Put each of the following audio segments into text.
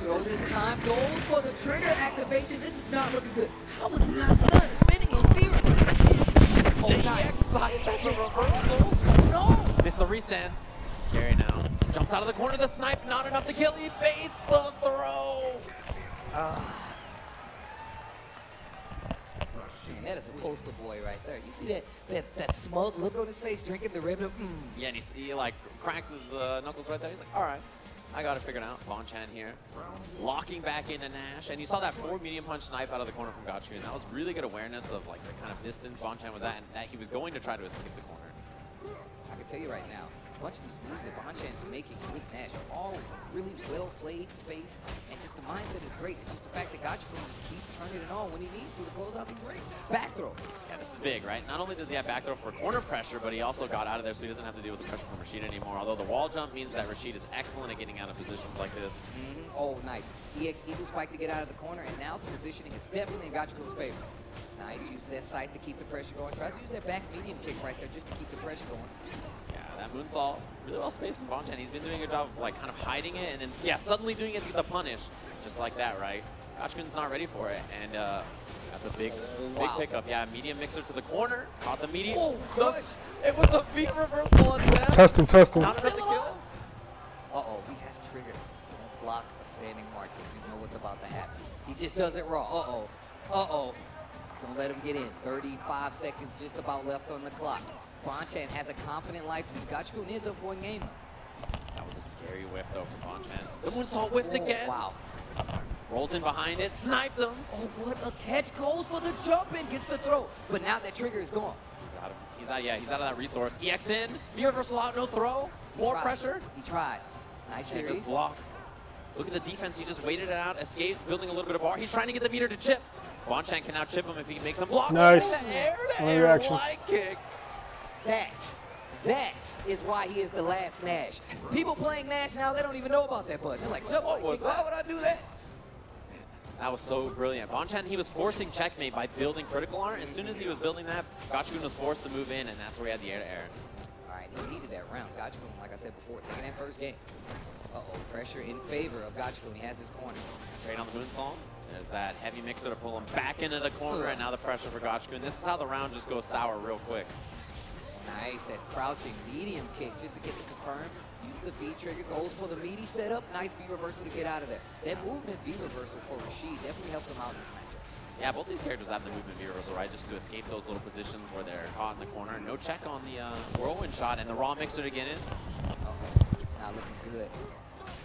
throw this time goes for the trigger activation. This is not looking good. How was he not stunned? Spinning those fear. Oh, nice. EX side, that's a reversal. No! Missed the reset. Scary now. Jumps out of the corner, the snipe, not enough to kill. He baits the throw. Man, that is a poster boy right there. You see that smug look on his face, drinking the ribbon? Yeah, and he like cracks his knuckles right there. He's like, all right, I got it figured out. Bonchan here, locking back into Nash, and you saw that 4 medium punch snipe out of the corner from Gotchu, and that was really good awareness of like the kind of distance Bonchan was at, and that he was going to try to escape the corner. I can tell you right now, a bunch of these moves that Bonchan is making with Nash are all really well played, spaced, and just the mindset is great. It's just the fact that Gotchu just keeps turning it on when he needs to close out the break. Back throw. Yeah, this is big, right? Not only does he have back throw for corner pressure, but he also got out of there so he doesn't have to deal with the pressure from Rashid anymore. Although the wall jump means that Rashid is excellent at getting out of positions like this. Oh, nice. EX Eagle Spike to get out of the corner, and now the positioning is definitely in Gotchu's favor. Nice, use that sight to keep the pressure going. Tries to use that back medium kick right there just to keep the pressure going. Yeah, that moonsault, really well spaced from Bonchan. He's been doing a good job of like kind of hiding it and then, yeah, suddenly doing it to get the punish. Just like that, right? Gotchkun's not ready for it, and that's a big pickup. Yeah, medium mixer to the corner, caught the medium. Oh, gosh. It was a beat reversal on them. Testing. Not enough to kill. Uh-oh, he has triggered. Don't block a standing mark if you know what's about to happen. He just does it raw. Uh-oh. Don't let him get in. 35 seconds just about left on the clock. Bonchan has a confident life lead. Gotchu is up one game, though. That was a scary whiff, though, from Bonchan. The moonsault whiffed again. Wow. Rolls in behind it, sniped him. Oh, what a catch. Goes for the jump and gets the throw. But now that trigger is gone. He's out of that resource. EX in, V reversal out, no throw. More pressure. He tried. Nice series. Just blocks. Look at the defense. He just waited it out, escaped, building a little bit of bar. He's trying to get the meter to chip. Bonchan can now chip him if he makes him block. Nice. Air-to-air light kick. That is why he is the last Nash. People playing Nash now, they don't even know about that button. They're like, jump on kick. Why would I do that? That was so brilliant. Bonchan, he was forcing checkmate by building critical art. As soon as he was building that, Gotchu was forced to move in, and that's where he had the air-to-air. All right, he needed that round. Gotchu, like I said before, taking that first game. Uh-oh, pressure in favor of Gotchu. He has his corner. Trade on the moonsault. There's that heavy mixer to pull him back into the corner, and now the pressure for Gotchu. And this is how the round just goes sour real quick. Nice, that crouching medium kick just to get the confirm. Use the V trigger, goes for the meaty setup. Nice V reversal to get out of there. That movement V reversal for Rashid definitely helps him out in this matchup. Yeah, both these characters have the movement V reversal, right? Just to escape those little positions where they're caught in the corner. No check on the whirlwind shot and the raw mixer to get in. Not looking good.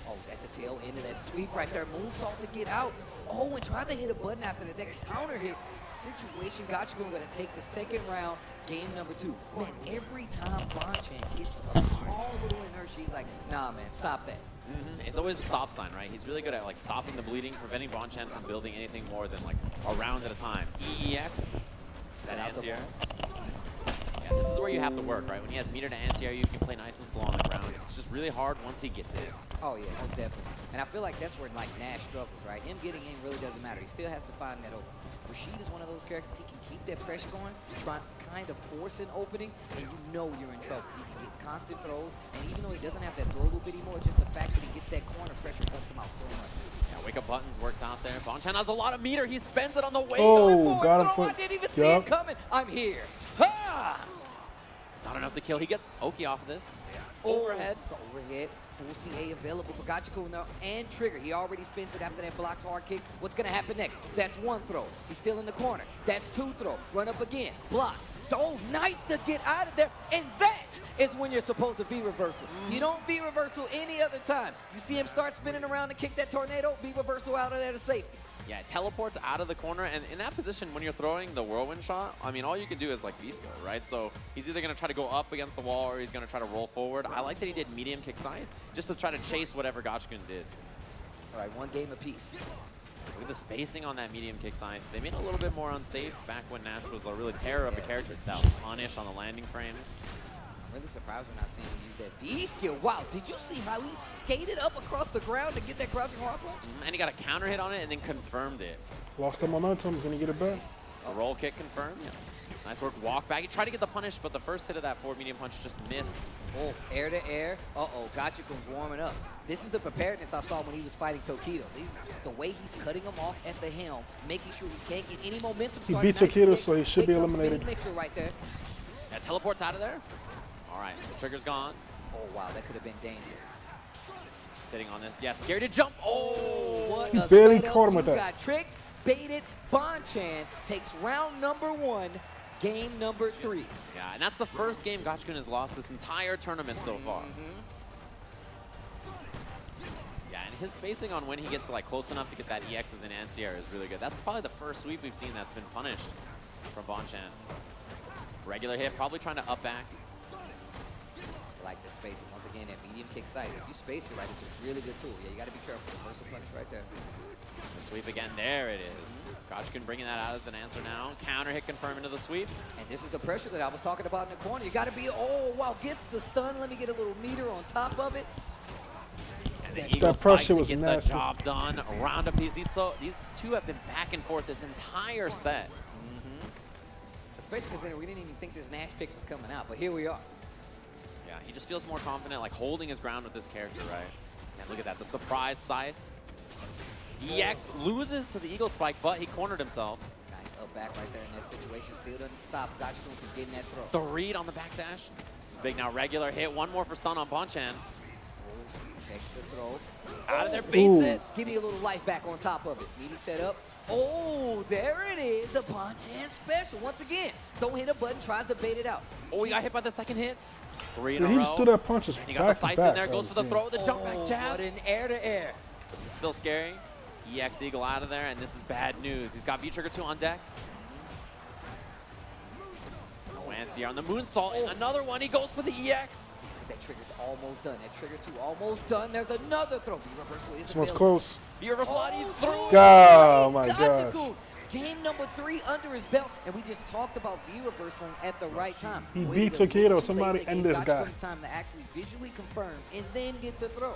Oh, at the tail end of that sweep right there. Moonsault to get out. Oh, and tried to hit a button after that. That counter hit situation. Gotchu going to take the second round, game number 2. Man, every time Bonchan gets a small little inertia, he's like, nah, man, stop that. It's always a stop sign, right? He's really good at like stopping the bleeding, preventing Bonchan from building anything more than like a round at a time. EEX, that anti-air. Yeah, this is where you have to work, right? When he has meter to anti-air, you can play nice and slow on the ground. It's just really hard once he gets in. Oh yeah, most definitely. And I feel like that's where like Nash struggles, right? Him getting in really doesn't matter. He still has to find that opening. Rashid is one of those characters, he can keep that pressure going, try kind of force an opening, and you know you're in trouble. He can get constant throws, and even though he doesn't have that throwable bit anymore, just the fact that he gets that corner pressure helps him out so much. Yeah, wake up buttons works out there. Bonchan has a lot of meter. He spends it on the way. Oh, got him. I didn't even see it coming. I'm here. Ha! Not enough to kill. He gets Oki off of this. Yeah. Overhead. The overhead. Full CA available for Gotchu now, and trigger. He already spins it after that blocked hard kick. What's going to happen next? That's 1 throw. He's still in the corner. That's 2 throw. Run up again. Block. Oh, nice to get out of there. And that is when you're supposed to V reversal. You don't V reversal any other time. You see him start spinning around to kick that tornado, V reversal out of there to safety. Yeah, it teleports out of the corner, and in that position, when you're throwing the whirlwind shot, I mean, all you can do is like V-skill, right? So he's either going to try to go up against the wall, or he's going to try to roll forward. I like that he did medium kick side, just to try to chase whatever Gotchu did. All right, 1 game apiece. Look at the spacing on that medium kick side. They made it a little bit more unsafe back when Nash was a really terror of a character that was punish on the landing frames. I'm really surprised we're not seeing him use that V-skill. Wow, did you see how he skated up across the ground to get that crouching hard punch? And he got a counter hit on it and then confirmed it. Lost the momentum. Gonna get it back. The roll kick confirmed. Yeah. Nice work, walk back. He tried to get the punish, but the first hit of that forward medium punch just missed. Oh, air to air. Uh-oh, Gachikun's warming up. This is the preparedness I saw when he was fighting Tokido. The way he's cutting him off at the helm, making sure he can't get any momentum. He beat Tokido, so he should be eliminated. Mixer right there. That teleports out of there. All right, the trigger's gone. Oh, wow, that could have been dangerous. Sitting on this. Yeah, scared to jump. Oh, what he a barely setup. caught him with You that. got tricked, baited. Bonchan takes round number 1, game number 3. Yeah, and that's the first game Gachikun has lost this entire tournament so far. Yeah, and his spacing on when he gets like close enough to get that EXs in anti-air is really good. That's probably the first sweep we've seen that's been punished from Bonchan. Regular hit, probably trying to up back. I like the spacing. Once again, that medium kick sight. If you space it right, it's a really good tool. Yeah, you got to be careful. Reversal punish right there. The sweep again. There it is. Gachikun bringing that out as an answer now. Counter hit confirm into the sweep. And this is the pressure that I was talking about in the corner. You got to be, oh, wow, gets the stun. Let me get a little meter on top of it. And the Eagle that pressure spike was to get nasty. the job done. Round of these two have been back and forth this entire set. Especially because we didn't even think this Nash pick was coming out, but here we are. Yeah, he just feels more confident, like holding his ground with this character, right? And look at that, the surprise scythe. EX loses to the Eagle Spike, but he cornered himself. Nice up back right there in that situation. Still doesn't stop Gachikun from getting that throw. The read on the backdash. This is big now, regular hit. One more for stun on Bonchan. Takes the throw. Out of there, beats it. Give me a little life back on top of it. Meaty set up. Oh, there it is. The Bonchan special. Once again, don't hit a button, tries to bait it out. Oh, he got hit by the second hit. 3 in a He row. just threw that punches And he got the back to scythe back. in there, goes for the throw, the jump back jab. What an air to air. This is still scary. EX Eagle out of there, and this is bad news. He's got V-Trigger 2 on deck. Oh, anti on the moonsault, and another one. He goes for the EX. That trigger's almost done. That trigger 2 almost done. There's another throw. V-reversal is This one's available. close. V-reversal out, he threw. Oh my Gachikun. gosh. Game number 3 under his belt, and we just talked about V-reversing at the right time. He Waited beat a Tokido. little too Somebody late. They end gave this guy. Gachikun time to actually visually confirm and then get the throw.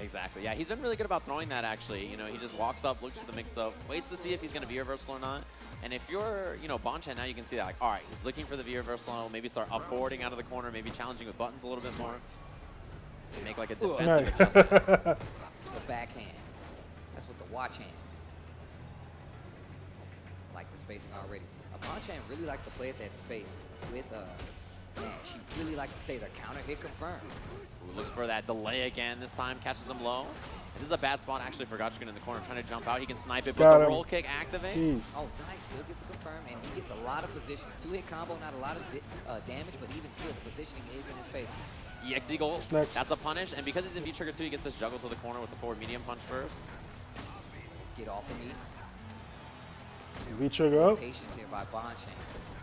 Exactly. Yeah, he's been really good about throwing that, actually. You know, he just walks up, looks for the mix-up, waits to see if he's going to V-reversal or not. And if you're, you know, Bonchan, now you can see that, like, all right, he's looking for the V-reversal, maybe start up-forwarding out of the corner, maybe challenging with buttons a little bit more. Make like a defensive adjustment. The backhand. That's with the watch hand. I like the spacing already. Bonchan really likes to play at that space with Nash. She really likes to stay there. Counter hit confirmed. Ooh, looks for that delay again this time, catches him low. This is a bad spot actually for Gachikun in the corner, trying to jump out. He can snipe it, but the roll kick activate. Jeez. Oh, nice. Still gets it confirmed, and he gets a lot of positioning. 2-hit combo, not a lot of damage, but even still, the positioning is in his favor. EX Eagle, Next. that's a punish, and because he's in V-Trigger 2, he gets this juggle to the corner with the forward medium punch first. Get off of me. V-trigger up. Patience here by Bonchan.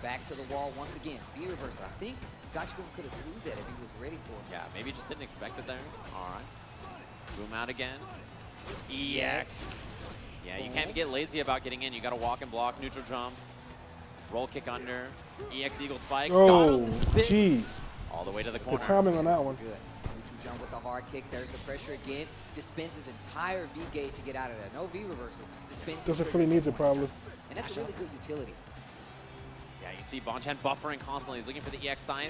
Back to the wall once again. V-reversal. I think Gachikun could have threw that if he was ready for it. Yeah, maybe just didn't expect it there. All right. Boom out again. EX. Yeah, you can't get lazy about getting in. You got to walk and block, neutral jump, roll kick under, EX Eagle spike. Oh, This is big. jeez. All the way to the The corner. timing on that one. Good. Neutral jump with the hard kick. There's the pressure again. Just spins his entire V gauge to get out of there. No V reversal. Just spins. Doesn't feel he needs it probably. And that's really good utility. Yeah, you see Bonchan buffering constantly. He's looking for the EX sign.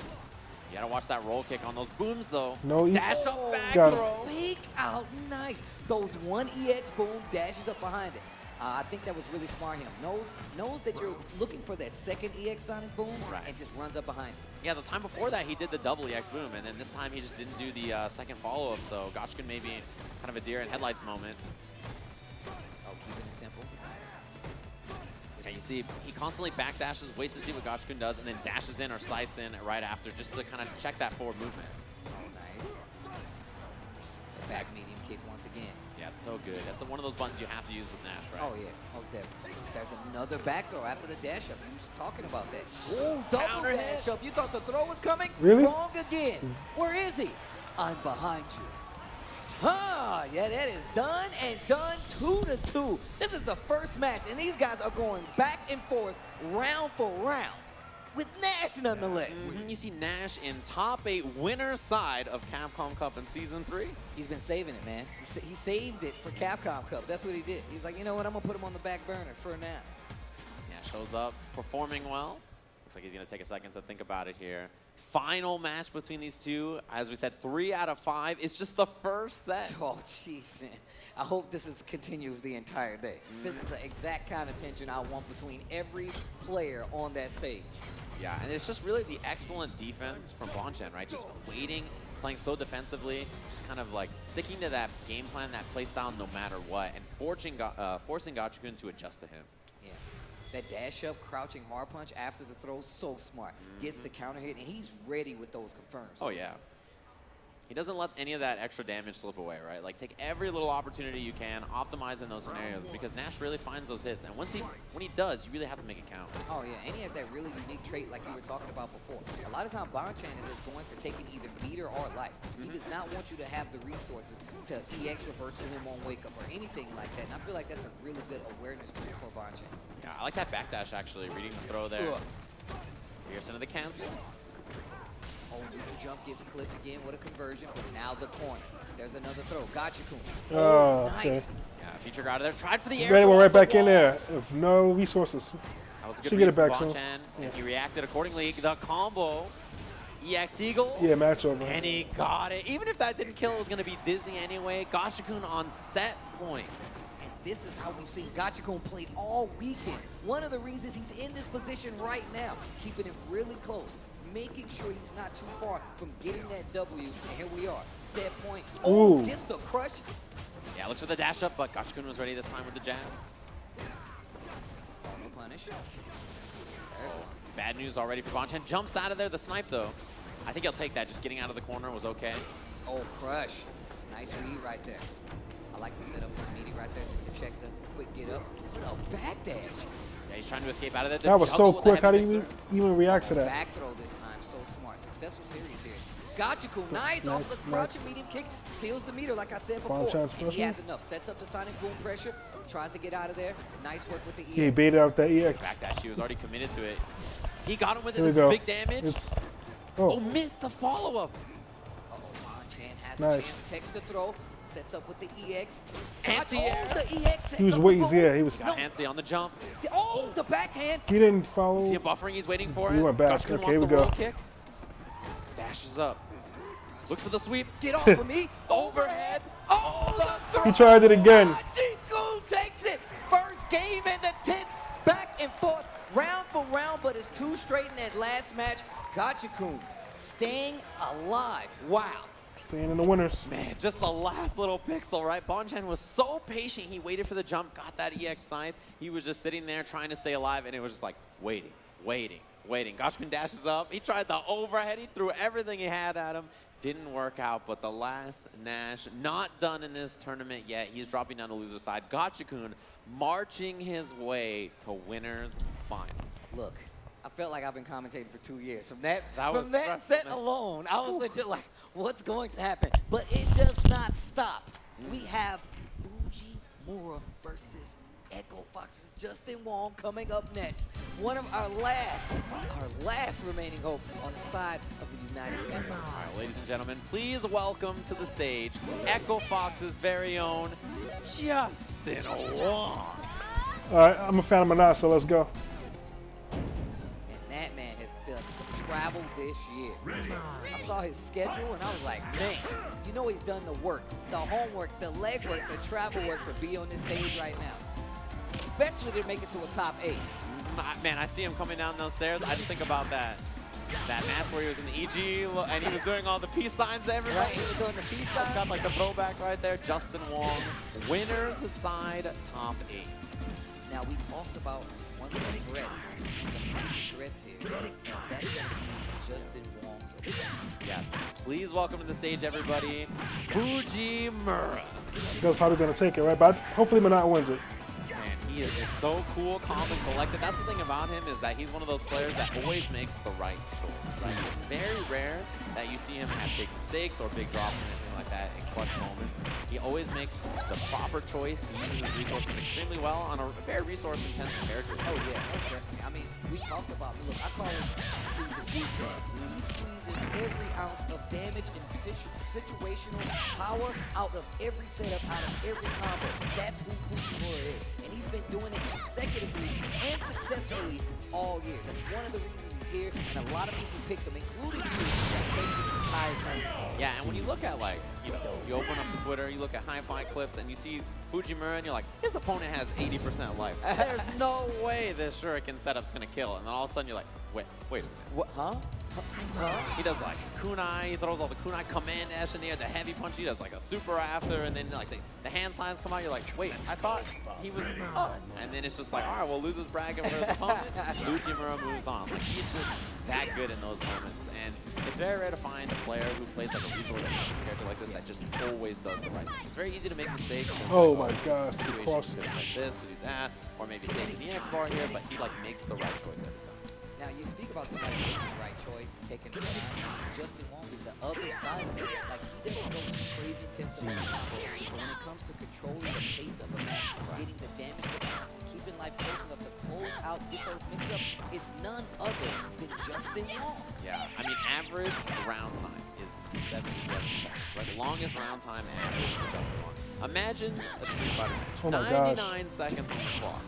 You gotta watch that roll kick on those booms though. No, Dash up back got it. throw. Fake out, nice. Those one EX boom dashes up behind it. I think that was really smart him. Knows that you're looking for that second EX sonic boom and just runs up behind it. Yeah, the time before that he did the double EX boom, and then this time he just didn't do the second follow-up, so Gachikun maybe kind of a deer in headlights moment. Oh, keeping it simple. And you see, he constantly backdashes, waits to see what Gachikun does, and then dashes in or slices in right after just to kind of check that forward movement. Oh, nice. The back medium kick once again. Yeah, it's so good. That's one of those buttons you have to use with Nash, right? Oh, yeah. Most definitely. There's another back throw after the dash up. You were just talking about that. Oh, double Counter dash hit. up. You thought the throw was coming? Really? Wrong again. Where is he? I'm behind you. Huh, yeah, that is done and done 2-2. This is the first match, and these guys are going back and forth, round for round, with Nash nonetheless. You see Nash in top 8 winner side of Capcom Cup in Season 3. He's been saving it, man. He saved it for Capcom Cup. That's what he did. He's like, you know what, I'm going to put him on the back burner for now. Yeah, shows up, performing well. Looks like he's going to take a second to think about it here. Final match between these two. As we said, 3 out of 5. It's just the first set. Oh, jeez, man. I hope this continues the entire day. This is the exact kind of tension I want between every player on that stage. Yeah, and it's just really the excellent defense from Bonchen, right? Just waiting, playing so defensively, just kind of like sticking to that game plan, that play style no matter what, and forcing Gachikun to adjust to him. Yeah. That dash up, crouching hard punch after the throw, so smart. Gets the counter hit, and he's ready with those confirms. Oh, yeah. He doesn't let any of that extra damage slip away, right? Like, take every little opportunity you can, optimize in those scenarios, because Nash really finds those hits. And when he does, you really have to make it count. Oh, yeah, and he has that really unique trait like you were talking about before. A lot of times, Bonchen is just going for taking either meter or life. He does not want you to have the resources to EX reverse to him on wake up or anything like that. And I feel like that's a really good awareness tool for Bonchen. Yeah, I like that backdash, actually, reading the throw there. Here's into the cancel. Oh, neutral jump gets clipped again with a conversion, but now the corner. There's another throw. Gachikun. Oh, nice. okay. Yeah, feature got out of there. Tried for the air. Ready, we're right back in there. With no resources. That was a good Should get it read back from soon. Bonchen, Yeah. and he reacted accordingly. The combo. EX Eagle. Yeah, match over. And he got it. Even if that didn't kill, it was going to be dizzy anyway. Gachikun on set point. And this is how we've seen Gachikun play all weekend. One of the reasons he's in this position right now, keeping it really close, making sure he's not too far from getting that W. And here we are, set point. Oh, Ooh. gets the crush. Yeah, looks for the dash up, but Gachikun was ready this time with the jab. No punish. Bad news already for Bonchen. Jumps out of there. The snipe, though. I think he'll take that. Just getting out of the corner was okay. Oh, crush. Nice read right there. I like the setup for the meaty right there just to check the quick get up. Look at a backdash. Yeah, he's trying to escape out of there. The That was so juggle with the quick. How do heavy you mixer. even react to that? Back throw this time, so smart. Successful series here. Gachikun, nice off the crouching medium kick, steals the meter like I said before. And he has enough, sets up the sonic boom pressure, tries to get out of there. Nice work with the EX. He baited out that EX. Backdash, he was already committed to it. He got him with it. Here we This is go. big damage. It's, Oh, missed the follow-up. Uh-oh, Bonchen has Nice. a chance, takes the throw, sets up with the EX. Anti-air. Oh, the EX sets he was up the waiting. boom. Yeah, he was. Got Hansi on the jump. Oh, the backhand. He didn't follow. See him buffering. He's waiting for He it. went back. Gachikun Okay, wants we the go. roll kick. Dashes up. Looks for the sweep. Get off of me. Overhead. Oh, the throw. He tried it again. Gachikun takes it. First game in the 10th. Back and forth, round for round, but it's 2 straight in that last match. Gachikun staying alive. Wow. Staying in the winners. Man, just the last little pixel, right? Bonchen was so patient. He waited for the jump, got that EX side. He was just sitting there trying to stay alive, and it was just like waiting, waiting, waiting. Gachikun dashes up. He tried the overhead. He threw everything he had at him. Didn't work out, but the last Nash, not done in this tournament yet. He's dropping down the loser side. Gachikun marching his way to winners finals. Look, I felt like I've been commentating for 2 years. From that was set stressful, man. alone, I was legit like, what's going to happen? But it does not stop. We have Fujimura versus Echo Fox's Justin Wong coming up next. One of our last remaining hope on the side of the United States. All right, ladies and gentlemen, please welcome to the stage Echo Fox's very own Justin Wong. All right, I'm a fan of Manas, so let's go. And that man has done some travel this year. I saw his schedule and I was like, man, you know he's done the work, the homework, the legwork, the travel work to be on this stage right now. Especially to make it to a top 8. Man, I see him coming down those stairs. I just think about that match where he was in the EG and he was doing all the peace signs to everybody. Right, he was doing the peace sign. Got like the throwback right there. Justin Wong, winners side top 8. Now we talked about one of the threats, the main threats here, and that's going to be Justin Wong's opponent. Yes. Please welcome to the stage, everybody, Fujimura. This guy's probably gonna take it, right? But hopefully Manas wins it. Man, he is just so cool, calm, and collected. That's the thing about him is that he's one of those players that always makes the right choice, right? It's very rare that you see him have big mistakes or big drops or anything like that in clutch moments. He always makes the proper choice. He uses his resources extremely well on a very resource-intensive character. Oh yeah, definitely. I mean, we talked about, look, I call him Steve the G-Star. He squeezes every ounce of damage and situational power out of every setup, out of every combo. That's who Fujimura is. And he's been doing it consecutively and successfully all year. That's one of the reasons he's here, and a lot of people picked him, including you, that take this entire tournament. Yeah, and when you look at, like, you open up Twitter, you look at hi-fi clips, and you see Fujimura, and you're like, his opponent has 80% life. There's no way this shuriken setup's gonna kill. And then all of a sudden you're like, wait a minute. What, huh? He does like kunai, he throws all the kunai command dash in the air, the heavy punch, he does like a super after, and then like the hand signs come out, you're like, wait, I thought he was up. And then it's just like, all right, well, loses bragging for his opponent, Fujimura moves on. Like, he's just that good in those moments. And it's very rare to find a player who plays like a resource character like this that just always does the right thing. It's very easy to make mistakes. Oh like, my gosh, the situation cross. to do like this, to do that, or maybe save the X bar here, but he like makes the right choice every time. Now, you speak about somebody making the right choice and taking the time. Justin Wong is the other side of it. Like, he doesn't go crazy intense on the combo. But when it comes to controlling the pace of a match, getting the damage amounts, keeping life close enough to close out, get those mix-ups, it's none other than Justin Wong. Yeah, I mean, average round time is 77 seconds. Right? The longest round time average for Justin Wong. Imagine a Street Fighter match. Oh my 99 seconds on the clock.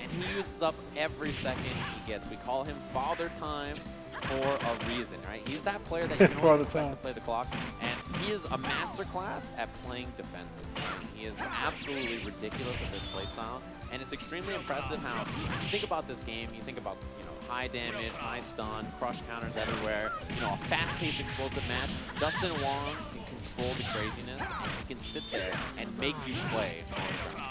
And he uses up every second he gets. We call him Father Time for a reason, right? He's that player that you can always expect to play the clock. And he is a masterclass at playing defensive. And he is absolutely ridiculous at this playstyle. And it's extremely impressive how you think about this game, you think about, high damage, high stun, crush counters everywhere, a fast-paced, explosive match. Justin Wong can control the craziness. He can sit there and make you play.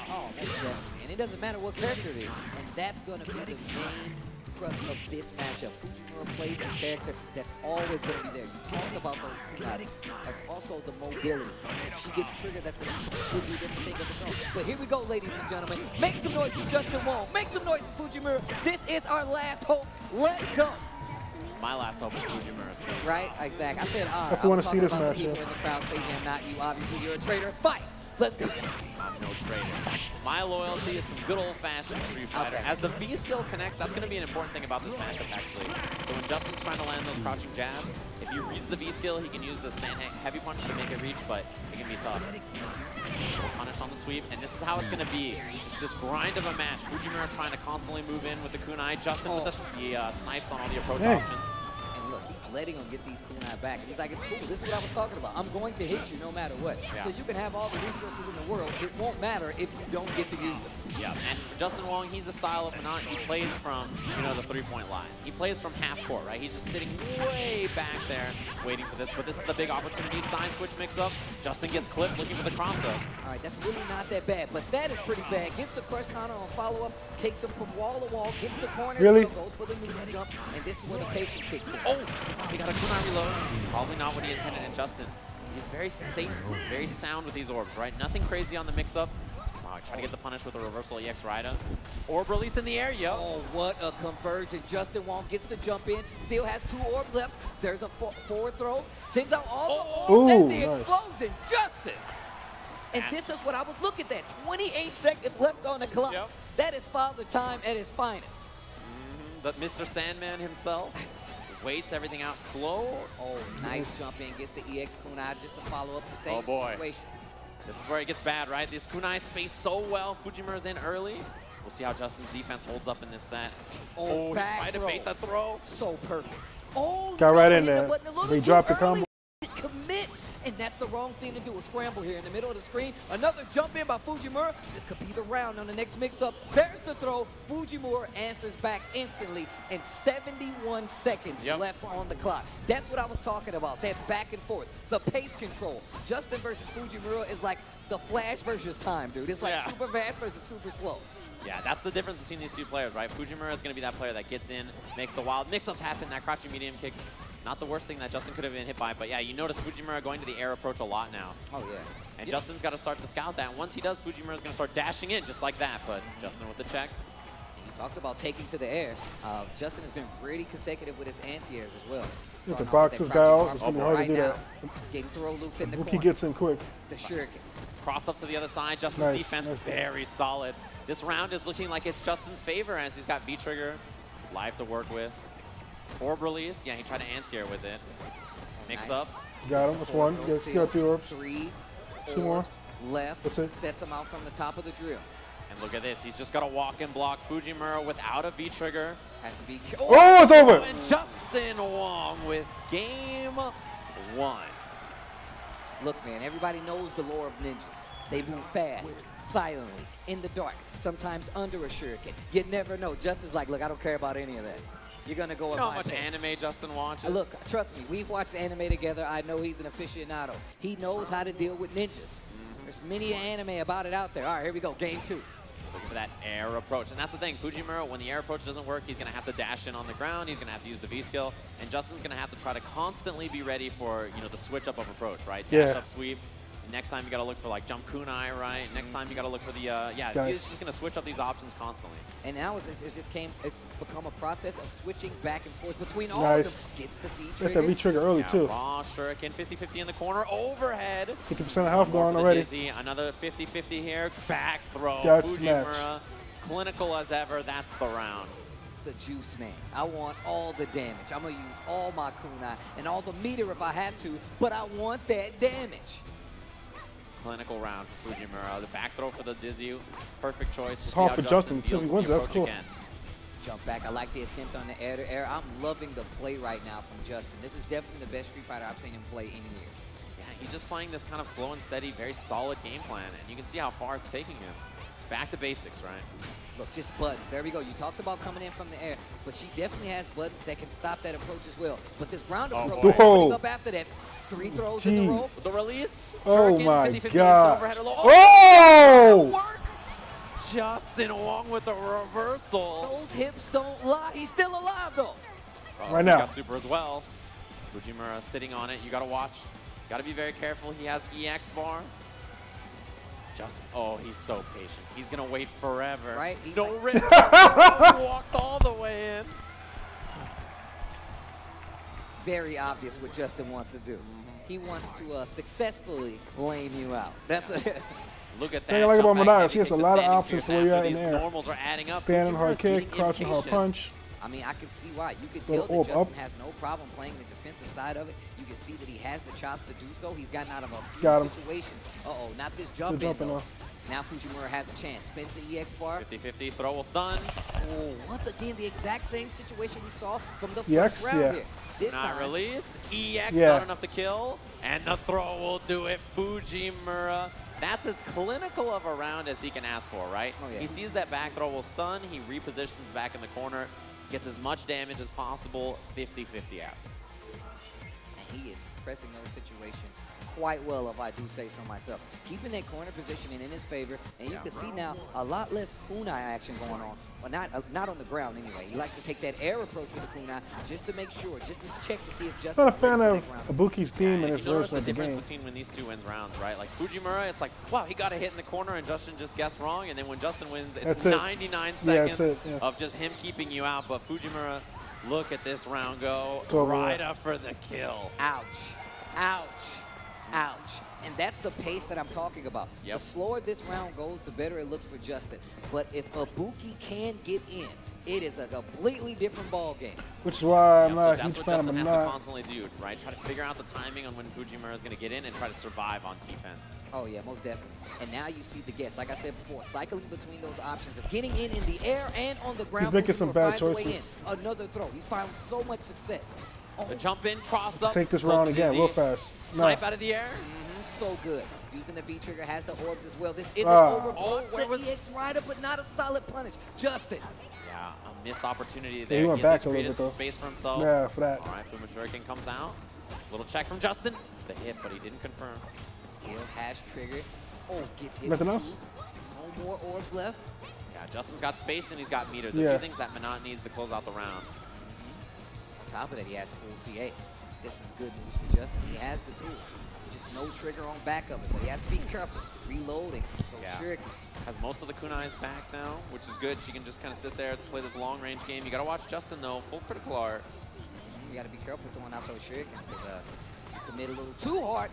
Oh, most definitely. And it doesn't matter what character it is. And that's going to be the main crux of this matchup. Fujimura plays a character that's always going to be there. You talked about those kunais. That's also the mobility. If she gets triggered, that's a completely different thing of its own. But here we go, ladies and gentlemen. Make some noise for Justin Wong. Make some noise for Fujimura. This is our last hope. Let's go. My last hope is Fujimura still. Right? Exactly. I said, if you want to see this match, people in the crowd say, yeah, not you. Obviously, you're a traitor. Fight. Let's go. I'm no traitor. My loyalty is some good old-fashioned Street Fighter. Okay. As the V skill connects, that's going to be an important thing about this matchup, actually. So when Justin's trying to land those crouching jabs, if he reads the V skill, he can use the stand heavy punch to make it reach, but it can be tough. Punish on the sweep, and this is how it's going to be. Just this grind of a match. Fujimura trying to constantly move in with the kunai. Justin with the snipes on all the approach options. And look, he's letting him get these kunai back. And he's like, it's cool. This is what I was talking about. I'm going to hit you no matter what. Yeah. So you can have all the resources in the world. It won't matter if you don't get to use them. Yeah, and Justin Wong, he's the style of Manant. He plays from, the three-point line. He plays from half court, right? He's just sitting way back there waiting for this. But this is the big opportunity. Sign switch mix-up. Justin gets clipped looking for the cross-up. All right, that's really not that bad. But that is pretty bad. Gets the crush counter on follow-up. Takes him from wall to wall. Gets the corner. Really? Goes for the move jump. And this is where the patience kicks in. Oh, he got a kunai reload. Probably not what he intended. And Justin, he's very safe, very sound with these orbs, right? Nothing crazy on the mix-ups. Try to get the punish with a reversal EX rider. Orb release in the air, yo. Oh, what a conversion. Justin Wong gets the jump in. Still has 2 orbs left. There's a forward throw. Sends out all the orbs and the explosion. Justin. And this is what I was looking at. 28 seconds left on the clock. Yep. That is Father Time at his finest. The Mr. Sandman himself waits everything out slow. Oh, nice jump in. Gets the EX kunai just to follow up the same situation. This is where it gets bad, right? This kunai space so well. Fujimura's in early. We'll see how Justin's defense holds up in this set. Oh, he tried to bait the throw. So perfect. Oh, got right in there. They dropped the combo. It commits, and that's the wrong thing to do. A scramble here in the middle of the screen. Another jump in by Fujimura. This could be the round on the next mix-up. There's the throw. Fujimura answers back instantly, and 71 seconds left on the clock. That's what I was talking about, that back and forth, the pace control. Justin versus Fujimura is like the Flash versus time, dude. It's like super fast versus super slow. Yeah, that's the difference between these two players, right? Fujimura is going to be that player that gets in, makes the wild mix-ups happen, that crouching medium kick. Not the worst thing that Justin could have been hit by, but yeah, you notice Fujimura going to the air approach a lot now. Oh, yeah. And Justin's got to start to scout that. Once he does, Fujimura's going to start dashing in just like that, but Justin with the check. You talked about taking to the air. Justin has been pretty consecutive with his anti-airs as well. If the boxes got out, it's going to be hard to do that. Getting throw looped in the corner. He gets in quick. The shuriken. Cross up to the other side. Justin's defense very solid. This round is looking like it's Justin's favor as he's got V-trigger, live to work with. Orb release. Yeah, he tried to anti-air with it. Mix up. Got him. That's one. Got 3 orbs. 3 2 more. Left. That's it. Sets him out from the top of the drill. And look at this. He's just got to walk and block Fujimura without a V-trigger. Has to be. Oh, it's over. And Justin Wong with game 1. Look, man, everybody knows the lore of ninjas. They move fast, silently, in the dark, sometimes under a shuriken. You never know. Justin's like, look, I don't care about any of that. You're going to go You at know my how much pace. anime Justin watches? Look, trust me, we've watched anime together. I know he's an aficionado. He knows how to deal with ninjas. There's many anime about it out there. All right, here we go, game 2. Look for that air approach. And that's the thing, Fujimura, when the air approach doesn't work, he's going to have to dash in on the ground. He's going to have to use the V-skill. And Justin's going to have to try to constantly be ready for, you know, the switch up of approach, right? Dash up sweep. Next time you got to look for like jump kunai, right? Next time you got to look for the, yeah, he's just going to switch up these options constantly. And now it's become a process of switching back and forth between all of them. Gets the V-trigger. Get the V-trigger early, too. Raw shuriken, 50-50 in the corner, overhead. 50% of health going already. Dizzy. Another 50-50 here, back throw. That's Fujimura, clinical as ever, that's the round. The juice, man. I want all the damage. I'm going to use all my kunai and all the meter if I have to, but I want that damage. Clinical round for Fujimura. The back throw for the Dizzy. Perfect choice. It's hard for Justin, too. He wins. That's cool. Again. Jump back. I like the attempt on the air-to-air. I'm loving the play right now from Justin. This is definitely the best Street Fighter I've seen him play in years. Yeah, he's just playing this kind of slow and steady, very solid game plan, and you can see how far it's taking him. Back to basics, right? Look, just buttons. There we go. You talked about coming in from the air, but she definitely has buttons that can stop that approach as well. But this ground approach, opening up after that, 3 throws in the row. The release. Oh Shuriken, my 50-50 God. overhead low. Oh! Justin Wong with a reversal. Those hips don't lie. He's still alive, though. Right now. He's got super as well. Fujimura sitting on it. You got to watch. Got to be very careful. He has EX bar. Justin, oh, he's so patient. He's going to wait forever. Right? He's no like, rip. He walked all the way in. Very obvious what Justin wants to do. He wants to successfully lane you out. That's a Look at that. thing I like about Jump back Manada, heavy, he has a take the lot of standing options fierce where you're after at in these the air. normals are adding up. Standing hard Fujimura's kick, getting crouching hard indication. punch. I mean, I can see why. You could tell that Justin has no problem playing the defensive side of it. You can see that he has the chops to do so. He's gotten out of a few situations. Uh-oh, not this jump in, though. Now Fujimura has a chance. Spins the EX bar. 50-50, throw will stun. Oh, once again, the exact same situation we saw from the EX? first round here. This Not time, release. EX not enough to kill. And the throw will do it. Fujimura. That's as clinical of a round as he can ask for, right? Oh, yeah. He sees that back throw will stun. He repositions back in the corner. Gets as much damage as possible. 50-50 out. And he is pressing those situations quite well, if I do say so myself. Keeping that corner positioning in his favor, and you can see now a lot less kunai action going on. Well, not on the ground anyway. He likes to take that air approach with the kunai just to make sure, just to check to see if Justin. I'm not a fan of Ibuki's theme in his version of the difference game. between when these two wins rounds, right? Like Fujimura, it's like, wow, he got a hit in the corner and Justin just guessed wrong. And then when Justin wins, it's 99 seconds of just him keeping you out. But Fujimura, look at this round go right up for the kill. Ouch. Ouch. Ouch. And that's the pace that I'm talking about. Yep. The slower this round goes, the better it looks for Justin. But if Ibuki can get in, it is a completely different ball game. Which is why I'm so not a that's huge what fan of Justin has to Manada. constantly do, right? Try to figure out the timing on when Fujimura is going to get in and try to survive on defense. Oh, yeah, most definitely. And now you see the guess, like I said before, cycling between those options of getting in the air and on the ground. He's making some bad choices. Another throw. He's found so much success. Oh. The jump in, cross up. Take this round again, real fast. Snipe out of the air. So good. Using the V-trigger, has the orbs as well. This is an overblocks the EX rider, but not a solid punish. Justin. Yeah, a missed opportunity there. He went back a little created bit, some though. space for himself. Yeah, for that. All right, Fujimura comes out. Little check from Justin. The hit, but he didn't confirm. Still hash trigger. Oh, gets hit. Nothing else? No more orbs left. Yeah, Justin's got space and he's got meter. The two things that Manat needs to close out the round. On top of that, he has full CA. This is good news for Justin. He has the tools. Just no trigger on back of it, but he has to be careful. Reloading. Has most of the kunais back now, which is good. She can just kind of sit there, play this long-range game. You got to watch Justin, though. Full critical art. You got to be careful throwing out those shurikens because you commit a little too hard.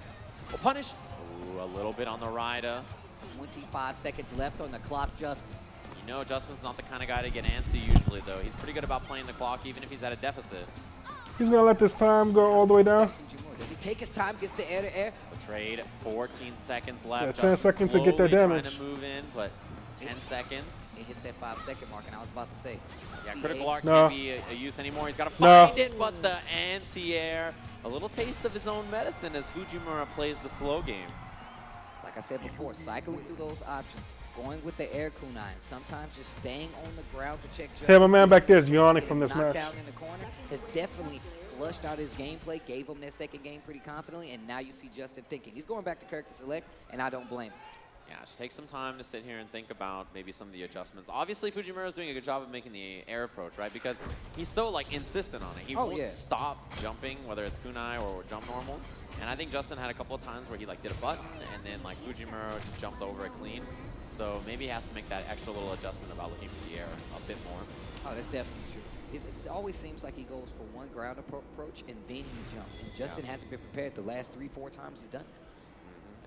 Will punish. Ooh, a little bit on the rider. 25 seconds left on the clock, Justin. You know Justin's not the kind of guy to get antsy usually, though. He's pretty good about playing the clock, even if he's at a deficit. He's going to let this time go all the way down. Does he take his time, gets the air-to-air? Trade, 14 seconds left. Yeah, 10 seconds to get their damage. Trying to move in, but 10 seconds. It hits that 5-second mark, and I was about to say. Yeah, critical arc No. can't be a use anymore. He's got to find it, but the anti-air. A little taste of his own medicine as Fujimura plays the slow game. Like I said before, cycling through those options, going with the air kunai, and sometimes just staying on the ground to check. Hey, my man back there is yawning from this match. Down in the corner has definitely flushed out his gameplay, gave him that second game pretty confidently, and now you see Justin thinking. He's going back to character select, and I don't blame him. Yeah, just take some time to sit here and think about maybe some of the adjustments. Obviously, Fujimura is doing a good job of making the air approach, right? Because he's so like insistent on it. He won't stop jumping, whether it's kunai or jump normal. And I think Justin had a couple of times where he like did a button and then like Fujimura just jumped over it clean. So maybe he has to make that extra little adjustment about looking for the air a bit more. Oh, that's definitely true. It always seems like he goes for one ground approach and then he jumps. And Justin hasn't been prepared the last 3-4 times he's done that.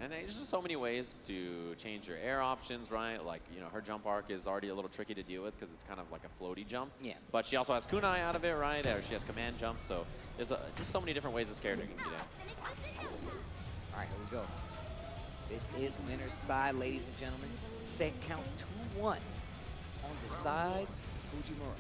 And there's just so many ways to change your air options, right? Like, you know, her jump arc is already a little tricky to deal with because it's kind of like a floaty jump. Yeah. But she also has kunai out of it, right? Or she has command jumps. So there's just so many different ways this character can do that. All right, here we go. This is winner's side, ladies and gentlemen. Set count 2-1 on the side, Fujimura.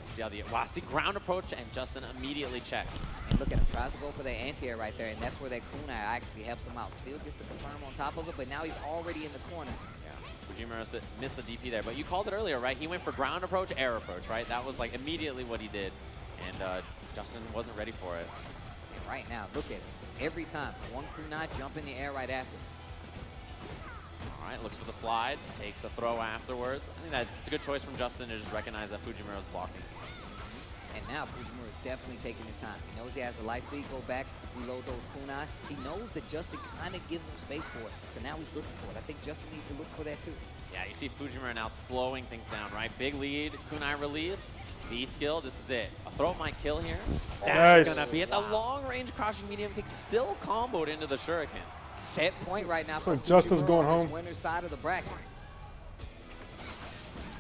See how the ground approach, and Justin immediately checks. And look at him, tries to go for that anti-air right there, and that's where that kunai actually helps him out. Still gets to confirm on top of it, but now he's already in the corner. Yeah, Fujimura missed the DP there, but you called it earlier, right? He went for ground approach, air approach, right? That was like immediately what he did, and Justin wasn't ready for it. And right now, look at it. Every time, one kunai jump in the air right after. All right, looks for the slide, takes a throw afterwards. I think that's a good choice from Justin to just recognize that Fujimura is blocking. And now Fujimura is definitely taking his time. He knows he has the life lead, go back, reload those kunai. He knows that Justin kind of gives him space for it. So now he's looking for it. I think Justin needs to look for that too. Yeah, you see Fujimura now slowing things down, right? Big lead, kunai release, V skill, this is it. A throw might kill here. That's gonna be it. The long range crouching medium kick still comboed into the shuriken. Set point right now for Justin's going home. Winner's side of the bracket.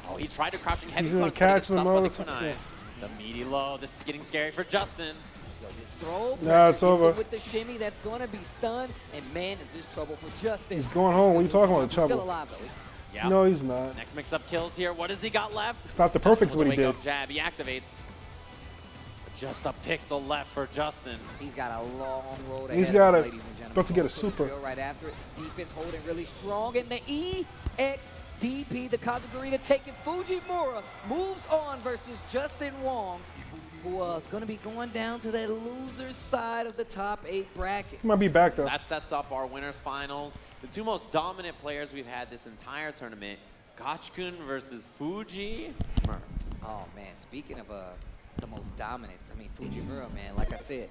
Oh, he tried to crouching heavy He's gonna punch, catch them all the kunai. time. The meaty low. This is getting scary for Justin. Yo, this throw. No, it's over. With the shimmy, that's gonna be stunned. And man, is this trouble for Justin. He's going home. What are you talking about? Trouble. Still alive though. Yeah. No, he's not. Next mix-up kills here. What has he got left? Stop the perfect. What he did. Jab. He activates. Just a pixel left for Justin. He's got a long road ahead. He's got ladies a. and gentlemen. About to get a super. Right after it. Defense holding really strong, and the EXDP, the Kazagurita, taking Fujimura, moves on versus Justin Wong, who is going to be going down to that loser's side of the top 8 bracket. He might be back though. That sets up our winners finals. The two most dominant players we've had this entire tournament, Gachikun versus Fujimura. Oh man, speaking of the most dominant, I mean Fujimura, man, like I said,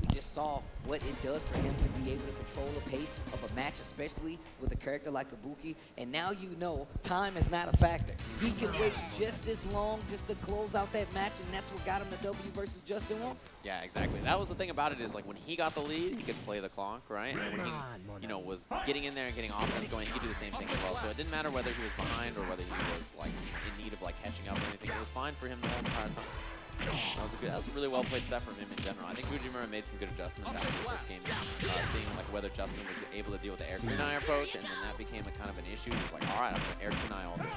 we just saw what it does for him to be able to control the pace of a match, especially with a character like Ibuki. And now you know time is not a factor. He can wait just this long just to close out that match, and that's what got him the W versus Justin Wong. Yeah, exactly. That was the thing about it is like when he got the lead, he could play the clock, right? And when he, you know, was getting in there and getting offense going, he could do the same thing as well. So it didn't matter whether he was behind or whether he was like in need of like catching up or anything. It was fine for him the whole entire time. That was a really well played set from him in general. I think Fujimura made some good adjustments after the first game, seeing like whether Justin was able to deal with the air kunai approach, and then that became a kind of an issue. He was like, all right, I'm going to air kunai all day.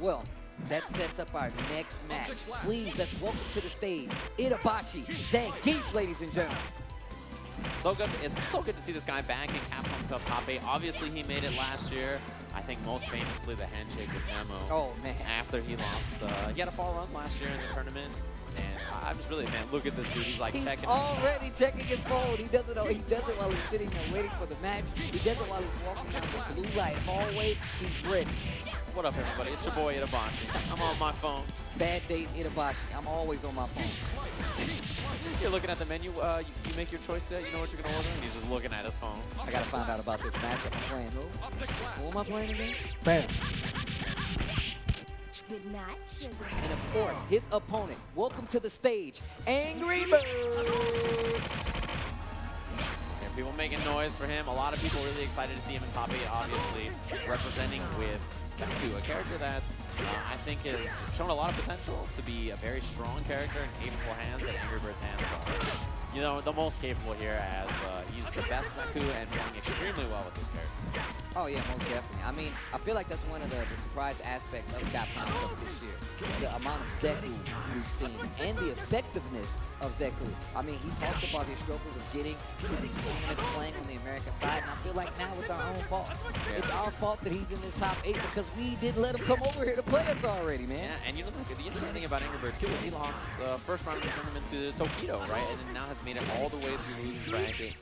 Well, that sets up our next match. Please, let's welcome to the stage Itabashi Zangief, ladies and gentlemen. So good. It's so good to see this guy back in Capcom Cup top 8. Obviously, he made it last year. I think most famously the handshake with Nemo. Oh, man. After he lost. He had a fall run last year in the tournament. And I'm just really, man, look at this dude. He's like checking. Already checking his phone. He does it while he's sitting there waiting for the match. He does it while he's walking down the blue light hallway. He's ready. What up, everybody? It's your boy, Itabashi. I'm on my phone. Bad date, Itabashi. I'm always on my phone. You're looking at the menu. You make your choice yet? You know what you're going to order? And he's just looking at his phone. I got to find out about this matchup. I'm playing who? Who am I playing again? Bam. Good night, sugar. And of course, his opponent. Welcome to the stage, Angry Bird. And people making noise for him. A lot of people really excited to see him in top 8, obviously. Representing with Saku, a character that I think has shown a lot of potential to be a very strong character in capable hands that Angry Bird's hands are. You know, the most capable here as he's the best Zeku and playing extremely well with this character. Oh yeah, most definitely. I mean, I feel like that's one of the surprise aspects of Capcom Cup this year. The amount of Zeku we've seen and the effectiveness of Zeku. I mean, he talked about his struggles of getting to these tournaments, playing on the American side, and I feel like now it's our own fault. Yeah. It's our fault that he's in this top 8 because we didn't let him come over here to play us already, man. Yeah, and you know, the interesting thing about Angry Bird too is he lost the first round of the tournament to Tokido, right? And then now has made it all the way through the bracket.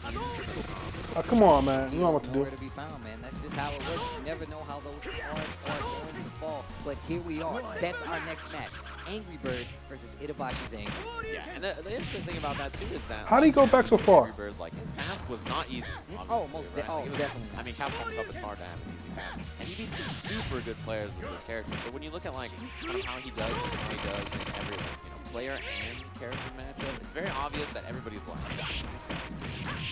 Oh, come on, man. You know what to do. Nowhere to be found, man. That's just how it works. You never know how those cards are going to fall. But here we are. That's our next match. Angry Bird versus Itabashi's Angry. Yeah, and the interesting thing about that too is that how did he go back so far? Angry Bird, like his path was not easy. Oh, definitely. I mean, Capcom Cup is hard to have an easy path, and he beats super good players with this character. So when you look at like kind of how he does and how he does and everything, you know, player and character matchup, it's very obvious that everybody's like this guy.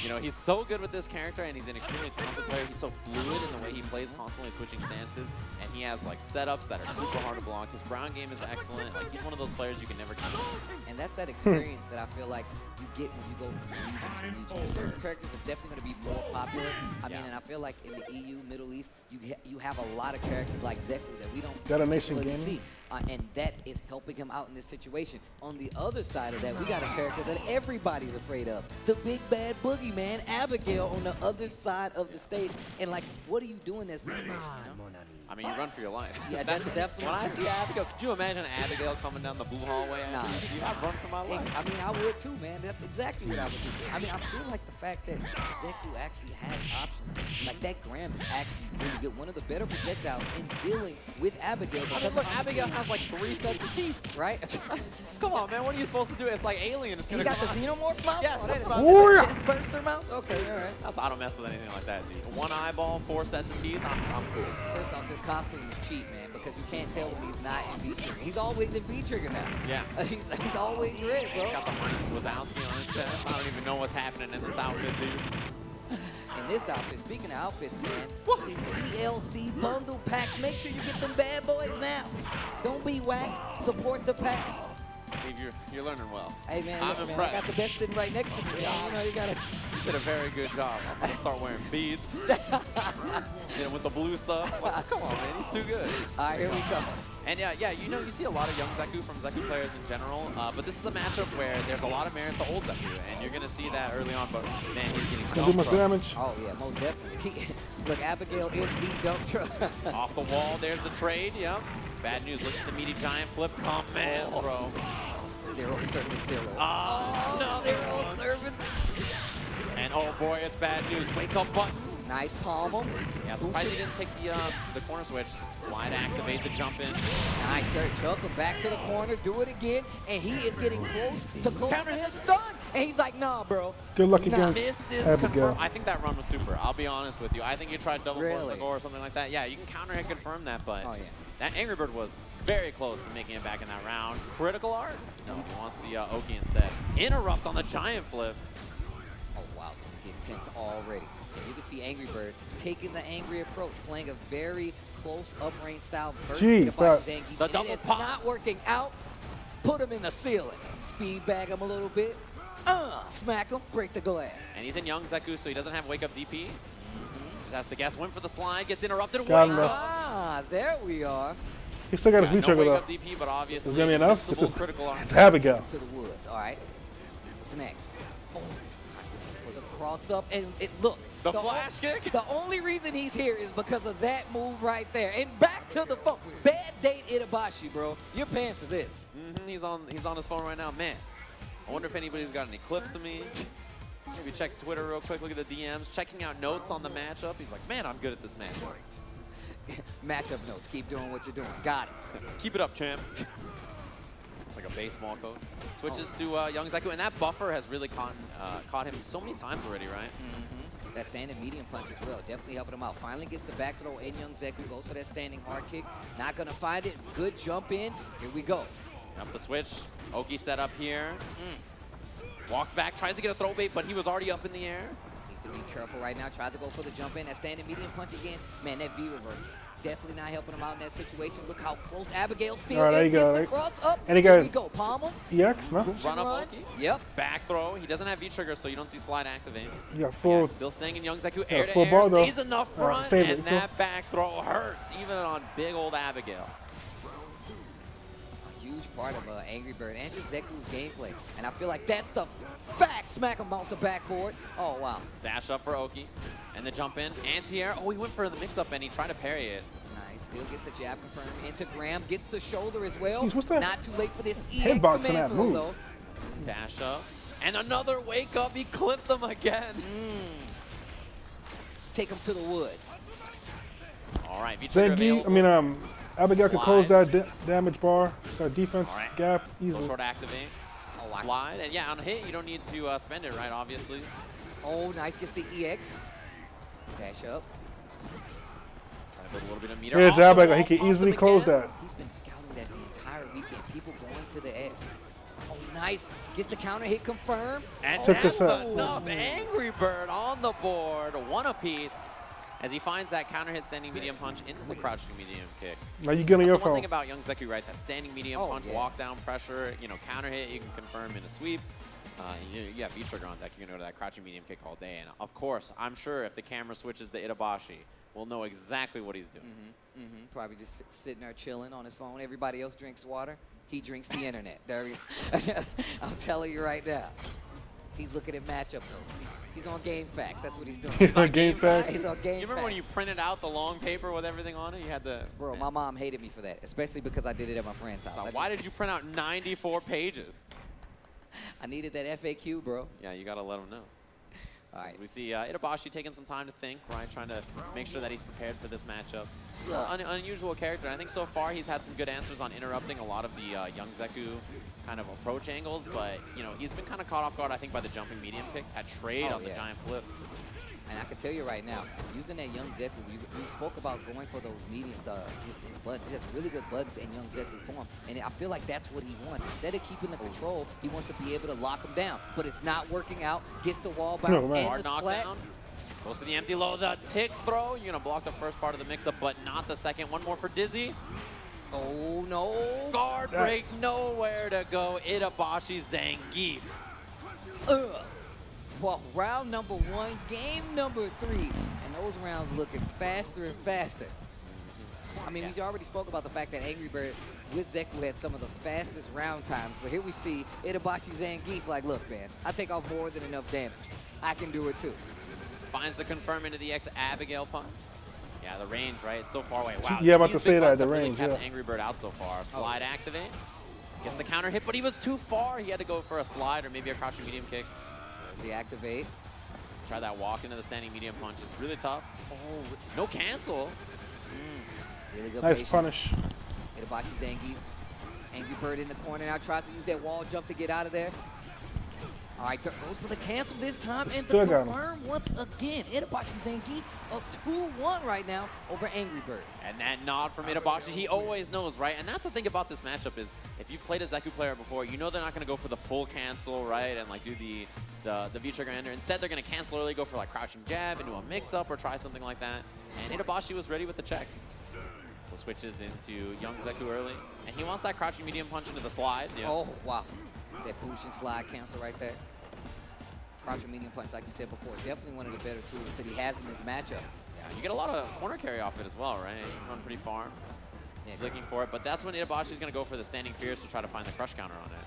You know, he's so good with this character, and he's an extremely talented player. He's so fluid in the way he plays, constantly switching stances, and he has like setups that are super hard to block. His ground game is excellent. Like, he's one of those players you can never count on. And that's that experience that I feel like you get when you go from region to region. Certain characters are definitely going to be more popular. I mean, and I feel like in the EU, Middle East, you have a lot of characters like Zeku that we don't particularly see. And that is helping him out in this situation. On the other side of that, we got a character that everybody's afraid of. The big bad boogeyman, Abigail, on the other side of the stage. And like, what do you do in this situation, you know? I mean, you run for your life. Yeah, that's definitely. When I see Abigail, could you imagine Abigail coming down the blue hallway? Nah. Dude, I'd run for my life. I mean, I would too, man. That's exactly what I would do. I mean, I feel like the fact that Zeku actually has options, like that Graham is actually really good. One of the better projectiles in dealing with Abigail. I mean, look, Abigail has like 3 sets of teeth, right? Come on, man. What are you supposed to do? It's like Alien. It's you got the Xenomorph mouth? Yeah, that's right. Oh, Chest burster mouth? Okay, all right. I don't mess with anything like that, dude. 1 eyeball, 4 sets of teeth, I'm cool. First off, this costume is cheap, man, because you can't tell when he's not in V-Trigger. He's always in V-Trigger now. Yeah. he's always red, bro. Got the Mike Wazowski on his chest. I don't even know what's happening in this outfit, dude. In this outfit, speaking of outfits, man, these DLC bundle packs, make sure you get them bad boys now. Don't be whack, support the packs. Steve, you're learning well. Hey, man, I'm look, impressed. man, I got the best sitting right next to me. Yeah. You know, you gotta. You did a very good job. I'm gonna start wearing beads. You know, with the blue stuff. Like, come on, man, he's too good. All right, here we go. And yeah, you know, you see a lot of young Zeku from Zeku players in general, but this is a matchup where there's a lot of merit to old Zeku, and you're gonna see that early on. But man, he's getting gonna do much damage. Oh yeah, most definitely. Look, Abigail in the dump truck. Off the wall, there's the trade. Yep. Bad news. Look at the meaty giant flip. Come man, bro. Zero servant, zero. Oh, no. Zero servant. And oh boy, it's bad news. Wake up button. Nice palm. Yeah, surprised he didn't take the corner switch. Slide activate the jump in. Nice, third chuck him back to the corner, do it again, and he is getting close to counter his stun. And he's like, nah, bro. Good luck against Missed is Abigail. confirmed. I think that run was super. I'll be honest with you. I think you tried double force or something like that. Yeah, you can counter and confirm that, but that Angry Bird was very close to making it back in that round. Critical art. No, he wants the Oki instead. Interrupt on the giant flip. Oh, wow, this is getting tense already. And you can see Angry Bird taking the angry approach, playing a very close up-range style version Jeez, of Zangief. The double and it's pop. not working out. Put him in the ceiling. Speed bag him a little bit. Smack him, break the glass. And he's in young Zeku, so he doesn't have wake-up DP. Just has to guess, win for the slide, gets interrupted. Got him, there we are. He still got his V-trigger no though. wake-up DP, but obviously Is it gonna be enough? It's Abigail. To the woods, all right. What's next? Oh, for the cross-up, and look. The flash kick? The only reason he's here is because of that move right there. And back to the phone. Bad date Itabashi, bro. You're paying for this. He's on his phone right now. Man, I wonder if anybody's got any clips of me. Maybe check Twitter real quick, look at the DMs, checking out notes on the matchup. He's like, man, I'm good at this matchup. Matchup notes. Keep doing what you're doing. Got it. Keep it up, champ. It's like a baseball coach. Switches to young Zeku, and that buffer has really caught him so many times already, right? That standing medium punch as well, definitely helping him out. Finally gets the back throw in young Zeku, goes for that standing hard kick. Not gonna find it, good jump in, here we go. Up the switch, Oki set up here. Walks back, tries to get a throw bait, but he was already up in the air. Needs to be careful right now, tries to go for the jump in, that standing medium punch again. Man, that V reversal. definitely not helping him out in that situation. Look how close Abigail still All right, there is. you go. Gets the cross up. And he Here got we go. Palm him. EX, no? Run up Oki. Yep. Back throw. He doesn't have V-trigger, so you don't see slide activate. You got full. Yeah, still staying in Young Zeku. Air to full air. ball, though. Stays in the front, save and it. that back throw hurts, even on big old Abigail. A huge part of Angry Bird and just Zeku's gameplay. And I feel like that stuff, back smack him off the backboard. Oh, wow. Dash up for Oki. And the jump in. Anti-air. Oh, he went for the mix-up, and he tried to parry it. Nice. Still gets the jab confirmed into Graham. Gets the shoulder as well. Jeez, what's that? Not too late for this EX Hitbox on command that throw, move. though. Dash up. And another wake up. He clipped them again. Take him to the woods. All right. V-trigger Zengi, available. Abigail could close that damage bar. Got defense Right. gap Go easily. short activate. Oh, wow. Slide. And yeah, on a hit, you don't need to spend it, right, obviously. Oh, nice. Gets the EX. Dash up. Trying to build a little bit of meter. Here's Off the Abigail. wall, He can pumps easily him close again. that. He's been scouting that the entire weekend. People going to the edge. Oh, nice. Gets the counter hit confirmed. And Took that's this out. enough. Angry Bird on the board. One apiece. As he finds that counter hit standing medium punch into the crouching medium kick. Now you get on That's your the one phone. thing about Young Zeku, right? That standing medium Oh, punch, yeah. walk down pressure, you know, counter hit, you can confirm in a sweep. You have V-trigger on deck, you're going to go to that crouching medium kick all day. And of course, I'm sure if the camera switches to Itabashi, we'll know exactly what he's doing. Probably just sitting there chilling on his phone. Everybody else drinks water. He drinks the internet. There he I'm telling you right now. He's looking at matchup notes. He's on Game Facts. That's what he's doing. He's on Game Facts. He's on Game You remember when Facts. you printed out the long paper with everything on it? You had the... Bro, my mom hated me for that, especially because I did it at my friend's house. So why did you print out 94 pages? I needed that FAQ, bro. Yeah, you got to let him know. All right. We see Itabashi taking some time to think, right? Trying to make sure that he's prepared for this matchup. Unusual character. I think so far he's had some good answers on interrupting a lot of the Young Zeku kind of approach angles, but you know he's been kind of caught off guard, I think, by the jumping medium kick, that trade on the giant flip. And I can tell you right now, using that Young Zeku, you spoke about going for those medium, his buttons. He has really good buttons in Young Zeku form. And I feel like that's what he wants. Instead of keeping the control, he wants to be able to lock him down. But it's not working out. Gets the wall bounce and Hard the splat. knockdown. Goes for the empty low, the tick throw. You're going to block the first part of the mix-up, but not the second. One more for Dizzy. Oh, no. Guard break, nowhere to go. Itabashi Zangief. Well, round number 1, game number 3, and those rounds looking faster and faster. I mean, we already spoke about the fact that Angry Bird with Zeku had some of the fastest round times, but here we see Itabashi Zangief like, look, man, I take off more than enough damage. I can do it too. Finds the confirm into the X Abigail punch. Yeah, the range, right? It's so far away. Wow. Yeah, about these to say big that, buttons the have really range, kept yeah. Angry Bird out so far. Slide activate. Gets the counter hit, but he was too far. He had to go for a slide or maybe a crouching medium kick. Deactivate. Try that walk into the standing medium punch. It's really tough. Oh, No cancel. really good Nice patience. punish. Itabashi Zangief. Angry Bird in the corner now, tries to use that wall jump to get out of there. All right, goes for the cancel this time, and the Still got him. confirm once again. Itabashi Zangief up 2-1 right now over Angry Bird. And that nod from Itabashi, he always knows, right? And that's the thing about this matchup is, if you played a Zeku player before, you know they're not going to go for the full cancel, right? And like do the V-trigger ender. Instead, they're going to cancel early, go for like crouching jab into a mix-up or try something like that. And Itabashi was ready with the check. So switches into Young Zeku early. And he wants that crouching medium punch into the slide. Yeah. Oh, wow. That push and slide cancel right there. Crouching medium punch, like you said before, definitely one of the better tools that he has in this matchup. Yeah, you get a lot of corner carry off it as well, right? You run pretty far. Yeah, Looking for it, but that's when Itabashi's going to go for the standing fierce to try to find the crush counter on it.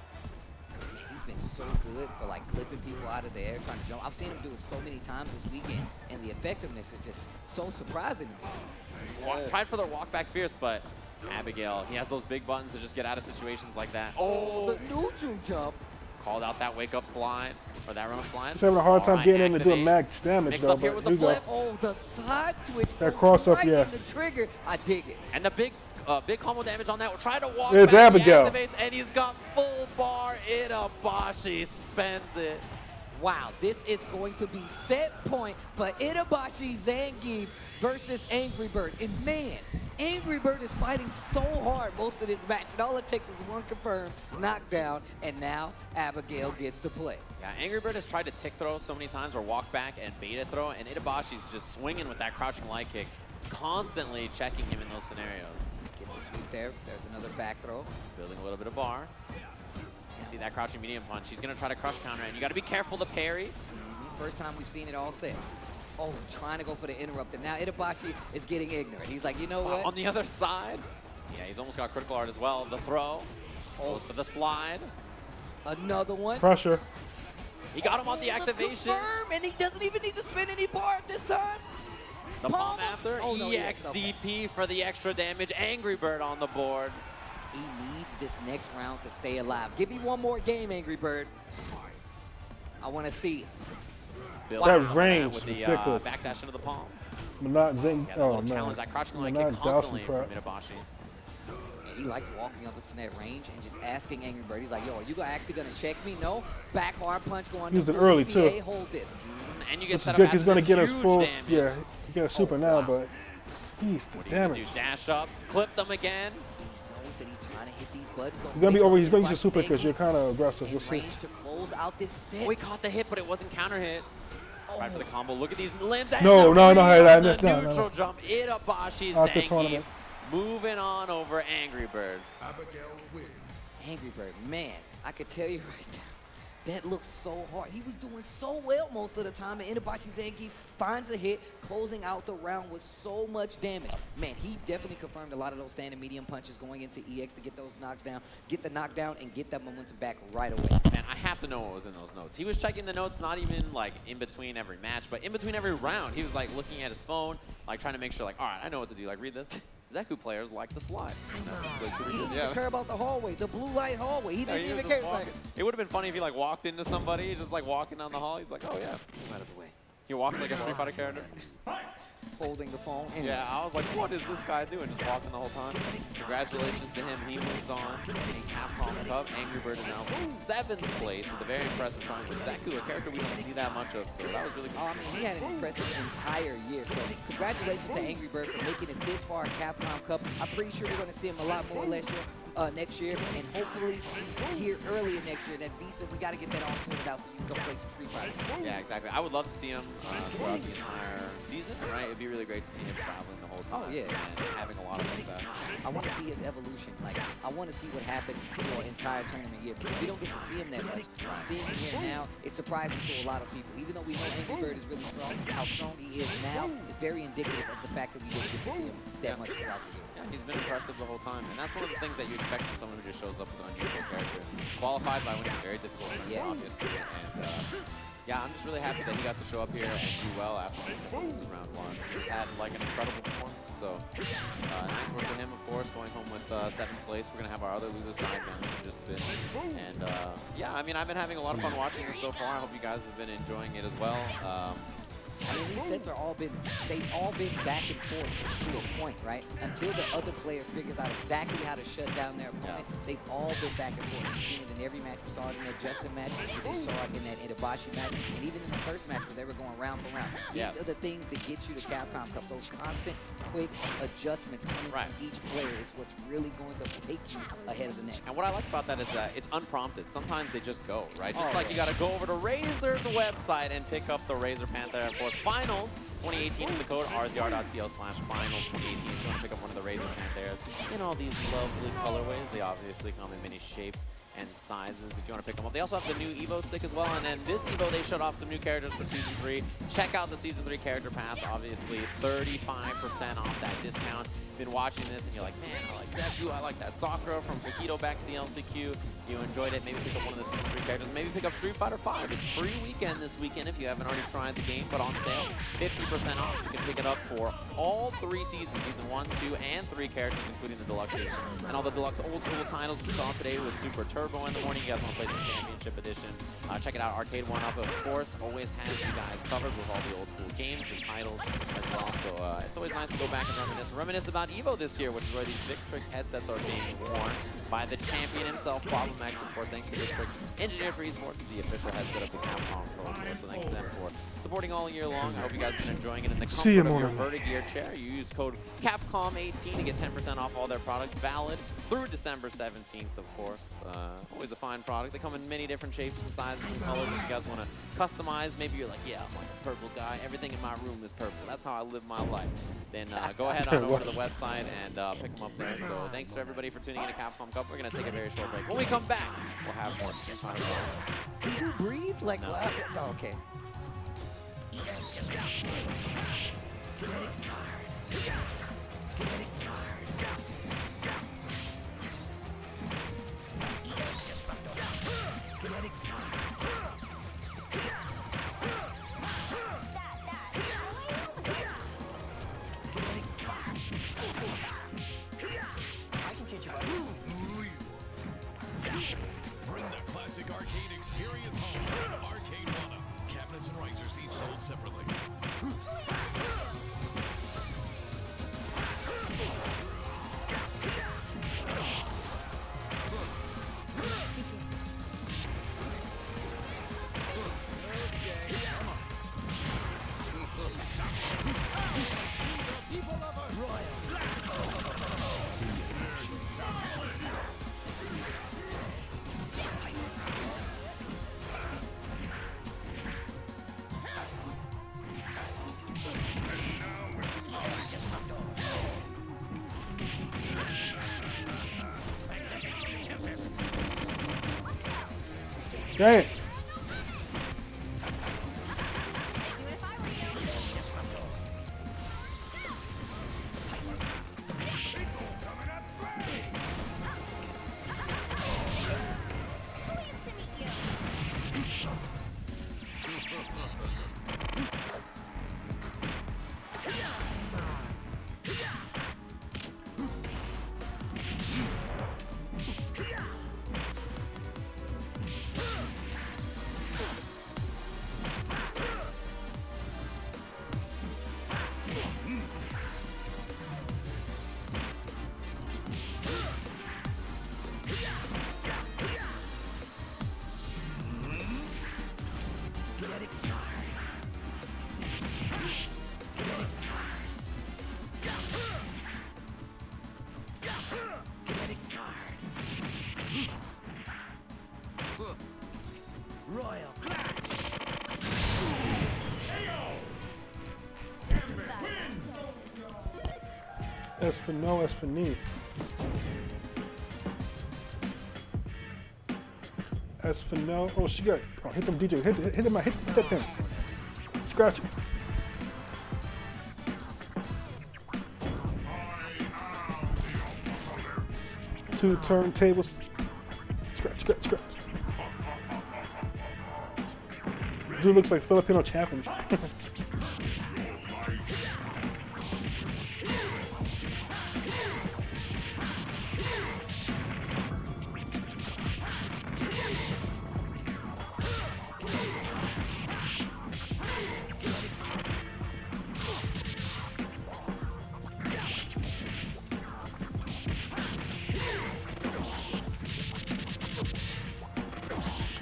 he's been so good for like clipping people out of the air, trying to jump. I've seen him do it so many times this weekend, and the effectiveness is just so surprising to me. Tried for the walk back fierce, but Abigail, he has those big buttons to just get out of situations like that. Oh, the neutral jump. Called out that wake up slide, or that run up slide. He's having a hard time Alright, getting him to do a activate. max damage, Mix though. up here But with here the you go. flip. Oh, the side switch. That goes cross up, right yeah. in the trigger. I dig it. And the big combo damage on that. We'll try to walk It's back. He Abigail. activates, and he's got full bar. Itabashi spends it. Wow, this is going to be set point for Itabashi Zangief versus Angry Bird. And man, Angry Bird is fighting so hard most of this match. And all it takes is one confirmed knockdown, and now Abigail gets to play. Yeah, Angry Bird has tried to tick throw so many times or walk back and beta throw, and Itabashi's just swinging with that crouching light kick. constantly checking him in those scenarios. Gets the sweep there. There's another back throw. Building a little bit of bar. You see that crouching medium punch. He's going to try to crush counter, and you got to be careful to parry. First time we've seen it all set. Oh, trying to go for the interrupt. And now Itabashi is getting ignorant. He's like, you know what? On the other side, yeah, he's almost got critical art as well. The throw. Goes for the slide. Another one. Pressure. He got him on the activation. Confirm, and he doesn't even need to spin any bar this time. The palm after. Oh, no, EXDP for the extra damage. Angry Bird on the board. He needs this next round to stay alive. Give me one more game, Angry Bird. I want to see it. That range with the ridiculous. backdash into the palm. Not Zing. Yeah, Oh, man. challenge. That crouching line Not kick constantly from prep. Yeah, Itabashi. he likes walking up into that range and just asking Angry Bird. He's like, yo, are you actually going to check me? No. Back hard punch going Use to it early, CA, too. Hold this. And you get Which set is good. up He's going to get us full. damage. Yeah, he get a super now, wow. but he's the What are you gonna damage. do? Dash up, clip them again. He knows that he's trying to hit these buttons. He's gonna be over. He's gonna use a super because you're kind of aggressive. You'll see. Range to close out this set. Oh, he caught the hit, but it wasn't counter hit. Right for the combo. Look at these limbs. No, no, no, hey, The no, no, neutral no. jump. Itabashi's Out the Zangief. tournament. Moving on over Angry Bird. Angry Bird, man, I could tell you right now, that looks so hard. He was doing so well most of the time, and Itabashi Zangief finds a hit, closing out the round with so much damage. Man, he definitely confirmed a lot of those standing medium punches going into EX to get those knocks down, get the knockdown, and get that momentum back right away. Man, I have to know what was in those notes. He was checking the notes not even like in between every match, but in between every round. He was like looking at his phone, like trying to make sure like, all right, I know what to do. Like, read this. Zeku players like to slide. He didn't even care about the hallway, the blue light hallway. He didn't even care. Like, it would have been funny if he like walked into somebody, just like walking down the hall. He's like, oh yeah. out of the way. He walks like a Street Fighter character. Holding the phone. And Yeah, I was like, what is this guy doing? Just walking the whole time. Congratulations to him. He moves on. In Capcom Cup, Angry Bird is now in 7th place with a very impressive showing for Zeku, a character we don't see that much of. So that was really good. I mean, he had an impressive entire year. So congratulations to Angry Bird for making it this far in Capcom Cup. I'm pretty sure we're going to see him a lot more next year, and hopefully he's here early in next year. That visa, we got to get that all sorted out so you can go play some Street Fighter. Yeah, exactly. I would love to see him throughout the entire season, right? It'd be really great to see him traveling the whole time. Oh, yeah. And having a lot of success. I want to see his evolution. Like, I want to see what happens for an entire tournament year. Because we don't get to see him that much. So seeing him here now, it's surprising to a lot of people. Even though we know Angry Bird is really strong, how strong he is now is very indicative of the fact that we didn't get to see him that much throughout the year. Yeah, he's been impressive the whole time. And that's one of the things that you expect from someone who just shows up with an unusual character. Qualified by winning a very difficult tournament, obviously. And yeah, I'm just really happy that he got to show up here and do well after losing round 1. He's had like an incredible performance. So nice work to him, of course, going home with 7th place. We're going to have our other losers side down in just a bit. And yeah, I mean, I've been having a lot of fun watching this so far. I hope you guys have been enjoying it as well. I mean, these sets are they've all been back and forth to a point, right? Until the other player figures out exactly how to shut down their opponent, they've all been back and forth. We've seen it in every match. We saw it in that Justin match. We just saw it in that Itabashi match. And even in the first match where they were going round for round. These are the things that get you to Capcom Cup. Those constant, quick adjustments coming from each player is what's really going to take you ahead of the next. And what I like about that is that it's unprompted. Sometimes they just go, right? Just like you got to go over to Razer's website and pick up the Razer Panther Force Finals 2018 with the code rzr.tl/finals 2018. If you want to pick up one of the Razer Panthers in all these lovely colorways, they obviously come in many shapes and sizes if you want to pick them up. They also have the new Evo stick as well, and then this Evo, they showed off some new characters for Season 3. Check out the Season 3 character pass, obviously 35% off that discount. Been watching this and you're like, man, I like Zeku, I like that Sakura from Tokido back to the LCQ. You enjoyed it, maybe pick up one of the Season 3 characters, maybe pick up Street Fighter 5. It's free weekend this weekend if you haven't already tried the game, but on sale, 50% off. You can pick it up for all 3 seasons, Season 1, 2, and 3 characters, including the Deluxe Edition. And all the Deluxe Old School titles we saw today with Super Turbo in the morning. You guys want to play some Championship Edition, check it out. Arcade 1-Up, of course, always has you guys covered with all the old school games and titles as well. So it's always nice to go back and reminisce about Evo this year, which is where these Victrix headsets are being worn. by the champion himself, Problem X, of course, thanks to District Engineer for Esports, the official headset of the Capcom Pro Tour. So thanks to them for supporting all year long. I hope you guys have been enjoying it in the comfort of your Vertigear chair. You use code Capcom18 to get 10% off all their products, valid through December 17th, of course. Always a fine product. They come in many different shapes and sizes and colors. If you guys want to customize, maybe you're like, yeah, I'm like a purple guy. Everything in my room is purple. That's how I live my life. Then go ahead on over to the website and pick them up there. So thanks for everybody for tuning in to Capcom Cup. We're going to take a very short break. When we come back, we'll have more. Do you breathe? Like, no. Oh, okay. Bring the classic arcade experience home. Arcade Mana. Cabinets and risers each sold separately. Dang. Royal S for no, S for knee. S for no. Oh, she got. Oh, hit them DJ. Hit that thing. Scratch it. Two turntables. Scratch, scratch, scratch. Dude looks like Filipino champion.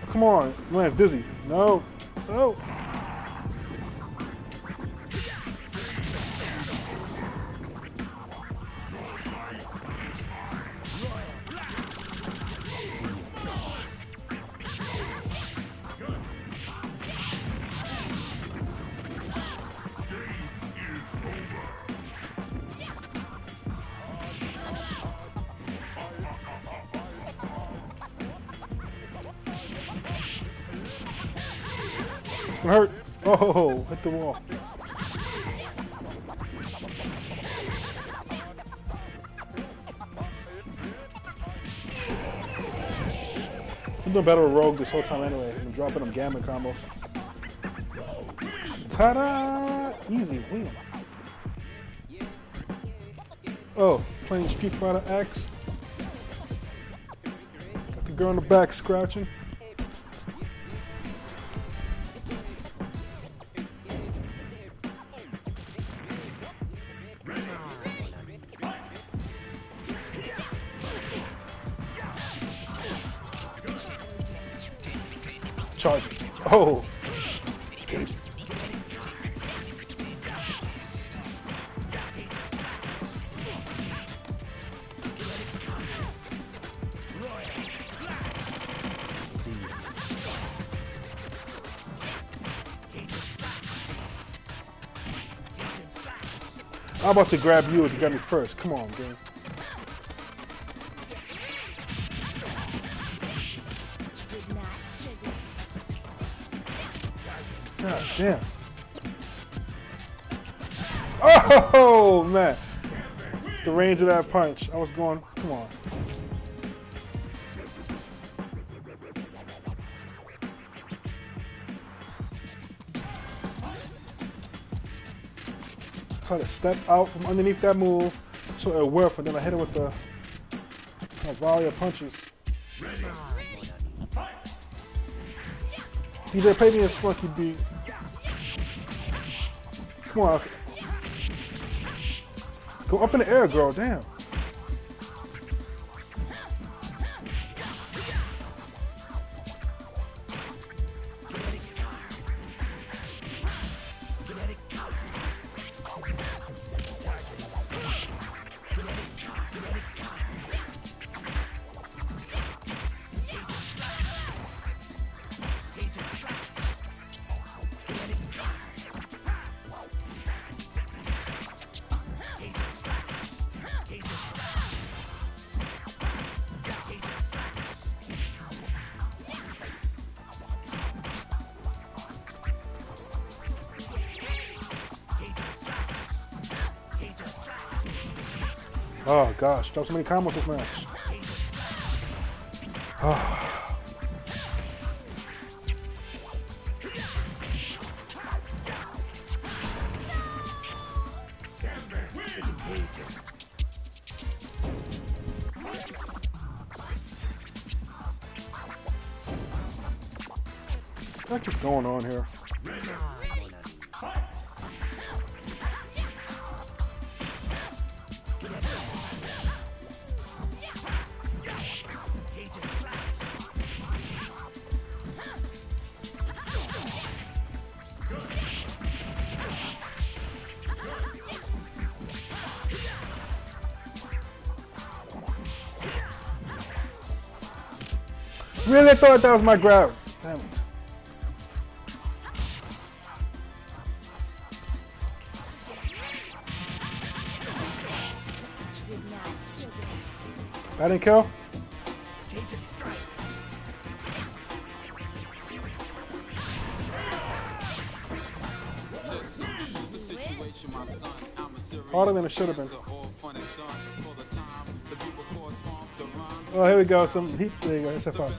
Come on, Lance, dizzy. No, no. Hurt. Oh, hit the wall. I'm doing better with Rogue this whole time anyway. I'm dropping them gamma combos. Ta-da! Easy win. Oh, playing Street Fighter X. Got the girl in the back scratching. Charge. Oh. I'm about to grab you as you got me first. Come on, game. God damn. Oh, man. The range of that punch. I was going, come on. Try to step out from underneath that move so it whiff, and then I hit it with the volley of punches. DJ, play me a funky beat. Come on. Go up in the air, girl. Damn. Oh gosh, dropped so many combos this match. Oh. What's just going on here? Really thought that was my grab. Damn it. That didn't kill? Harder than it should have been. Oh, here we go. Some heat. There you go. SFR.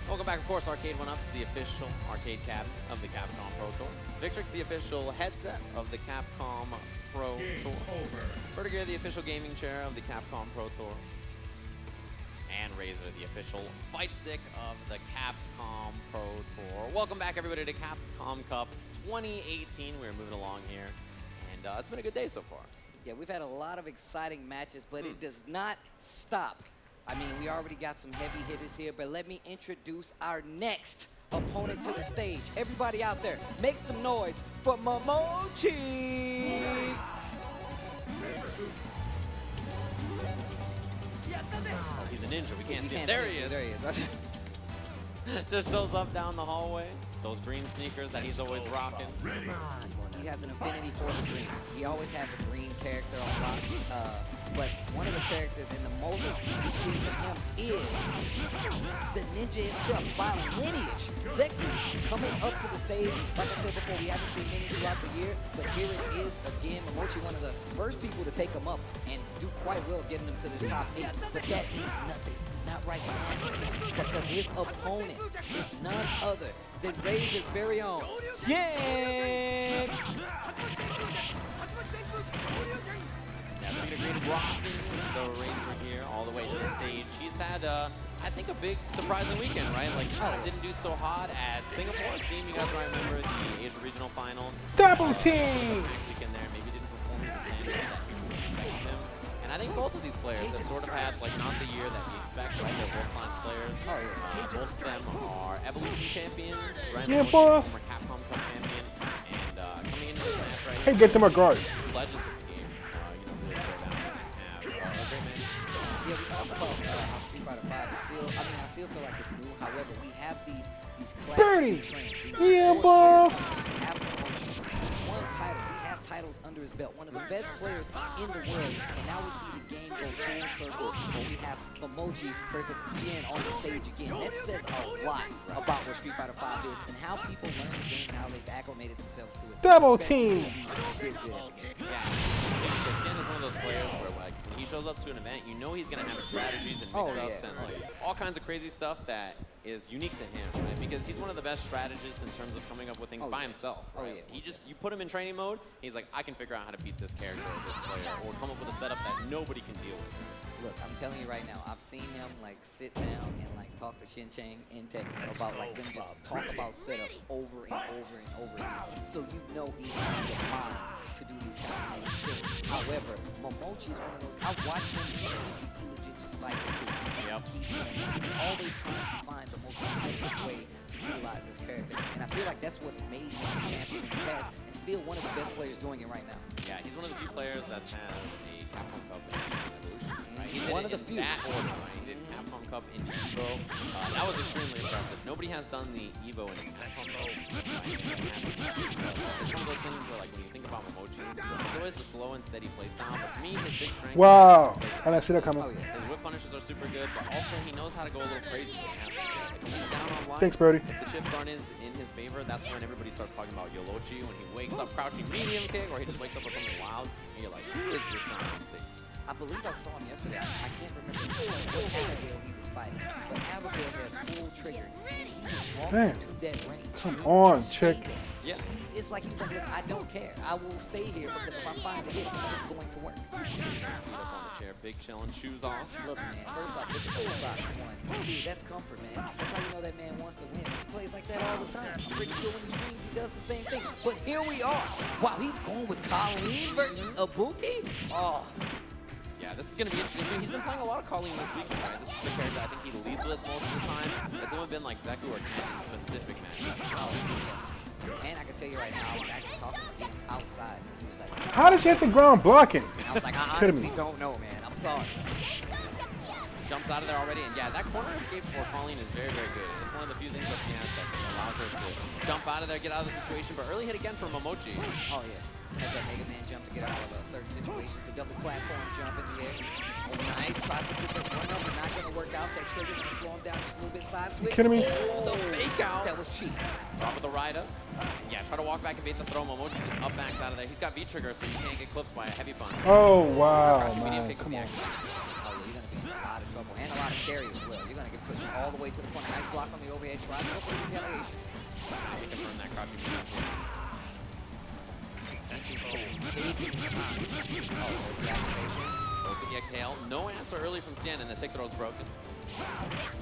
Welcome back, of course. Arcade 1UP is the official arcade cabinet of the Capcom Pro Tour. Victrix, the official headset of the Capcom Pro Tour. Vertigear, the official gaming chair of the Capcom Pro Tour. And Razor, the official fight stick of the Capcom Pro Tour. Welcome back, everybody, to Capcom Cup 2018. We're moving along here, and it's been a good day so far. Yeah, we've had a lot of exciting matches, but it does not stop. I mean, we already got some heavy hitters here, but let me introduce our next opponent to the stage. Everybody out there, make some noise for Momochi! Oh, he's a ninja. We can't see him. There he is. There he is. Just shows up down the hallway. Those green sneakers that he's always rocking. He has an affinity for the green. He always has a green character on lock. but one of the characters and the most we've seen from him is the ninja himself, by lineage. Zeku coming up to the stage. Like I said before, we haven't seen many throughout the year, but here it is again. Momochi, one of the first people to take him up and do quite well getting him to this top 8, but that means nothing. Not right now, because his opponent is none other than Razor's very own Yen. Yeah, Tokido Green rocking the Razor here all the way to the stage. He's had, I think, a big surprising weekend, right? Like, didn't do so hot at Singapore. Seeing you guys might remember the Asia Regional Final. Double team! Weekend there, maybe didn't perform to the standard that we were expecting him. And I think both of these players have sort of had, like, not the year that we expect, right? They're world-class players. Both of them are Evolution champions, right? Yeah, boss. Former Capcom Cup champion. And coming into this match, right? Hey, get them a guard. Two legends of the game, really throw down and have a great match. Yeah, we talked about how Street Fighter 5 is still, I still feel like it's new. However, we have these Birdie! classic Yeah, boss! won titles. He has titles under his belt. One of the best players in the world. And now we see the game go full circle. When we have Momochi versus Jen on the stage again. That says a lot about what Street Fighter 5 is and how people learn the game and how they've acclimated themselves to it. Double team! Yeah, Jen is one of those players where, like, when he shows up to an event, you know he's going to have strategies and mix-ups and like all kinds of crazy stuff that is unique to him, right? Because he's one of the best strategists in terms of coming up with things by himself, right? He just, you put him in training mode, he's like, I can figure out how to beat this character or this player, or come up with a setup that nobody can deal with. Look, I'm telling you right now, I've seen him like sit down and like talk to Shin Chang in Texas about like them just talk about setups over and over and over again. So you know he has the mind to do these kind of things. However, Momochi's one of those, I've watched him train, he legit just cycles to it. He's always trying to find the most effective way to utilize his character. And I feel like that's what's made him a champion in the past and still one of the best players doing it right now. Yeah, he's one of the few players that has a Capcom Cup in Evolution. Right? He One of the few. That order, right? He did Capcom Cup in Evo. That was extremely impressive. Nobody has done the Evo in Capcom Cup. It's one of those things where, like, when you think about Momochi, it's always the slow and steady playstyle. But to me, his big strength. Wow! I didn't see that coming. His whip punishes are super good, but also he knows how to go a little crazy when he has to. Like, when he's down on line, Thanks, Birdie. if the chips aren't in his favor, that's when everybody starts talking about Yolochi. When he wakes up crouching medium kick, or he just wakes up with something wild, and you're like, who is this guy on stage? I believe I saw him yesterday. I can't remember what Abigail he was fighting, but Abigail had full trigger, and he just walked into that range. Come on, chick. Yeah. It's like he's like, look, I don't care. I will stay here because if I find a hit, it's going to work. Feet up on the chair, big chillin', shoes off. Look, man, first off, look at those socks. 1, 2, that's comfort, man. That's how you know that man wants to win. He plays like that all the time. I'm pretty sure when he streams, he does the same thing. But here we are. Wow, he's going with Colleen versus Ibuki? Oh. Yeah, this is going to be interesting, too. He's been playing a lot of Colleen this weekend, right? This is the character I think he leads with most of the time. It's only been like Zeku or Ken in specific matchups. And I can tell you right now, I was actually talking to him outside. He was like, How did she hit the ground blocking? I was like, I honestly don't know, man. I'm sorry. Jumps out of there already, and yeah, that corner escape for Colleen is very, very good. It's one of the few things that she has that allows her to jump out of there, get out of the situation, but early hit again from Momochi. Oh, yeah. Has that Mega Man jump to get out of certain situations. The double platform jump in the air. Oh, nice. Tries to get the run up, but not going to work out. That trigger's going to slow him down just a little bit. Side switch. Kidding me? The fake out. That was cheap. Top of the ride up. Yeah, try to walk back and bait the throw. Momochi just up backs out of there. He's got V-trigger, so you can't get clipped by a heavy punch. Oh, wow, Medium man. kick Come with on. the action. Oh, yeah, you're going to be in a lot of trouble. And a lot of carry as well. You're going to get pushed all the way to the corner. Nice block on the overhead. Tries to go for the retaliation. You can burn that crouching medium kick. Goes to the exhale. No answer early from Cien, and the tick throw's broken.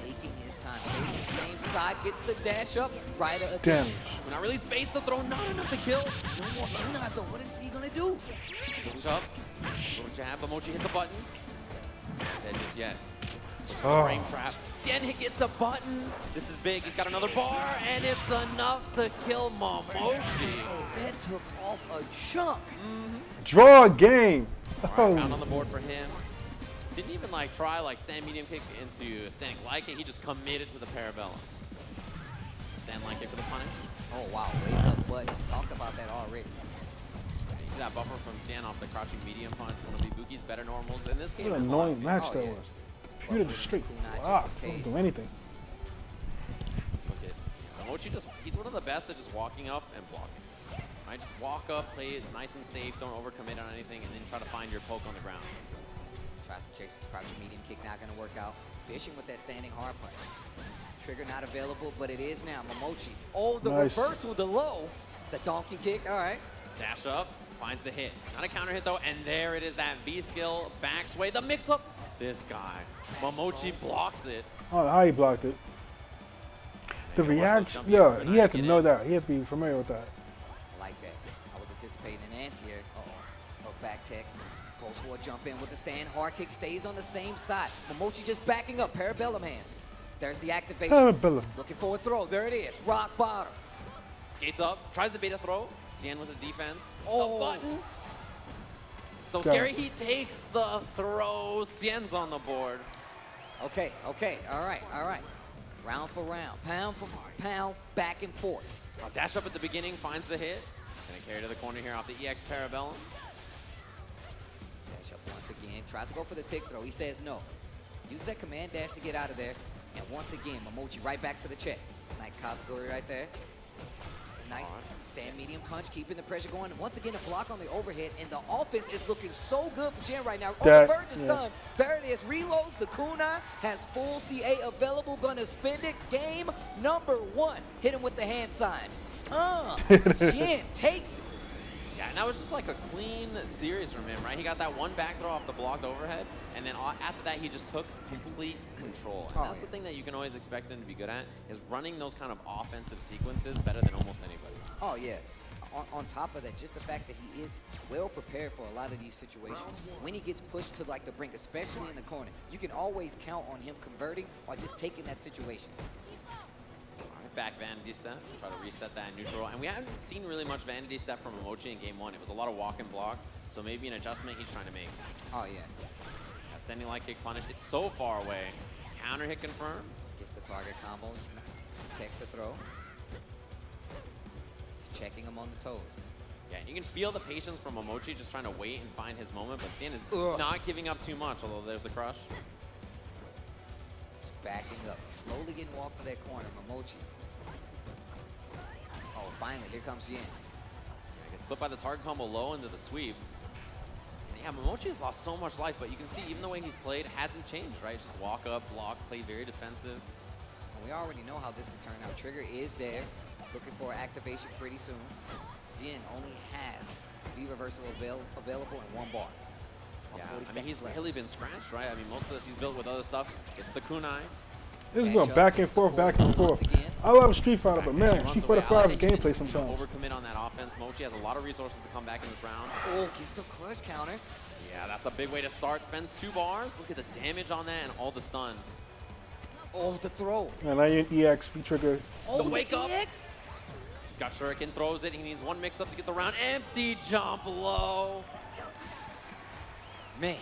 Taking his time. Same side, gets the dash up. Right at Damage. When I release baits the throw, not enough to kill. No more Unas, though. What is he going to do? Goes up. Little jab. Momochi hits a button. Not dead just yet. Oh. Frame trap. Cien gets a button. This is big. He's got another bar, and it's enough to kill Momochi. That took off a chunk. Draw a game. Right, round on the board for him. Didn't even like try like stand medium kick into standing like it. He just committed to the parabellum. Stand like kick for the punish. Oh wow, wake up button. Talked about that already. see that buffer from Xian off the crouching medium punch. One of Ibuki's better normals in this game. What an annoying match that was. Computer just straight blocked. Doesn't do anything. Look at Momochi he's one of the best at just walking up and blocking. Right, just walk up, play it nice and safe, don't overcommit on anything, and then try to find your poke on the ground. Tries to chase with the crouching medium kick, not gonna work out. Fishing with that standing hard punch. Trigger not available, but it is now. Momochi. Oh, the reversal, the low. The donkey kick, all right. Dash up, finds the hit. Not a counter hit though, and there it is, that V skill, back sway, the mix up. This guy, Momochi blocks it. Oh, how he blocked it. The reaction, yeah, he had to know that. He had to be familiar with that. I like that. I was anticipating an anti-air. Oh, back tech. Goes for a jump in with the stand. Hard kick stays on the same side. Momochi just backing up. Parabellum hands. There's the activation. Parabellum. Looking for a throw. There it is. Rock bottom. Skates up, tries the beta throw. Xian with the defense. Oh. The button. So scary. He takes the throw. Xian's on the board. Okay. All right. Round for round. Pound for pound. Back and forth. Dash up at the beginning, finds the hit. Gonna carry to the corner here off the EX Parabellum. Dash up once again. Tries to go for the tick throw. He says no. Use that command dash to get out of there. And once again, Momochi right back to the check. Like Kazuguri right there. Nice stand medium punch, keeping the pressure going. And once again, a block on the overhead. And the offense is looking so good for Xian right now. On the verge of stun. There it is. Reloads the kunai. Has full CA available. Gonna spend it. Game number 1. Hit him with the hand signs. Xian takes it. Yeah, and that was just like a clean series from him, right? He got that one back throw off the blocked overhead, and then after that, he just took complete control. And that's the thing that you can always expect him to be good at, is running those kind of offensive sequences better than almost anybody. Oh, yeah. On top of that, just the fact that he is well prepared for a lot of these situations. When he gets pushed to like the brink, especially in the corner, you can always count on him converting or just taking that situation. Back Vanity step, try to reset that neutral. And we haven't seen really much Vanity step from Momochi in game 1. It was a lot of walk and block, so maybe an adjustment he's trying to make. Oh, yeah. Standing light kick punish, it's so far away. Counter hit confirm. Gets the target combo, takes the throw. Just checking him on the toes. Yeah, and you can feel the patience from Momochi just trying to wait and find his moment, but Xian is not giving up too much, although there's the crush. Just backing up, slowly getting walked to that corner, Momochi. Oh, finally, here comes Xian. Yeah, gets clipped by the target combo low into the sweep. And yeah, Momochi has lost so much life, but you can see even the way he's played hasn't changed, right? Just walk up, block, play very defensive. And we already know how this could turn out. Trigger is there, looking for activation pretty soon. Xian only has V reversal available in 1 bar. Yeah, I mean, he's really been scratched, right? I mean, most of this he's built with other stuff. It's the kunai. This is going back and forth, back and forth. I love Street Fighter, but man, Street Fighter 5 gameplay sometimes. Overcommit on that offense. Mochi has a lot of resources to come back in this round. Oh, gets the crush counter. Yeah, that's a big way to start. Spends 2 bars. Look at the damage on that and all the stun. Oh, the throw. And now you EX, V-trigger. Oh, the wake up. EX. He's got Shuriken, throws it. He needs 1 mix-up to get the round. Empty jump low. Man.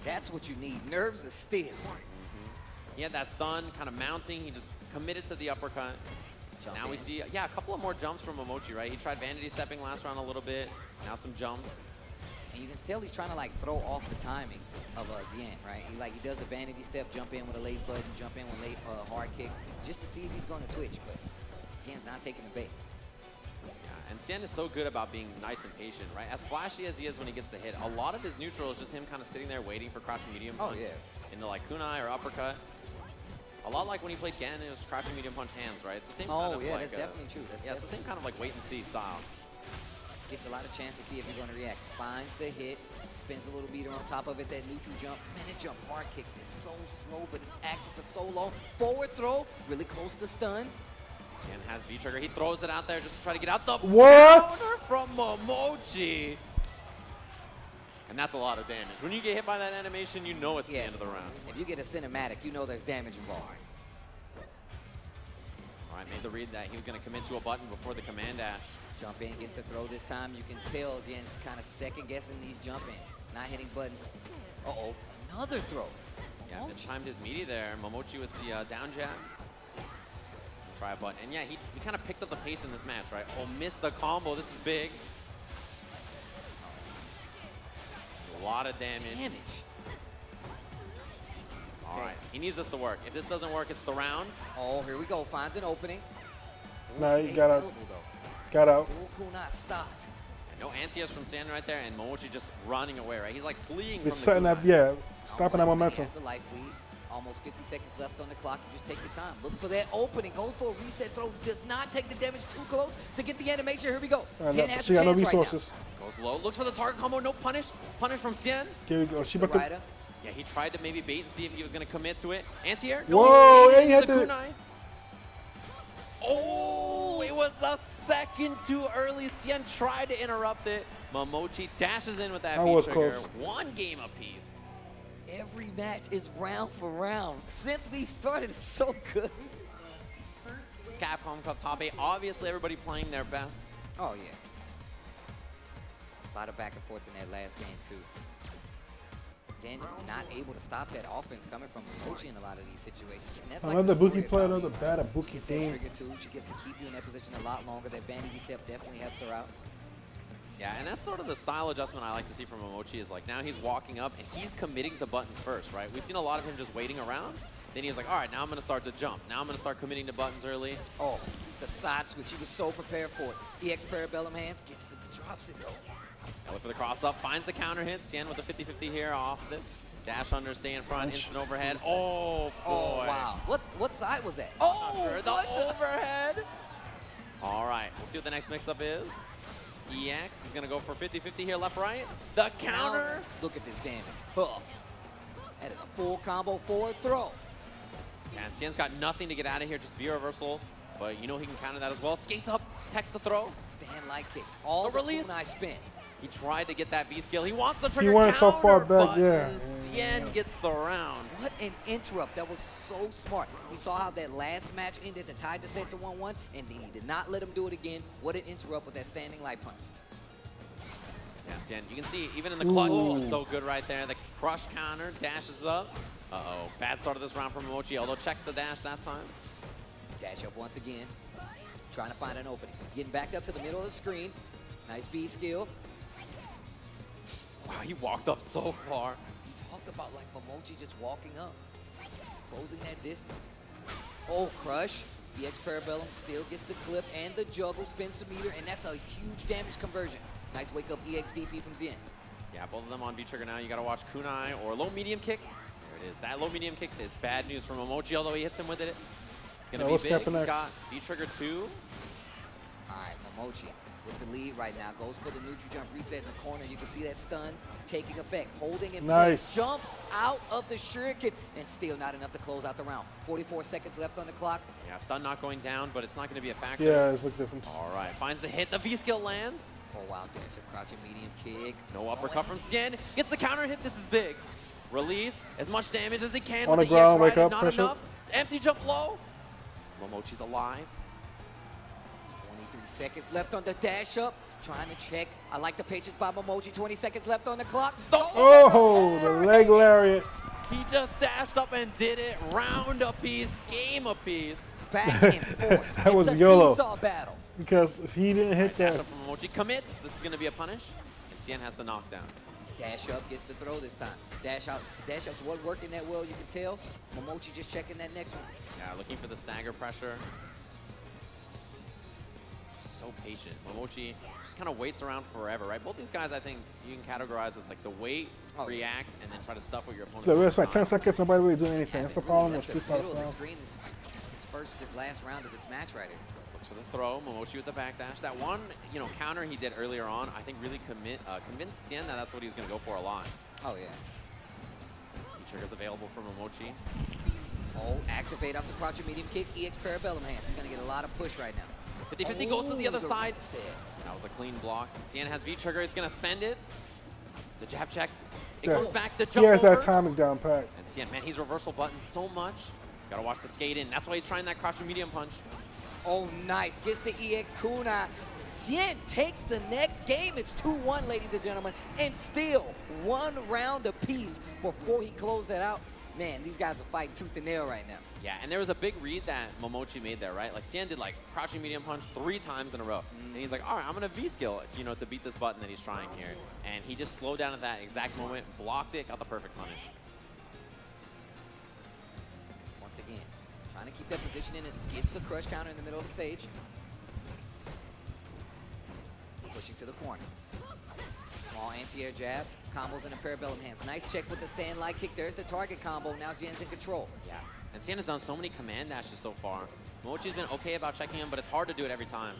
That's what you need. Nerves of steel. He had that stun kind of mounting. He just committed to the uppercut. Now we see, a couple of more jumps from Momochi, right? He tried Vanity stepping last round a little bit. Now some jumps. And you can tell he's trying to like throw off the timing of Xian, right? He does the Vanity step, jump in with a late button, jump in with a late hard kick, just to see if he's going to switch. But Xian's not taking the bait. Yeah, and Xian is so good about being nice and patient, right? As flashy as he is when he gets the hit, a lot of his neutral is just him kind of sitting there waiting for crouching medium punch. Oh, yeah. In the like kunai or uppercut. A lot like when he played Ganon, it was crouching medium punch hands, right? It's the same kind of yeah, like that's definitely true. It's the same kind of like wait and see style. Gets a lot of chance to see if you're going to react. Finds the hit, spins a little beater on top of it, that neutral jump. Man, that jump hard kick is so slow, but it's active for so long. Forward throw, really close to stun. Xian has V-trigger. He throws it out there just to try to get out the What? counter from Momochi. And that's a lot of damage. When you get hit by that animation, you know it's the end of the round. If you get a cinematic, you know there's damage involved. All right, made the read that he was going to commit to a button before the command dash. Jump in, gets the throw this time. You can tell Xian's kind of second-guessing these jump ins. Not hitting buttons. Uh-oh, another throw. Yeah, mistimed his meaty there. Momochi with the down jab. Try a button. And yeah, he kind of picked up the pace in this match, right? Oh, missed the combo. This is big. A lot of damage. All right, he needs this to work. If this doesn't work, it's the round. Oh, here we go. Finds an opening. Nah, he got out. Got out. Kunai stopped. No anti-airs from Sand right there, and Momochi just running away, right? He's like fleeing He's from setting the up, yeah, stopping that He momentum. has the life lead. Almost 50 seconds left on the clock. You just take your time. Look for that opening. Goes for a reset throw. Does not take the damage too close to get the animation. Here we go. Sien has She a got no chance right now. resources. Goes low, looks for the target combo, no punish. Punish from Sien. Here we go. She The about to. rider. Yeah, he tried to maybe bait and see if he was going to commit to it. Anti-air? Whoa, No, he had the to- kunai. Oh, it was a second too early. Sien tried to interrupt it. Momochi dashes in with that That was V-trigger. close. One game apiece. Every match is round for round. Since we started, it's so good. This is Capcom Cup Top 8. Obviously, everybody playing their best. Oh, yeah. A lot of back and forth in that last game, too. Zan just not able to stop that offense coming from Momochi in a lot of these situations. And that's Another like the story Buki player, of another Kami. bad at She Buki gets that theme. trigger, too. She gets to keep you in that position a lot longer. That vanity step definitely helps her out. Yeah, and that's sort of the style adjustment I like to see from Momochi is like now he's walking up and he's committing to buttons first, right? We've seen a lot of him just waiting around. Then he was like, all right, now I'm going to start to jump. Now I'm going to start committing to buttons early. Oh, the side switch. He was so prepared for it. EX Parabellum hands, gets the drops it, though. Now look for the cross up, finds the counter hit. Sien with the 50-50 here off of it. Dash under, stay in front, instant overhead. Oh, boy. Oh, wow. What side was that? Not sure. The overhead. All right, we'll see what the next mix-up is. EX, he's going to go for 50-50 here, left, right. The counter. Now, look at this damage. Buff. That is a full combo forward throw. Yeah, and Sien's got nothing to get out of here, just V reversal. But you know he can counter that as well. Skates up, techs the throw. Stand like kick. All the release. kunai spin. He tried to get that V skill. He wants the trigger. He went so far counter back, yeah. button. Sien gets the round. What an interrupt. That was so smart. We saw how that last match ended that tied the set to 1-1, and then he did not let him do it again. What an interrupt with that standing light punch. Yeah, Sien, you can see even in the clutch, Ooh. so good right there. The crush counter dashes up. Uh-oh, bad start of this round from Momochi, although checks the dash that time. Dash up once again. Trying to find an opening. Getting backed up to the middle of the screen. Nice V skill. Wow, he walked up so far. He talked about like Momochi just walking up. Closing that distance. Oh, crush. EX Parabellum still gets the clip and the juggle, spins the meter, and that's a huge damage conversion. Nice wake up EX DP from Zien. Yeah, both of them on V-trigger now. You got to watch kunai or low medium kick. There it is. That low medium kick is bad news for Momochi, although he hits him with it. It's going to what's be big. happening He's next? got V-trigger 2. All right, Momochi with the lead right now. Goes for the neutral jump reset in the corner. You can see that stun taking effect. Holding in Nice. place. Jumps out of the shuriken. And still not enough to close out the round. 44 seconds left on the clock. Yeah, stun not going down, but it's not going to be a factor. Yeah, it's a big difference. All right, finds the hit. The V-skill lands. Oh, wow. Dash up, crouching medium kick. No uppercut from Sien. Gets the counter hit. This is big. Release as much damage as he can. On with the the ground, EX wake Rider, up, not pressure. enough. Empty jump low. Momochi's alive. 23 seconds left on the dash up. Trying to check. I like the patience by Momochi. 20 seconds left on the clock. Oh, the leg lariat. He just dashed up and did it. Round apiece, game apiece. Back and forth. That was it's a YOLO. seesaw battle. Because if he didn't hit Dash that, up from Momochi, commits. This is going to be a punish. And Sien has the knockdown. Dash up gets the throw this time. Dash out. Dash up's what working that well, you can tell. Momochi just checking that next one. Yeah, looking for the stagger pressure. So patient. Momochi just kind of waits around forever, right? Both these guys, I think, you can categorize as like the wait, react, and then try to stuff what your opponent look, does. it's like 10 seconds, nobody really doing anything. That's the problem with Left Street the Fighter middle of the style. screen this last round of this match right here. Looks for the throw. Momochi with the backdash. That one, counter he did earlier on, I think really convinced Sien that that's what he was going to go for a lot. Oh, yeah. Triggers available for Momochi. Oh, activate off the crouching medium kick. EX Parabellum hands. He's going to get a lot of push right now. 50-50 goes to the other side. Reset. That was a clean block. Sien has V-trigger. He's going to spend it. The jab check. It Yeah. comes back to He jump has over. that timing down pat. And Sien, man, he's reversal button so much. Got to watch the skate in. That's why he's trying that crouching medium punch. Oh, nice. Gets the EX kunai. Sien takes the next game. It's 2-1, ladies and gentlemen. And still 1 round apiece before he closed that out. Man, these guys are fighting tooth and nail right now. Yeah, and there was a big read that Momochi made there, right? Like, Cien did, like, crouching medium punch 3 times in a row. And he's like, all right, I'm going to V-skill, you know, to beat this button that he's trying here. And he just slowed down at that exact moment, blocked it, got the perfect punish. Once again, trying to keep that position in it. Gets the crush counter in the middle of the stage. Pushing to the corner. Small anti-air jab. Combos in a parabellum hands. Nice check with the stand light kick. There's the target combo. Now Zien's in control. Yeah, and Cien has done so many command dashes so far. Momochi's been okay about checking him, but it's hard to do it every time.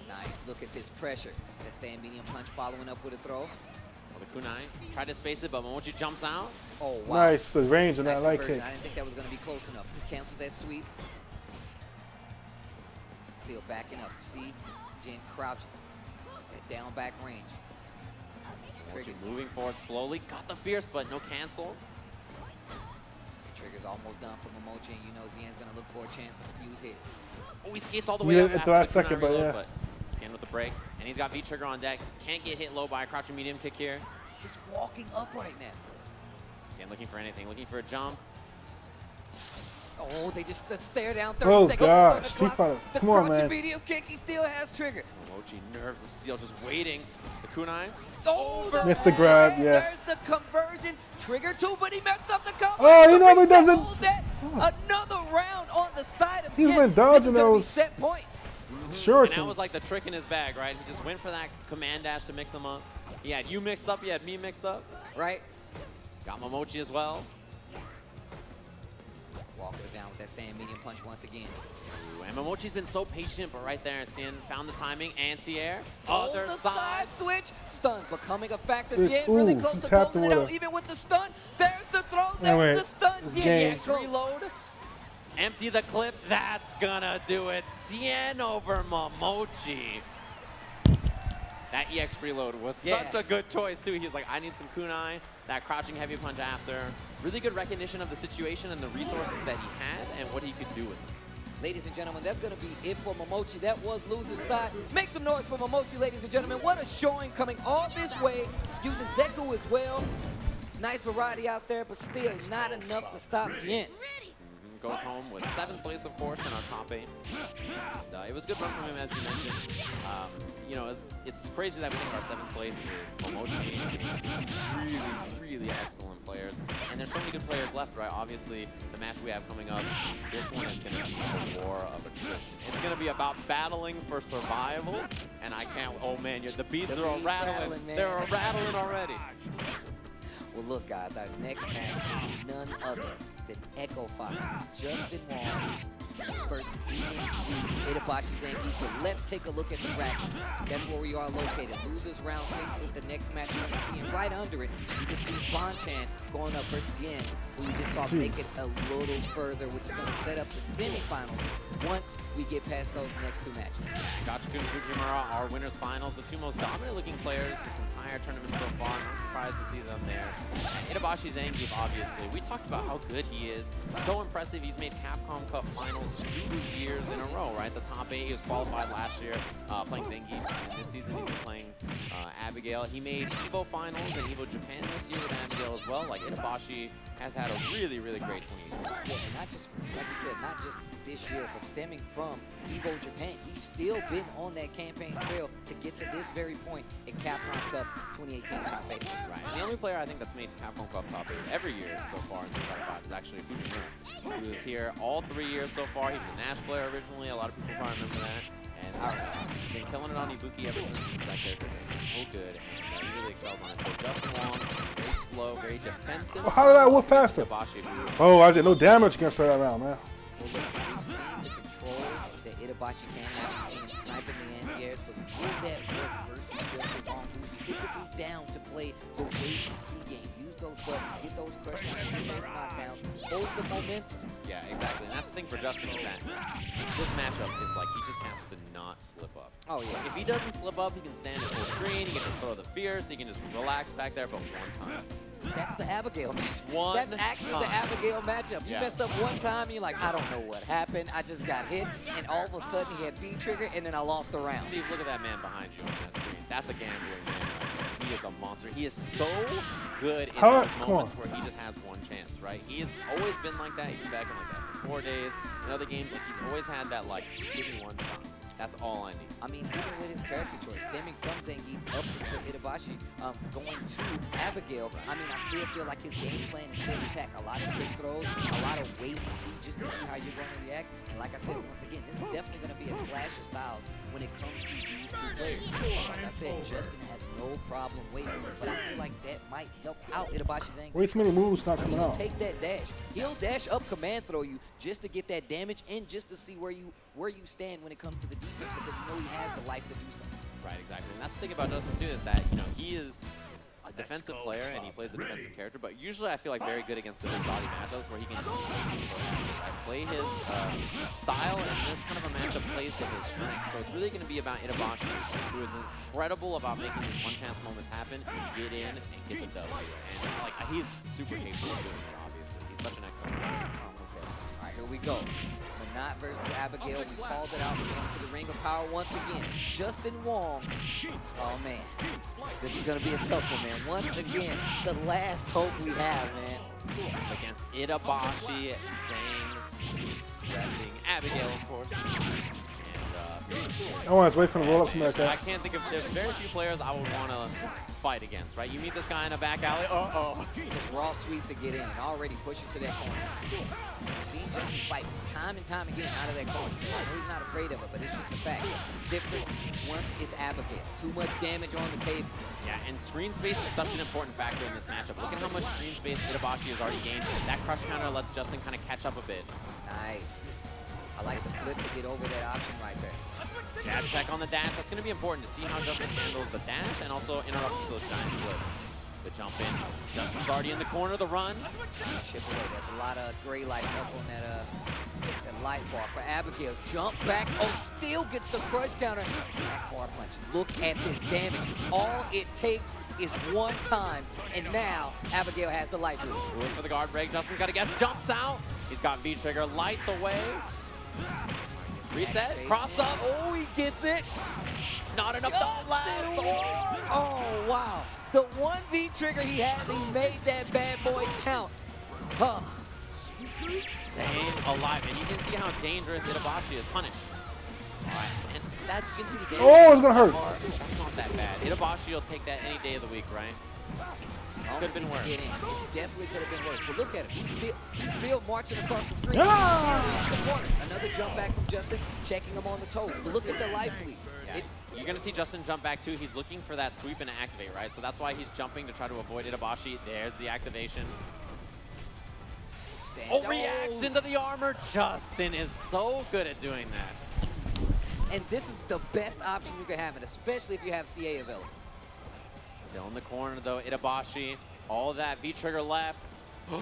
Nice. Look at this pressure. That stand medium punch following up with a throw. Well, the kunai tried to space it, but Momochi jumps out. Oh, wow. Nice, the range on Nice that light conversion. kick. I didn't think that was going to be close enough. Cancels that sweep. Still backing up. See? Zien crouching. That down back range. Momochi moving forward slowly. Got the fierce, but no cancel. Trigger's almost done for Momochi, and you know Zien's going to look for a chance to fuse hits. Oh, he skates all the way Yeah, up at after the last kunai second, but reload, yeah. but Cien with the break, and he's got V-trigger on deck. Can't get hit low by a crouching medium kick here. He's just walking up right now. Cien looking for anything, looking for a jump. Oh, they just stare down 30 Oh, seconds. gosh. The He found it. the Come on, crouching man. medium kick, he still has trigger. Momochi, nerves of steel, just waiting. The kunai. Oh, Missed the grab, yeah. There's the conversion. Trigger too, but he messed up the combo. Oh, you know he doesn't- Hold that. Another round on the side of He's Zien. been dodging This is gonna be those. set point. Sure. And that was like the trick in his bag, right? He just went for that command dash to mix them up. He had you mixed up, he had me mixed up. Right? Got Momochi as well. Walker down with that stand medium punch once again. Ooh, and Momochi's been so patient, but right there, Cien found the timing. Anti-air. Oh, Other the side. side switch. Stun becoming a factor. It's- Zien really ooh, close he to tapped closing him it with out. a- Even with the stun. There's the throw. Anyway, There's the stun. it's Zien game. EX Reload. Empty the clip. That's gonna do it. Cien over Momochi. That EX reload was such a good choice, too. He's like, I need some kunai. That crouching heavy punch after. Really good recognition of the situation and the resources that he had and what he could do with it. Ladies and gentlemen, that's going to be it for Momochi. That was loser's side. Make some noise for Momochi, ladies and gentlemen. What a showing coming all this way, using Zeku as well. Nice variety out there, but still not enough to stop Zien. Goes home with 7th place, of course, in our top 8. And, it was a good run from him, as you mentioned. You know, it's crazy that we think our 7th place is Momochi. Really, really excellent players. And there's so many good players left, right? Obviously, the match we have coming up, this one is going to be a war of attrition. It's going to be about battling for survival. And I can't, oh man, the beats are beats rattling. rattling, man. They're rattling already. Well, look, guys, our next match is none other than Echo Fox, Justin Wong versus Itabashi Zangief. But let's take a look at the bracket. That's where we are located. Losers round 6 is the next match you're going to see. And right under it, you can see Bonchan going up versus Yen, who we just saw make it a little further, which is going to set up the semifinals once we get past those next 2 matches. Gachiku and Fujimura are winners finals, the 2 most dominant looking players this entire tournament so far. I'm not surprised to see them there. And Itabashi Zangief, obviously. We talked about how good he is. So impressive. He's made Capcom Cup finals 2 years in a row, right? The top 8. He was qualified last year playing Zangief. And this season he's been playing Abigail. He made EVO finals and EVO Japan this year with Abigail as well. Like, Itabashi has had a really, really great 20 years. Yeah, and not just, like you said, not just this year, but stemming from EVO Japan. He's still been on that campaign trail to get to this very point in Capcom Cup 2018 top 8. Right. And the only player I think that's made Capcom Cup top 8 every year so far in 2005 is actually Fujimura, who is here all 3 years so far. He was a Nash player originally. A lot of people probably remember that. And been killing it on Ibuki ever since. That character is so good, and he really excels on it. So Justin Wong, very slow, very defensive. Well, how did I wolf past him? Itabashi, who Oh, I did no damage against her that round, man. Well, look, we've seen the control that Itabashi can have. We've seen him sniping the anti-airs, but will that work versus Justin Wong, who's typically down to play the wait-and-see game? Use those buttons, get those crush downs, get those knockdowns, hold the momentum. Yeah, exactly. And that's the thing for Justin is that this matchup is like he just has to not slip up. Oh, yeah. If he doesn't slip up, he can stand at full screen, he can just throw the fierce, he can just relax back there, but one time. That's the Abigail matchup. One That's actually the time. Abigail matchup. You Yeah. mess up one time, you're like, I don't know what happened. I just got hit, and all of a sudden he had V-trigger, and then I lost the round. See, look at that man behind you on that screen. That's a gambling man. he is a monster. He is so good in How- those come moments on. where he just has one chance, right? He has always been like that. Even back in like the 4 days, in other games, like he's always had that like, just give me one shot. That's all I need. I mean, even with his character choice, stemming from Zangief up into Itabashi, going to Abigail, I mean, I still feel like his game plan is still intact. A lot of trick throws, a lot of wait and see just to see how you're going to react. And like I said, once again, this is definitely going to be a clash of styles when it comes to these two players. Like I said, Justin has no problem waiting, but I feel like that might help out Itabashi Zangief. Way too many moves not coming He'll out. take that dash. He'll dash up command throw you just to get that damage and just to see where you stand when it comes to the defense, because you know he has the life to do something. Right, exactly. And that's the thing about Justin too, is that, you know, he is a defensive player and he plays a defensive character, but usually I feel like very good against the big body matchups where he can play his style, and this kind of a matchup plays to his strengths. So it's really going to be about Itabashi, who is incredible about making these one-chance moments happen, get in, and get the W. And like, he's super capable of doing it, obviously. He's such an excellent player. All right, here we go. Manat versus Abigail. We called it out. We're going to the Ring of Power once again. Justin Wong. Oh, man. This is going to be a tough one, man. Once again, the last hope we have, man. Against Itabashi, Zhang, repping Abigail, of course. And, I want to wait for the roll up to make I that. can't think of, there's very few players I would want to fight against, right? You meet this guy in a back alley, uh-oh. Just raw sweep to get in and already pushing to that corner. We've seen Justin fight time and time again out of that corner, so I know he's not afraid of it, but it's just the fact. It's different once it's Abigail. Too much damage on the table. Yeah, and screen space is such an important factor in this matchup. Look at how much screen space Itabashi has already gained. That crush counter lets Justin kind of catch up a bit. Nice. I like the flip to get over that option right there. Jab check on the dash. That's going to be important to see how Justin handles the dash and also interrupts those giant flips. The jump in. Justin's already in the corner, the run. Chip away. There's a lot of gray light up on that light bar for Abigail. Jump back. Oh, still gets the crush counter. That bar punch. Look at this damage. All it takes is one time, and now Abigail has the life lead. Looks for the guard break. Justin's got to guess. Jumps out. He's got V-trigger. Light the way. Reset. Cross up. Oh, he gets it. Not enough time left. Oh, wow. The one V trigger he had, he made that bad boy count. Huh. Staying alive, and you can see how dangerous Itabashi is punished. All right, and that's, you can see the damage. Oh, it's going to hurt. That's not that bad. Itabashi will take that any day of the week, right? Could have been worse. It definitely could have been worse. But look at him. He's still marching across the screen. Yeah. Another jump back from Justin, checking him on the toes. But look at the life lead. Yeah. You're going to see Justin jump back too. He's looking for that sweep and activate, right? So that's why he's jumping to try to avoid Itabashi. There's the activation. Oh, reaction to the armor. Justin is so good at doing that. And this is the best option you can have, and especially if you have CA available. Still in the corner though, Itabashi. All that V-trigger left.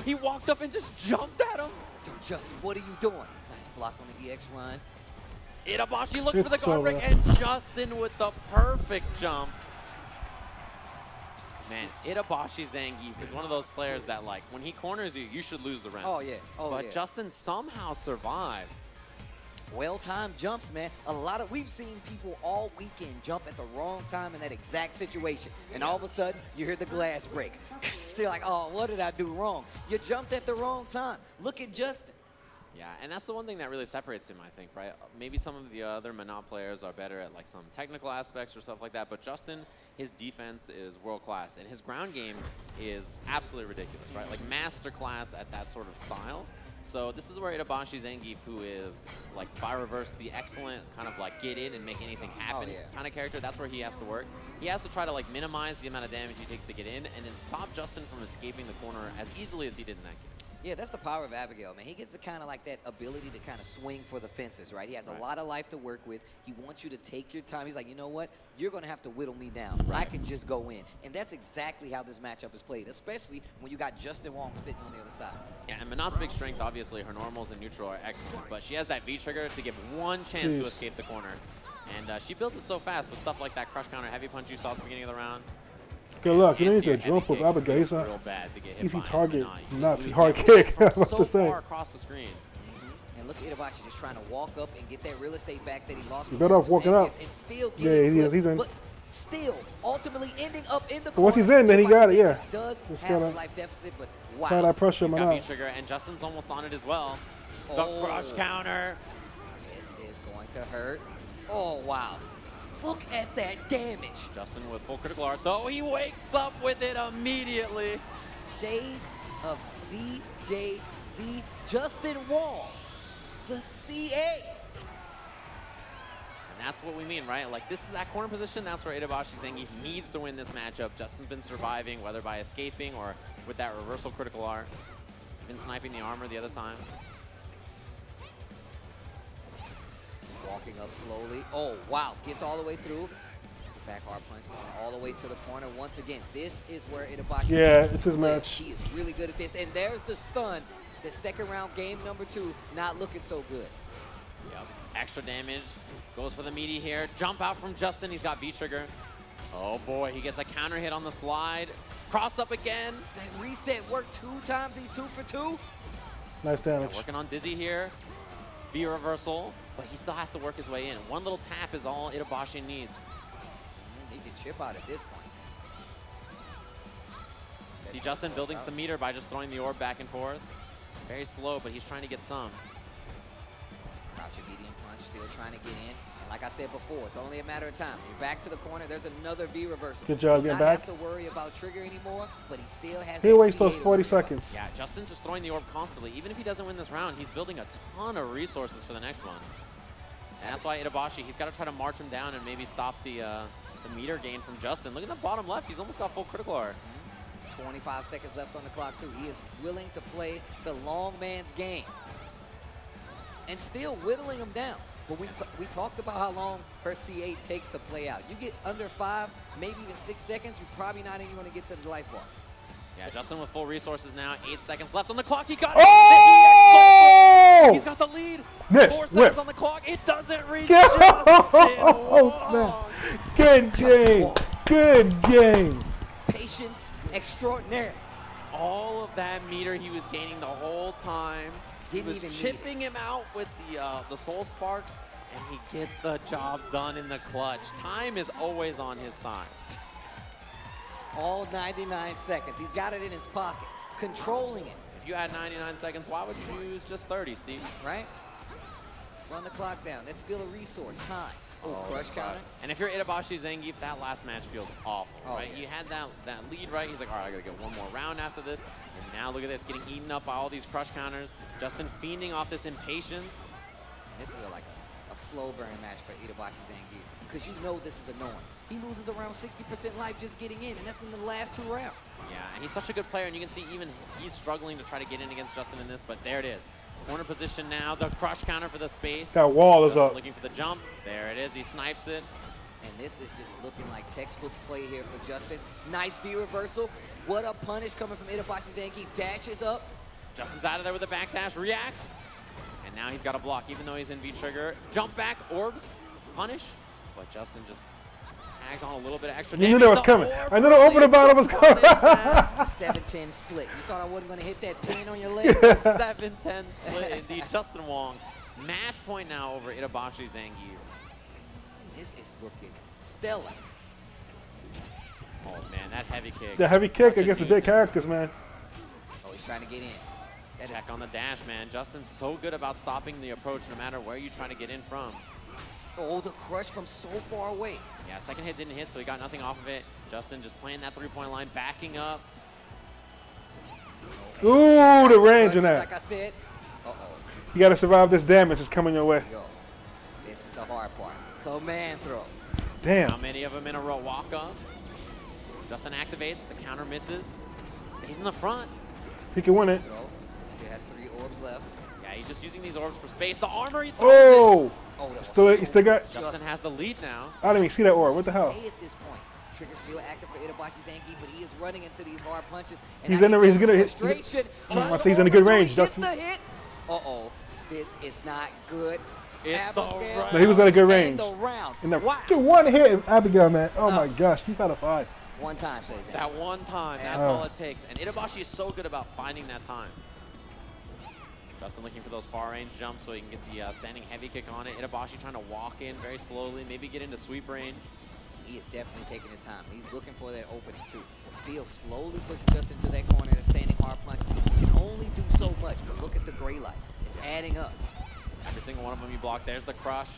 He walked up and just jumped at him. Yo, Justin, what are you doing? Nice block on the EX run. Itabashi looked for the guard break, and Justin with the perfect jump. Man, Itabashi Zangief is one of those players that, like, when he corners you, you should lose the round. Oh, yeah. Oh, but yeah. Justin somehow survived. Well-timed jumps, man. We've seen people all weekend jump at the wrong time in that exact situation. And all of a sudden, you hear the glass break. Still like, oh, what did I do wrong? You jumped at the wrong time. Look at Justin. Yeah, and that's the one thing that really separates him, I think, right? Maybe some of the other Manat players are better at like some technical aspects or stuff like that, but Justin, his defense is world-class, and his ground game is absolutely ridiculous, right? Like masterclass at that sort of style. So this is where Itabashi Zangief, who is like by reverse the excellent kind of like get in and make anything happen kind of character, that's where he has to work. He has to try to like minimize the amount of damage he takes to get in and then stop Justin from escaping the corner as easily as he did in that game. Yeah, that's the power of Abigail, man. He gets the kind of like that ability to kind of swing for the fences, right? He has a lot of life to work with. He wants you to take your time. He's like, you know what? You're going to have to whittle me down. I can just go in. And that's exactly how this matchup is played, especially when you got Justin Wong sitting on the other side. Yeah, and Manat's big strength, obviously, her normals and neutral are excellent, but she has that V-trigger to give one chance to escape the corner. And she builds it so fast with stuff like that crush counter heavy punch you saw at the beginning of the round. Good luck. You don't need to jump with Abigail. He's a easy target, not hard kick. I was about to say. Far across the screen. And look at Itabashi just trying to walk up and get that real estate back that he lost. He's better off walking up. And still Yeah, he's in. But still ultimately ending up in the But once corner. he's in, then he got it, yeah. He does Just have a gotta- life deficit, but Try wow. that pressure He's him got out. V-trigger, and Justin's almost on it as well. The Oh. crush counter. This is going to hurt. Oh, wow. Look at that damage. Justin with full critical art, though he wakes up with it immediately. Shades of ZJZ, Justin Wong, the CA. And that's what we mean, right? Like, this is that corner position. That's where Itabashi Zangief needs to win this matchup. Justin's been surviving, whether by escaping or with that reversal critical art. Been sniping the armor the other time. Walking up slowly. Oh, wow. Gets all the way through. Back hard punch going all the way to the corner. Once again, this is where Itabashi. Yeah, it's his plays. match. He is really good at this. And there's the stun. The second round, game number 2, not looking so good. Yep. Extra damage. Goes for the meaty here. Jump out from Justin. He's got V-trigger. Oh boy, he gets a counter hit on the slide. Cross up again. That reset worked 2 times. He's 2 for 2. Nice damage. Working on Dizzy here. V reversal, but he still has to work his way in. One little tap is all Itabashi needs. Needs to chip out at this point. See Justin building some meter by just throwing the orb back and forth. Very slow, but he's trying to get some. Crouching medium punch, still trying to get in. And like I said before, it's only a matter of time. You're back to the corner. There's another V reversal. Good job Does getting not back. have to worry about trigger anymore, but he still has. He'll that waste those CA to 40 worry about. seconds. Yeah, Justin just throwing the orb constantly. Even if he doesn't win this round, he's building a ton of resources for the next one. And that's why Itabashi, he's got to try to march him down and maybe stop the meter gain from Justin. Look at the bottom left. He's almost got full critical art. 25 seconds left on the clock, too. He is willing to play the long man's game and still whittling him down. But we talked about how long her CA takes to play out. You get under 5, maybe even 6 seconds, you're probably not even going to get to the life bar. Yeah, Justin with full resources now. 8 seconds left on the clock. He got Oh! it. He's got the lead. Miss, 4 seconds whiff. on the clock. It doesn't reach. Oh, Justin snap. Good game. Good game. Patience extraordinaire. All of that meter he was gaining the whole time. Didn't he was even need chipping him out with the soul sparks, and he gets the job done in the clutch. Time is always on his side. All 99 seconds. He's got it in his pocket, controlling it, If you had 99 seconds, why would you use just 30, Steve? right? Run the clock down. That's still a resource. Time. Oh, crush counter. And if you're Itabashi Zangief, that last match feels awful, Oh, right? yeah. You had that lead, right? He's like, all right, I gotta get one more round after this. And now look at this, getting eaten up by all these crush counters. Justin fiending off this impatience. This is like a slow burn match for Itabashi Zangief because you know this is annoying. He loses around 60% life just getting in, and that's in the last 2 rounds. Yeah, and he's such a good player, and you can see even he's struggling to try to get in against Justin in this, but there it is. Corner position now, the crush counter for the space. That wall is Justin up. looking for the jump. There it is, he snipes it. And this is just looking like textbook play here for Justin. Nice V reversal. What a punish coming from Itabashi Zangief. Dashes up. Justin's out of there with a backdash, reacts. And now he's got a block, even though he's in V-trigger. Jump back, orbs, punish. But Justin just tags on a little bit of extra You damage. knew that was The coming. orb I knew the opening battle was coming. punish that. 7-10 split. You thought I wasn't going to hit that pin on your leg? 7-10 split indeed. Justin Wong, match point now over Itabashi Zangief. This is looking stellar. Oh man, that heavy kick. The heavy kick Such a against the big nuisance. characters, man. Oh, he's trying to get in. That is- Check on the dash, man. Justin's so good about stopping the approach no matter where you're trying to get in from. Oh, the crush from so far away. Yeah, second hit didn't hit, so he got nothing off of it. Justin just playing that three-point line, backing up. Ooh, the range in Like that. I said, uh-oh. You got to survive this damage that's coming your way. Yo, this is the hard part. Command throw. How Damn. many of them in a row? Walk up. Justin activates, the counter misses. Stays in the front. He can win it. Throw. Still has 3 orbs left. Yeah, he's just using these orbs for space. The armor, he throws Oh! Oh, that was He still got. it. Justin has the lead now. I didn't even see that orb. What the hell? Hey, at this point. Trigger still active for Itabashi Zangief, but he is running into these hard punches. He's in the- he's gonna hit- frustration. I'd say he's in a good range, Gets Justin. the hit. Uh-oh. This is not good. It's Abigail the round. No, he was at a good and range. the round. In the Wow. freaking one hit, Abigail, man. Oh my gosh, he's out of 5. One time, says that. That one time, that's Oh. all it takes. And Itabashi is so good about finding that time. Justin looking for those far range jumps so he can get the standing heavy kick on it. Itabashi trying to walk in very slowly, maybe get into sweep range. he is definitely taking his time. He's looking for that opening too. Steel slowly pushes Justin to that corner. The standing hard punch can only do so much, but look at the gray light. It's adding up. Every single one of them you block. There's the crush.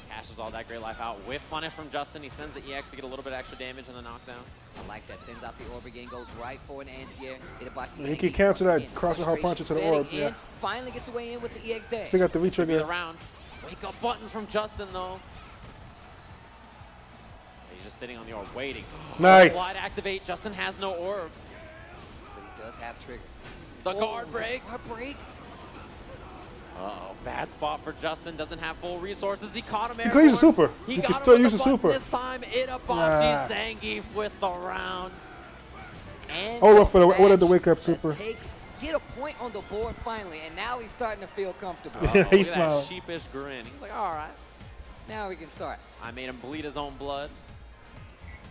Cashes all that gray life out. Whiff on it from Justin. He spends the EX to get a little bit extra damage on the knockdown. I like that. Sends out the orb again, goes right for an anti-air. Yeah, he can cancel that crossing hard punch into the orb. Yeah. Finally gets away in with the EX dash. Still got the V-trigger. Around. Wake up buttons from Justin though. He's just sitting on the orb waiting. Nice. Wide activate. Justin has no orb. But he does have trigger. The guard break. Guard break. Uh-oh, bad spot for Justin. Doesn't have full resources. He caught him. He can use a super. He can got still him use with a the super. This time, Itabashi Zangief with the round. And oh, for the order to wake up super. Get a point on the board finally, and now he's starting to feel comfortable. Yeah, Look he at that smiled. sheepish grin. He's like, all right. Now we can start. I made him bleed his own blood.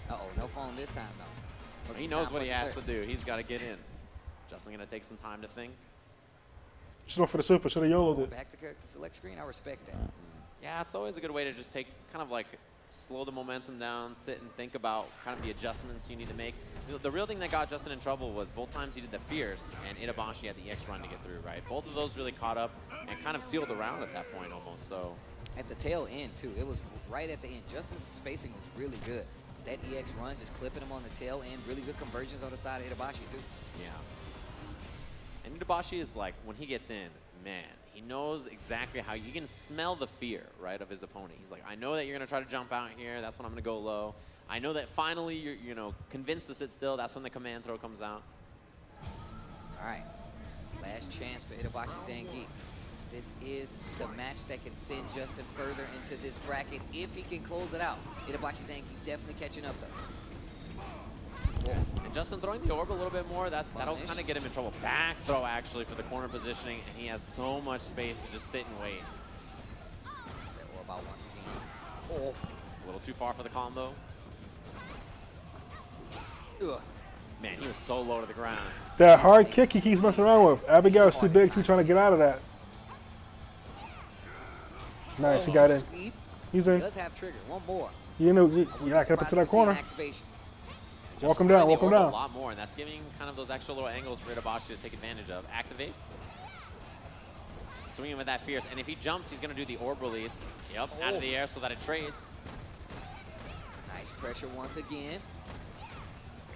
Uh-oh, no phone this time, though. He knows what he has to do. He's got to get in. Justin going to take some time to think. Should have for the super. Should have YOLO'd it. Back to character select screen. I respect that. Yeah, it's always a good way to just take kind of like slow the momentum down, sit and think about kind of the adjustments you need to make. The real thing that got Justin in trouble was both times he did the Fierce and Itabashi had the EX run to get through, right? Both of those really caught up and kind of sealed the round at that point almost, so. At the tail end, too. It was right at the end. Justin's spacing was really good. That EX run, just clipping him on the tail end. Really good conversions on the side of Itabashi, too. Yeah. And Itabashi is like, when he gets in, man, he knows exactly how you can smell the fear, right, of his opponent. He's like, I know that you're going to try to jump out here. That's when I'm going to go low. I know that finally you're, you know, convinced to sit still. That's when the command throw comes out. All right. Last chance for Itabashi Zangief. This is the match that can send Justin further into this bracket if he can close it out. Itabashi Zangief definitely catching up, though. Whoa. And Justin throwing the orb a little bit more, that'll kind of get him in trouble. Back throw, actually, for the corner positioning, and he has so much space to just sit and wait. That orb out once again. Oh. A little too far for the combo. Ugh. Man, he was so low to the ground. That hard kick he keeps messing around with. Abigail is too big, too trying to get out of that. Nice, he got in. He's in. He does have trigger. One more. You know, you're not up into that corner. Walk him down, walk him down. A lot more, and that's giving kind of those extra little angles for Itabashi to take advantage of. Activates. Swinging with that Fierce, and if he jumps, he's going to do the orb release. Yep, out of the air so that it trades. Nice pressure once again.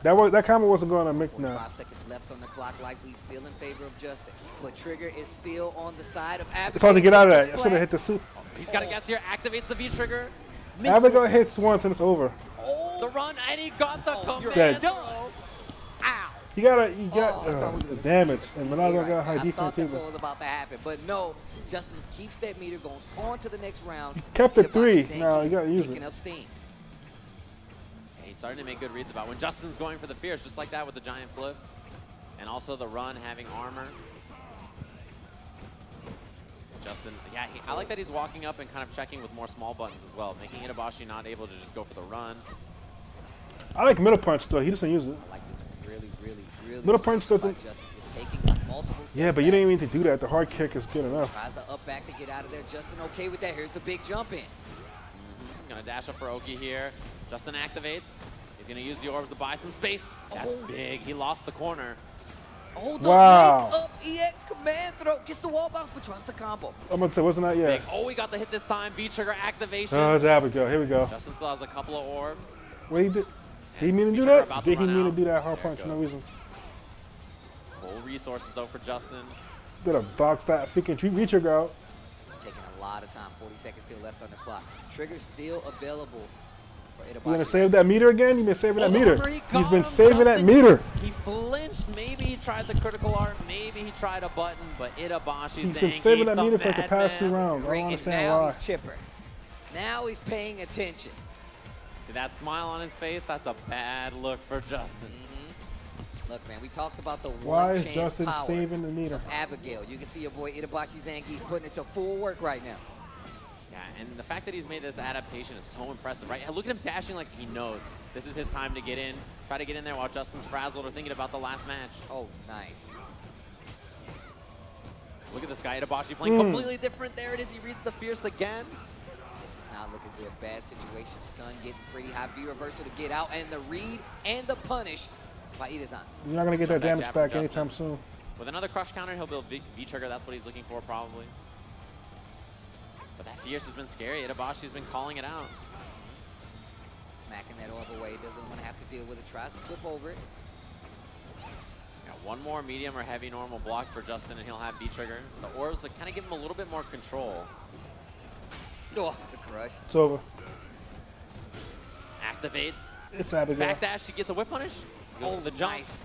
That combo wasn't going to make now. 5 seconds left on the clock, likely still in favor of Justin. But Trigger is still on the side of Abigail. It's hard to get out of that. I should have hit the super. He's got to guess here, activates the V-trigger. Abigail hits once and it's over. The run, and he got the command. Dead. Ow. You got the damage, and Ronaldo got high I defense thought that's too. what was about to happen, but no. Justin keeps that meter, goes on to the next round. He kept it Itabashi 3. Now you got to use picking it. up steam. He's starting to make good reads about when Justin's going for the Fierce, just like that with the giant flip. And also the run having armor. Justin, yeah, I like that he's walking up and kind of checking with more small buttons as well, making Itabashi not able to just go for the run. I like middle punch though. He doesn't use it. I like this really, really, really. Middle punch doesn't. Justin just taking multiple steps Yeah, but you back. didn't even need to do that. The hard kick is good enough. Tries the up back to get out of there. Justin okay with that. Here's the big jump in. Gonna dash up for Oki here. Justin activates. He's gonna use the orbs to buy some space. That's big. He lost the corner. Oh, the Wow. wake up EX command throw. Gets the wall bounce, but drops the combo. I'm gonna say, wasn't that yet? Big. Oh, we got the hit this time. V-trigger activation. Oh, it's Abigail. Here we go. Justin still has a couple of orbs. What he did? Did he mean to do V-trigger that? about to Did he run mean to out. do that hard There punch it for no goes. reason? Full resources though for Justin. Did a box that freaking V-trigger out. Taking a lot of time. 40 seconds still left on the clock. Trigger still available for Itabashi. You gonna save that meter again? You've been saving that Oh, the meter. armor, he He's got been him, saving that Justin. meter. He flinched. Maybe he tried the critical art. Maybe he tried a button, but Itabashi's He's been saving that meter for like the past 2 rounds. I Great, don't and understand now why. he's chipper. Now he's paying attention. See that smile on his face? That's a bad look for Justin. Look, man, we talked about the Why one is chance Justin power saving the meter? of Abigail. You can see your boy Itabashi Zangief putting it to full work right now. Yeah, and the fact that he's made this adaptation is so impressive, right? Look at him dashing like he knows this is his time to get in. Try to get in there while Justin's frazzled or thinking about the last match. Oh, nice. Look at this guy, Itabashi, playing completely different. There it is. He reads the Fierce again. This is not looking good. Bad situation. Stun getting pretty high. V-reversal to get out. And the read and the punish by Itazan. You're not going to get that damage jab back from anytime soon. With another crush counter, he'll build V-trigger. That's what he's looking for, probably. But that Fierce has been scary. Itabashi's been calling it out. Smacking that orb away. Doesn't want to have to deal with it. Tries to flip over it. Got one more medium or heavy normal block for Justin, and he'll have V-trigger. The orbs like, kind of give him a little bit more control. Oh, the crush. It's over. Activates. It's Abigail. Backdash, she gets a whip punish. Goes for the jump. Nice.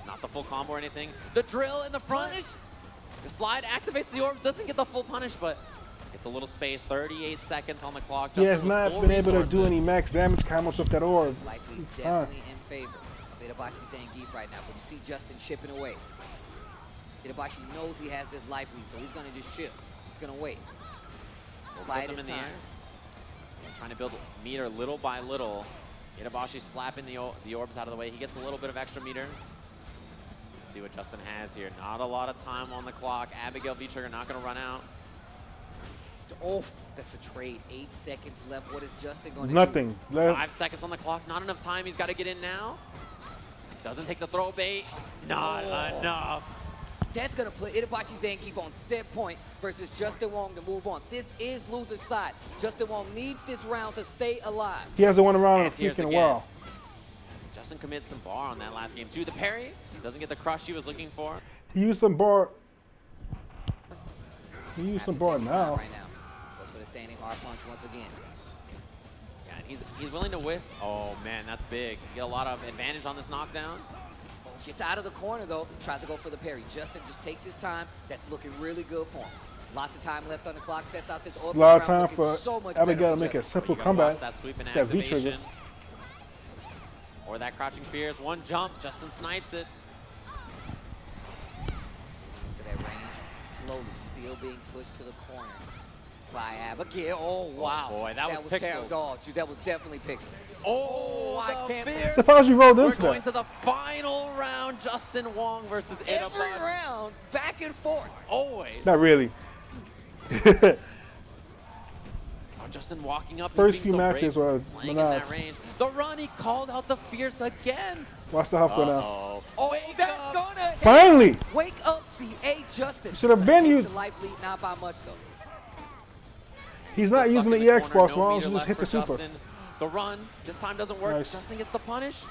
Not the full combo or anything. The drill in the front. The slide activates the orb. Doesn't get the full punish, but it's a little space. 38 seconds on the clock. He has not been able to do any max damage combos with that orb. Likely definitely in favor of Itabashi's Zangief right now, but you see Justin chipping away. Itabashi knows he has this life lead, so he's going to just chip. He's going to wait. Bide his time. Trying to build meter little by little. Itabashi slapping the orbs out of the way. He gets a little bit of extra meter. See what Justin has here. Not a lot of time on the clock. Abigail V-trigger not going to run out. Oh, that's a trade. 8 seconds left. What is Justin going to do? Nothing. 5 seconds on the clock. Not enough time. He's got to get in now. Doesn't take the throw bait. Not enough. That's going to put Itabashi Zangief on set point versus Justin Wong to move on. This is loser's side. Justin Wong needs this round to stay alive. He hasn't won a round in a freaking while. Justin commits some bar on that last game too. The parry doesn't get the crush he was looking for. He used some bar. He used some bar now. Right now. Goes for the standing R punch once again. Yeah, and he's willing to whiff. Oh man, that's big. Get a lot of advantage on this knockdown. Gets out of the corner though, tries to go for the parry. Justin just takes his time. That's looking really good for him. Lots of time left on the clock, sets out this orb. A lot of time for Abigail to make a simple comeback. That sweep and that V-trigger. Or that crouching fierce. One jump, Justin snipes it. Into that range, slowly, still being pushed to the corner by Abigail. Oh wow, boy, that was terrible. Oh, dude, that was definitely Pixels. Oh, I can't. Suppose you rolled into We're going to the final round. Justin Wong versus Itabashi. Every round, back and forth. Always. Not really. Oh, Justin walking up. First few matches were playing in that range. The run, he called out the fierce again. Watch the half go now. Oh, that's gonna hit. Finally! Wake up, CA Justin. Should have been used. The life lead, not by much though. He's not using the EX bar as long as he just hit the super. The run, this time doesn't work. Nice. Justin gets the punish.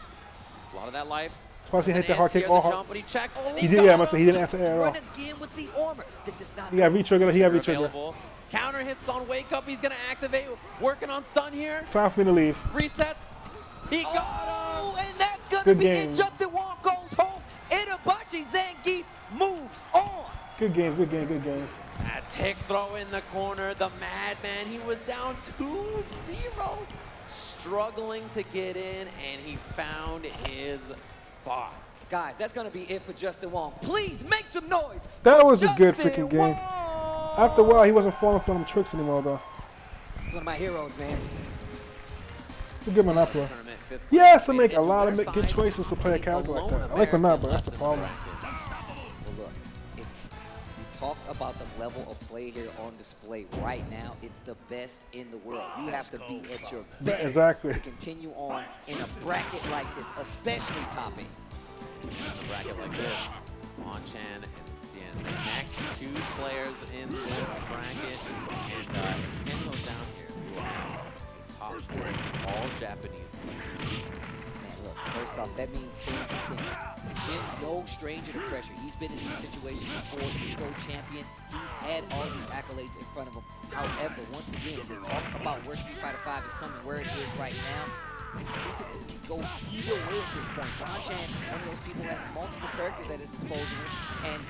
A lot of that life. Plus he hit the hard kick all hard. But he checks. He did, yeah, I must say he didn't answer air at all. Run again with the armor. This is not. He got V-trigger, he got V-trigger. Counter hits on wake up. He's gonna activate. Working on stun here. Time for me to leave. Resets. He got him. Oh, and that's gonna Good be game. it. Justin Wong goes home. Itabashi Zangief moves on. Good game, good game, good game. A tick throw in the corner. The madman. He was down 2-0. Struggling to get in, and he found his spot. Guys, that's gonna be it for Justin Wong. Please make some noise. That was a good Justin freaking game. Wong. After a while, he wasn't falling for them tricks anymore, though. One of my heroes, man. Good Monopoly. Yes, I make a lot of good choices to play a character like that. I like Monopoly, that's the problem. Well, look, you talk about the level of play here on display right now. It's the best in the world. You have to be at your best to continue on in a bracket like this, especially top 8. In a bracket like this, Bonchan and Cien, the next 2 players in this bracket, and Cien goes down here, who are top 4, all Japanese players. Man, look, first off, that means things intense. Cien, no stranger to pressure. He's been in these situations before. He's a champion. He's had all these accolades in front of him. However, once again, we're talking about where Street Fighter V is coming, where it is right now. This can go either way at this point. Bonchan, one of those people who has multiple characters at his disposal, and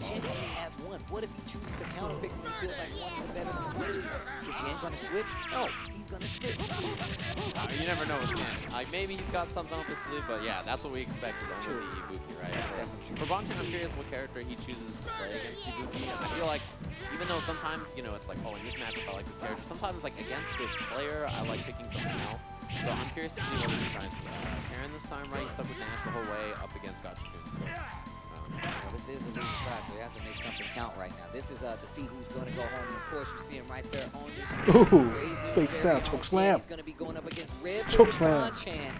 Cien only has one. What if he chooses to counter pick when he feels like one is a better situation? Is Cien gonna switch? No, he's gonna stick. You never know with Cien. Like, maybe he's got something up his sleeve, but yeah, that's what we expect is only the Ibuki, right? For Bonchan, I'm curious what character he chooses to play against Ibuki. I feel like, even though sometimes, you know, it's like, oh, in this matchup I like this character, sometimes, like, against this player, I like picking something else. So I'm curious to see what he's trying to see. Karen this time, right? He stuck with Nash the whole way up against Gotcha. So Well, this is the losing side, so he has to make something count right now. This is to see who's going to go home. And of course, you see him right there on this. Ooh, face down, choke slam. He's going to be going up against Red Choke slam. Bonchan.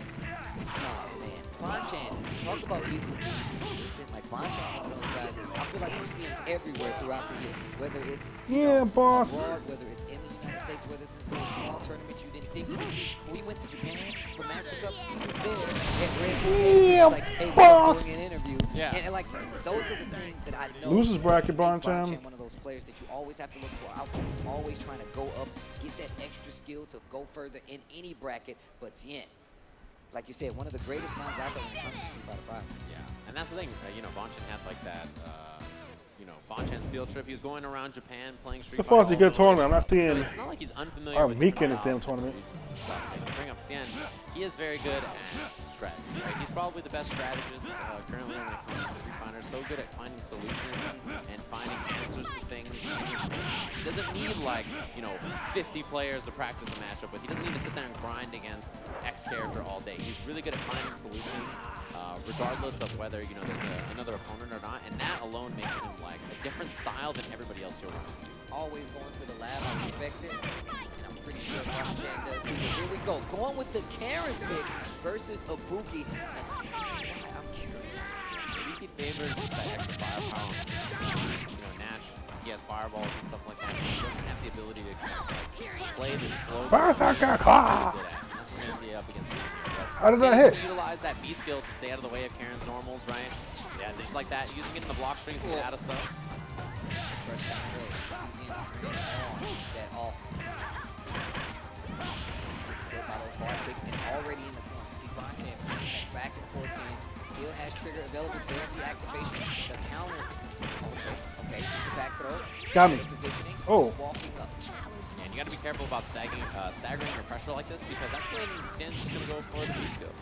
Oh, man. Bonchan, talk about people being consistent. Like, Bonchan, one of those guys, I feel like you see him everywhere throughout the year. Whether it's boss. abroad, whether it's in the United States, whether it's in some small tournament you didn't think you would see. When we went to Japan for Master Cup, he was there at Red Bull. Like, hey, boss. we're doing an interview. Yeah. And like, those are the things that I know. Losers bracket, make Bonchan. One of those players that you always have to look for out there. He's always trying to go up, get that extra skill to go further in any bracket. But Yen, like you said, one of the greatest minds out there when it comes to Street Fighter 5. Yeah, and that's the thing. You know, Bonchan had like that. You know, Bonchan's field trip. He was going around Japan playing Street So far Fighter. as a good tournament, I'm not seeing It's not like he's unfamiliar our with Meek in this different damn styles. tournament. If you bring up Cien, he is very good at strategy. Right? He's probably the best strategist currently when it comes to Street Fighter. So good at finding solutions and finding answers to things. He doesn't need like, you know, 50 players to practice a matchup with. He doesn't need to sit there and grind against X character all day. He's really good at finding solutions, regardless of whether, you know, there's another opponent or not. And that alone makes him like a different style than everybody else you'll run into. Always going to the lab, I respect it. And I'm pretty sure Bonchan does too. But here we go. Going with the Karen pick versus Ibuki. And I'm curious. He favors just that extra firepower. You know, Nash, he has fireballs and stuff like that. He doesn't have the ability to kind of like play the slow. Berserker That's claw. what we're going to see up against Cien. How does that hit? Utilize that B skill to stay out of the way of Karen's normals, right? Yeah, just like that, using it in the block strings to get out of stuff. First time play. CZN's turning on that offense. Hit by those hard kicks and already in the corner. See Bonchan back and forth in. Still has trigger available. There's the activation. The counter. Okay. It's a back throw. Got me. Positioning. Oh. Walking up. And you got to be careful about staggering your pressure like this, because that's when Cien's just going to go for the B skill.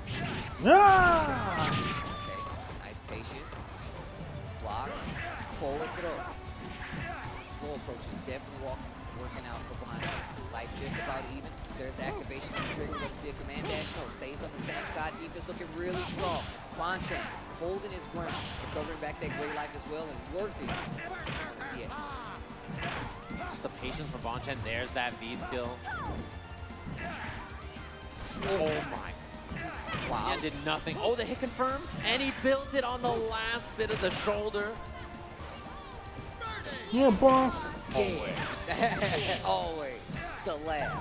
Ah! Okay. Nice patience. Blocks. Forward throw. Slow approach is definitely working out for Bonchan. Life just about even. There's the activation on the trigger. We're going to see a command dash. No, stays on the same side. Defense looking really strong. Bonchan holding his ground, recovering back that gray life as well and working. Let's see it. Just the patience from Bonchan. There's that V skill. Oh my. Wow. Cien did nothing. Oh, the hit confirm. And he built it on the last bit of the shoulder. Yeah, boss. Always. Always. The lab.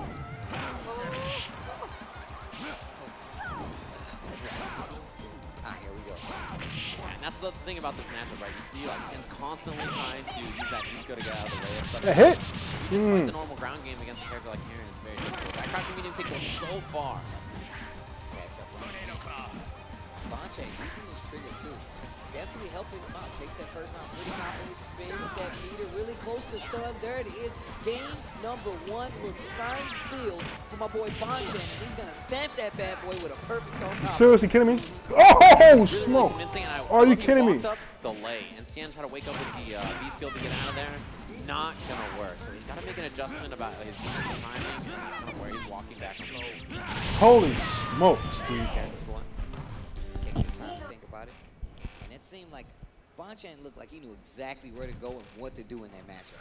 Here we go. And that's the thing about this matchup, right? You see, like, Cien's constantly trying to use that V skill to get out of the way of stuff. A hit? You just fight the normal ground game against a character like Karen, it's very difficult. That crouching medium kick goes so far. Bonchan using his trigger too. Definitely helping him out. Takes that first round pretty confidently, spins that meter really close to stun. There it is. Game number 1 looks signed, sealed for my boy Bonchan. And he's going to stamp that bad boy with a perfect on top. Seriously kidding me? Oh, smoke. Convincing, and Are you kidding me? Up, delay, and Cien tried to wake up with the V skill to get out of there. Not going to work. So he's got to make an adjustment about his defensive timing and where he's walking back. Holy smokes, dude. Excellent. Take some time to think about it. And it seemed like Bonchan looked like he knew exactly where to go and what to do in that matchup.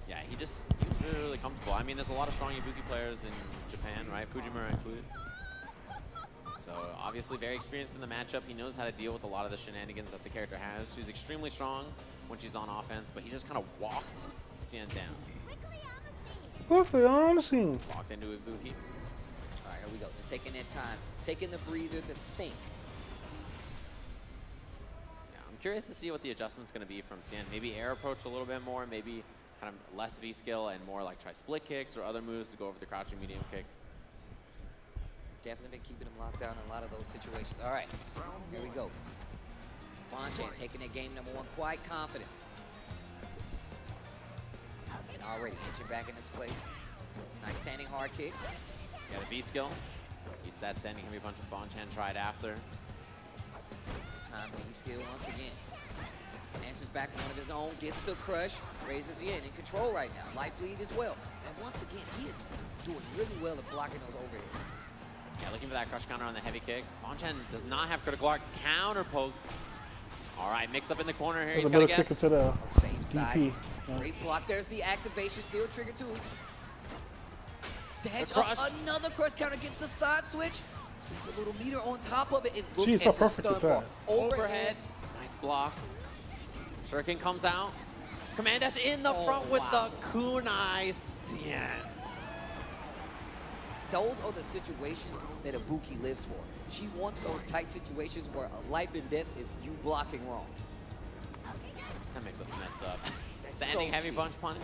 Yeah, he was really, really comfortable. I mean, there's a lot of strong Ibuki players in Japan, right? Fujimura included. So obviously very experienced in the matchup. He knows how to deal with a lot of the shenanigans that the character has. She's extremely strong when she's on offense, but he just kind of walked Cien down. Quickly on the scene. Walked into Ibuki. All right, here we go. Just taking that time, taking the breather to think. Yeah, I'm curious to see what the adjustment's going to be from Cien. Maybe air approach a little bit more, maybe kind of less V skill and more like try split kicks or other moves to go over the crouching medium kick. Definitely been keeping him locked down in a lot of those situations. All right, here we go. Bonchan taking that game number 1 quite confident. And already inching back in this place. Nice standing hard kick. Got a V skill. Beats that standing heavy punch of Bonchan tried after. This time V skill once again. Answers back one of his own, gets the crush, raises in control right now. Life lead as well. And once again, he is doing really well at blocking those overheads. Yeah, looking for that crush counter on the heavy kick. Bonchan does not have critical arc. Counter poke All right, mix up in the corner here. There's He's a got to little kick guess. into the Same side. DP. Yeah. Great block. There's the activation. Still trigger too. Dash The crush. up. Another crush counter gets the side switch. Spins a little meter on top of it. And look Jeez, at how the perfect is stun that? bar. Overhead. Nice block. Shuriken comes out. Command dash in the front with wow. the kunai. Xian. Those are the situations that Ibuki lives for. She wants those tight situations where a life and death is you blocking wrong. That makes us messed up. That's Standing so heavy cheap. punch punish.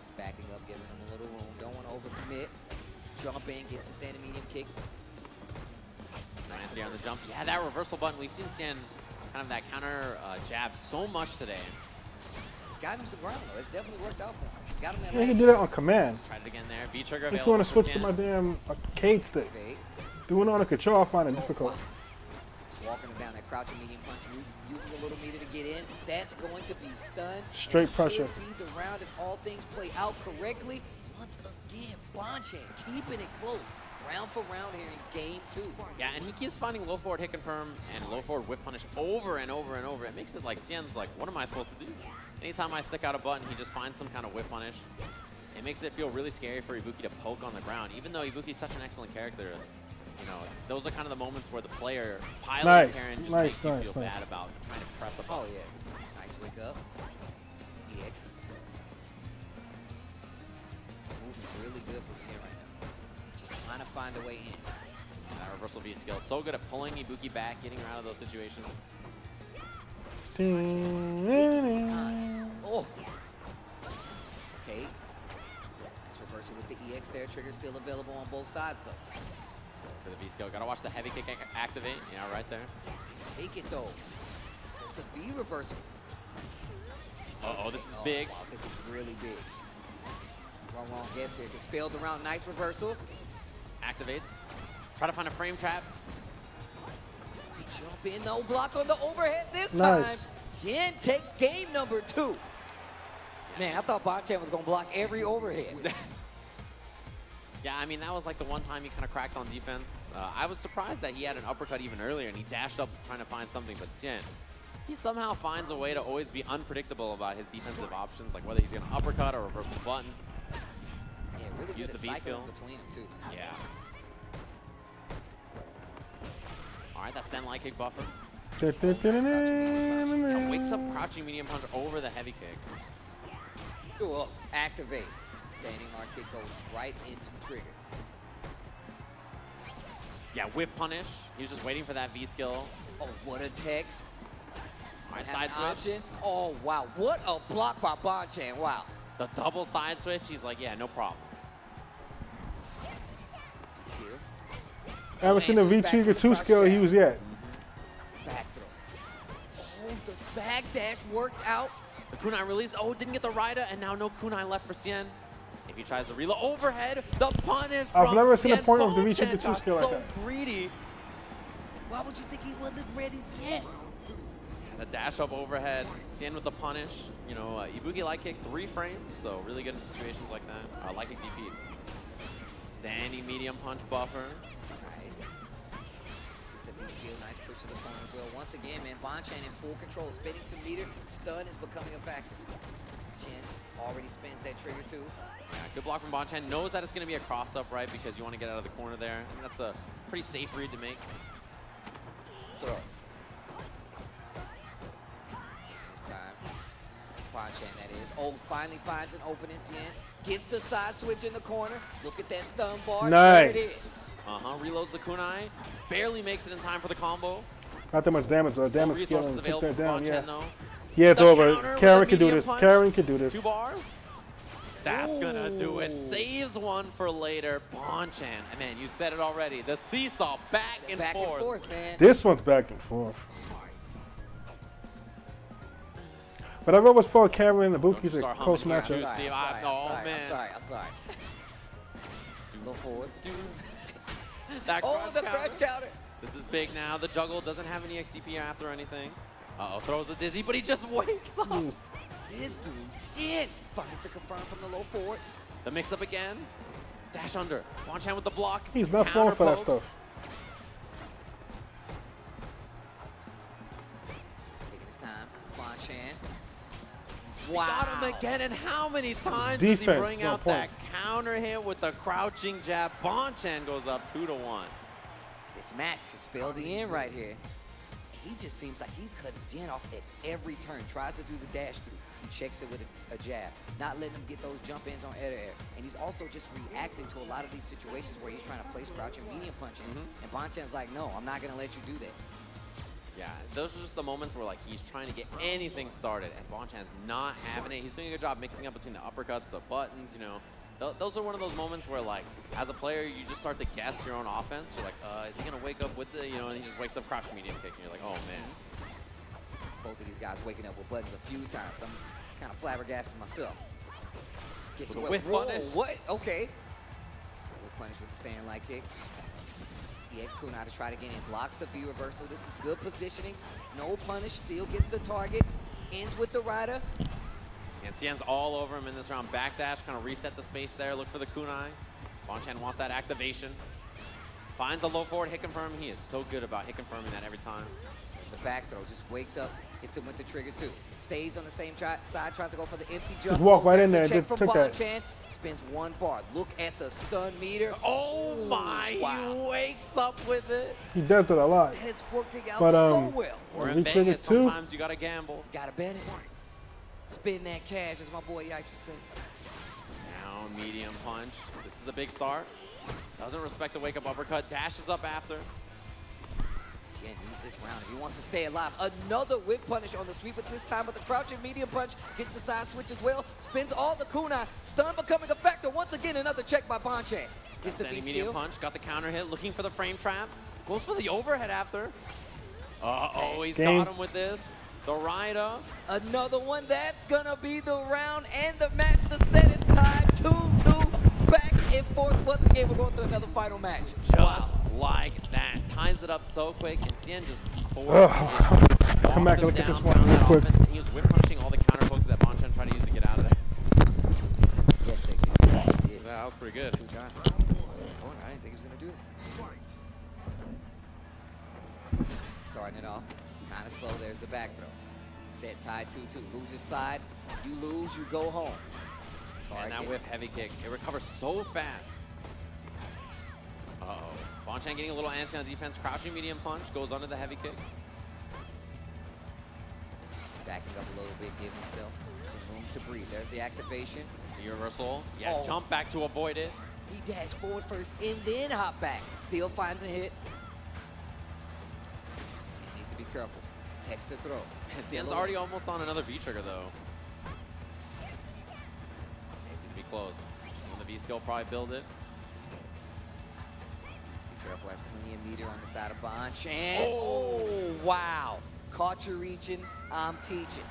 Just backing up, giving him a little room. Don't want to overcommit. Jump in, gets the standing medium kick. Lancer on the jump. Yeah, that reversal button. We've seen Xian kind of that counter jab so much today. It's gotten him some ground though. It's definitely worked out for him. Got him that Yeah, he last can do that on command. Tried it again there. V trigger I just available want to for switch to Xian. my damn arcade stick. fade. Doing it on a control, I find it difficult. Just walking him down that crouching medium punch. Uses a little meter to get in. That's going to be stunned. Straight and pressure. Should be the round if all things play out correctly. Once again, Bonchan keeping it close. Round for round here in game 2. Yeah, and he keeps finding low forward hit confirm and low forward whip punish over and over and over. It makes it like Xian's like, what am I supposed to do? Anytime I stick out a button, he just finds some kind of whip punish. It makes it feel really scary for Ibuki to poke on the ground. Even though Ibuki's such an excellent character, you know, those are kind of the moments where the player piloting Karen just makes you feel bad about trying to press a Oh button. yeah, nice wake up. EX. Moving really good for Xian right now. Just trying to find a way in. That reversal V skill, so good at pulling Ibuki back, getting her out of those situations. Oh. Okay. Nice reversal with the EX there. Trigger still available on both sides though. For the V skill, gotta watch the heavy kick activate. Yeah, right there. Take it though. There's the V reversal. Uh-oh, this is big. Wow, this is really big. Wrong guess here. Can spelled around. Nice reversal. Activates. Try to find a frame trap. Jump in, no block on the overhead this Nice. time. Xian takes game number 2. Man, I thought Bonchan was gonna block every overhead. Yeah, I mean, that was like the one time he kind of cracked on defense. I was surprised that he had an uppercut even earlier and he dashed up trying to find something, but Xian, he somehow finds a way to always be unpredictable about his defensive options, like whether he's gonna uppercut or reverse the button. Yeah, really Use good at the V cycling skill. between them too. Yeah. All right, that stand light kick buffer. Yeah, wakes up crouching medium punch over the heavy kick. Ooh, activate. Standing hard kick goes right into trigger. Yeah, whip punish. He was just waiting for that V skill. Oh, what a tech. All right, Have side an switch. option. Oh, wow. What a block by Bonchan. Wow. The double side switch. He's like, yeah, no problem. Skill. I haven't seen the V Trigger 2 skill he was yet. Back throw. Oh, the back dash worked out. The kunai release. Oh, didn't get the rider, and now no kunai left for Xian. If he tries to reload overhead, the punish I've from never seen a Xian. point of the Bonchan V-Trigger 2 got skill like so that. Greedy. Why would you think he wasn't ready yet? The dash up overhead. Xian with the punish. You know, Ibuki light kick 3 frames, so really good in situations like that. Light kick DP. Standing medium punch buffer. Nice. Just a V skill, nice push to the corner as well. Once again, man, Bonchan in full control. Spinning some meter, stun is becoming a factor. Chance already spins that trigger too. Yeah, good block from Bonchan. Knows that it's going to be a cross-up, right, because you want to get out of the corner there. And that's a pretty safe read to make. Throw. This time, Bonchan that is. Oh, finally finds an opening. Xian gets the side switch in the corner. Look at that stun bar. Nice. There it is. Reloads the kunai. Barely makes it in time for the combo. Not that much damage though. Damage skill Resources and took available that for down, Bonchan, yeah. though. Yeah, it's The over. counter with Karen a can do medium this. punch. Karen can do this. 2 bars. That's gonna do it. Ooh. Saves one for later. Bonchan. Man, you said it already. The seesaw back and Back forth. and forth, man. This one's back and forth. But I've always thought Karen and Don't Ibuki's you a start close humming here, matchup. Steve. I'm Oh, sorry, man. I'm sorry. Go forward. That Oh, crush the counter. crash counter. This is big now. The juggle doesn't have any XDP after anything. Uh-oh, throws the dizzy, but he just wakes up. This dude, shit. Finds the confirm from the low forward. The mix-up again. Dash under. Bonchan with the block. He's not falling for that Counter pokes. stuff. Wow. Got him again, and how many times Defense, does he bring no out point. that counter hit with the crouching jab? Bonchan goes up 2-1. This match could spell the end right here. He just seems like he's cutting Xian off at every turn. Tries to do the dash through. He checks it with a jab. Not letting him get those jump ins on air to air. And he's also just reacting to a lot of these situations where he's trying to place crouching medium punch in. And Bonchan's like, no, I'm not going to let you do that. Yeah, those are just the moments where like he's trying to get anything started, and Bonchan's not having it. He's doing a good job mixing up between the uppercuts, the buttons, you know. Those are one of those moments where, like, as a player, you just start to guess your own offense. You're like, is he going to wake up with the, you know, and he just wakes up crouching medium kick, and you're like, oh, man. Both of these guys waking up with buttons a few times. I'm kind of flabbergasted myself. Get to Whip whoa, punish. what? Okay. Whip punish with the stand light kick. EX Kunai to try to get in. Blocks the V reversal. This is good positioning. No punish. Still gets the target. Ends with the rider. And Xian's all over him in this round. Backdash, kind of reset the space there. Look for the kunai. Bonchan wants that activation. Finds a low forward hit confirm. He is so good about hit confirming that every time. There's the back throw. Just wakes up. Hits him with the trigger too. Stays on the same side. Tries to go for the empty jump. Just walk right in There's there. a check Just from took that. Bonchan. Spins one bar. Look at the stun meter. Oh my, wow. he wakes up with it. He does it a lot. That is working out But, so well. We're in V-trigger Vegas, too. sometimes you gotta gamble. Gotta bet it. Spin that cash, as my boy Yikes said. Now, medium punch. This is a big start. Doesn't respect the wake-up uppercut. Dashes up after. Xian needs this round if he wants to stay alive. Another whip punish on the sweep, but this time with the crouching medium punch. Gets the side switch as well. Spins all the kunai. Stun becoming a factor. Once again, another check by Bonchan. Gets the Standing V medium steal. punch. Got the counter hit. Looking for the frame trap. Goes for the overhead after. Uh-oh, he's Game. got him with this. The rider. Another one. That's gonna be the round and the match. The set is tied 2-2. Back and forth. Once again, we're going to another final match. Just like that. Ties it up so quick, and Xian just forced Come back and look at this one real quick. He was whip punching all the counter pokes that Bonchan tried to use to get out of there. Yes, AJ. Yeah, that was pretty good. 2 times. Oh, I didn't think he was gonna do that. Starting it off, kind of slow. There's the back throw. Set tied 2-2. Loser's side. You lose, you go home. And that whiff heavy kick. It recovers so fast. Uh-oh. Bonchan getting a little antsy on defense. Crouching medium punch. Goes under the heavy kick. Backing up a little bit, gives himself some room to breathe. There's the activation. The reversal. Yeah, Oh. jump back to avoid it. He dashed forward first and then hop back. Still finds a hit. He needs to be careful. Text to throw. Xian's already almost on another V-trigger, though. Needs to be close. On the V-skill, probably build it. Be careful, has plenty of meter on the side of Bonchan. Oh, wow. Caught you reaching, I'm teaching.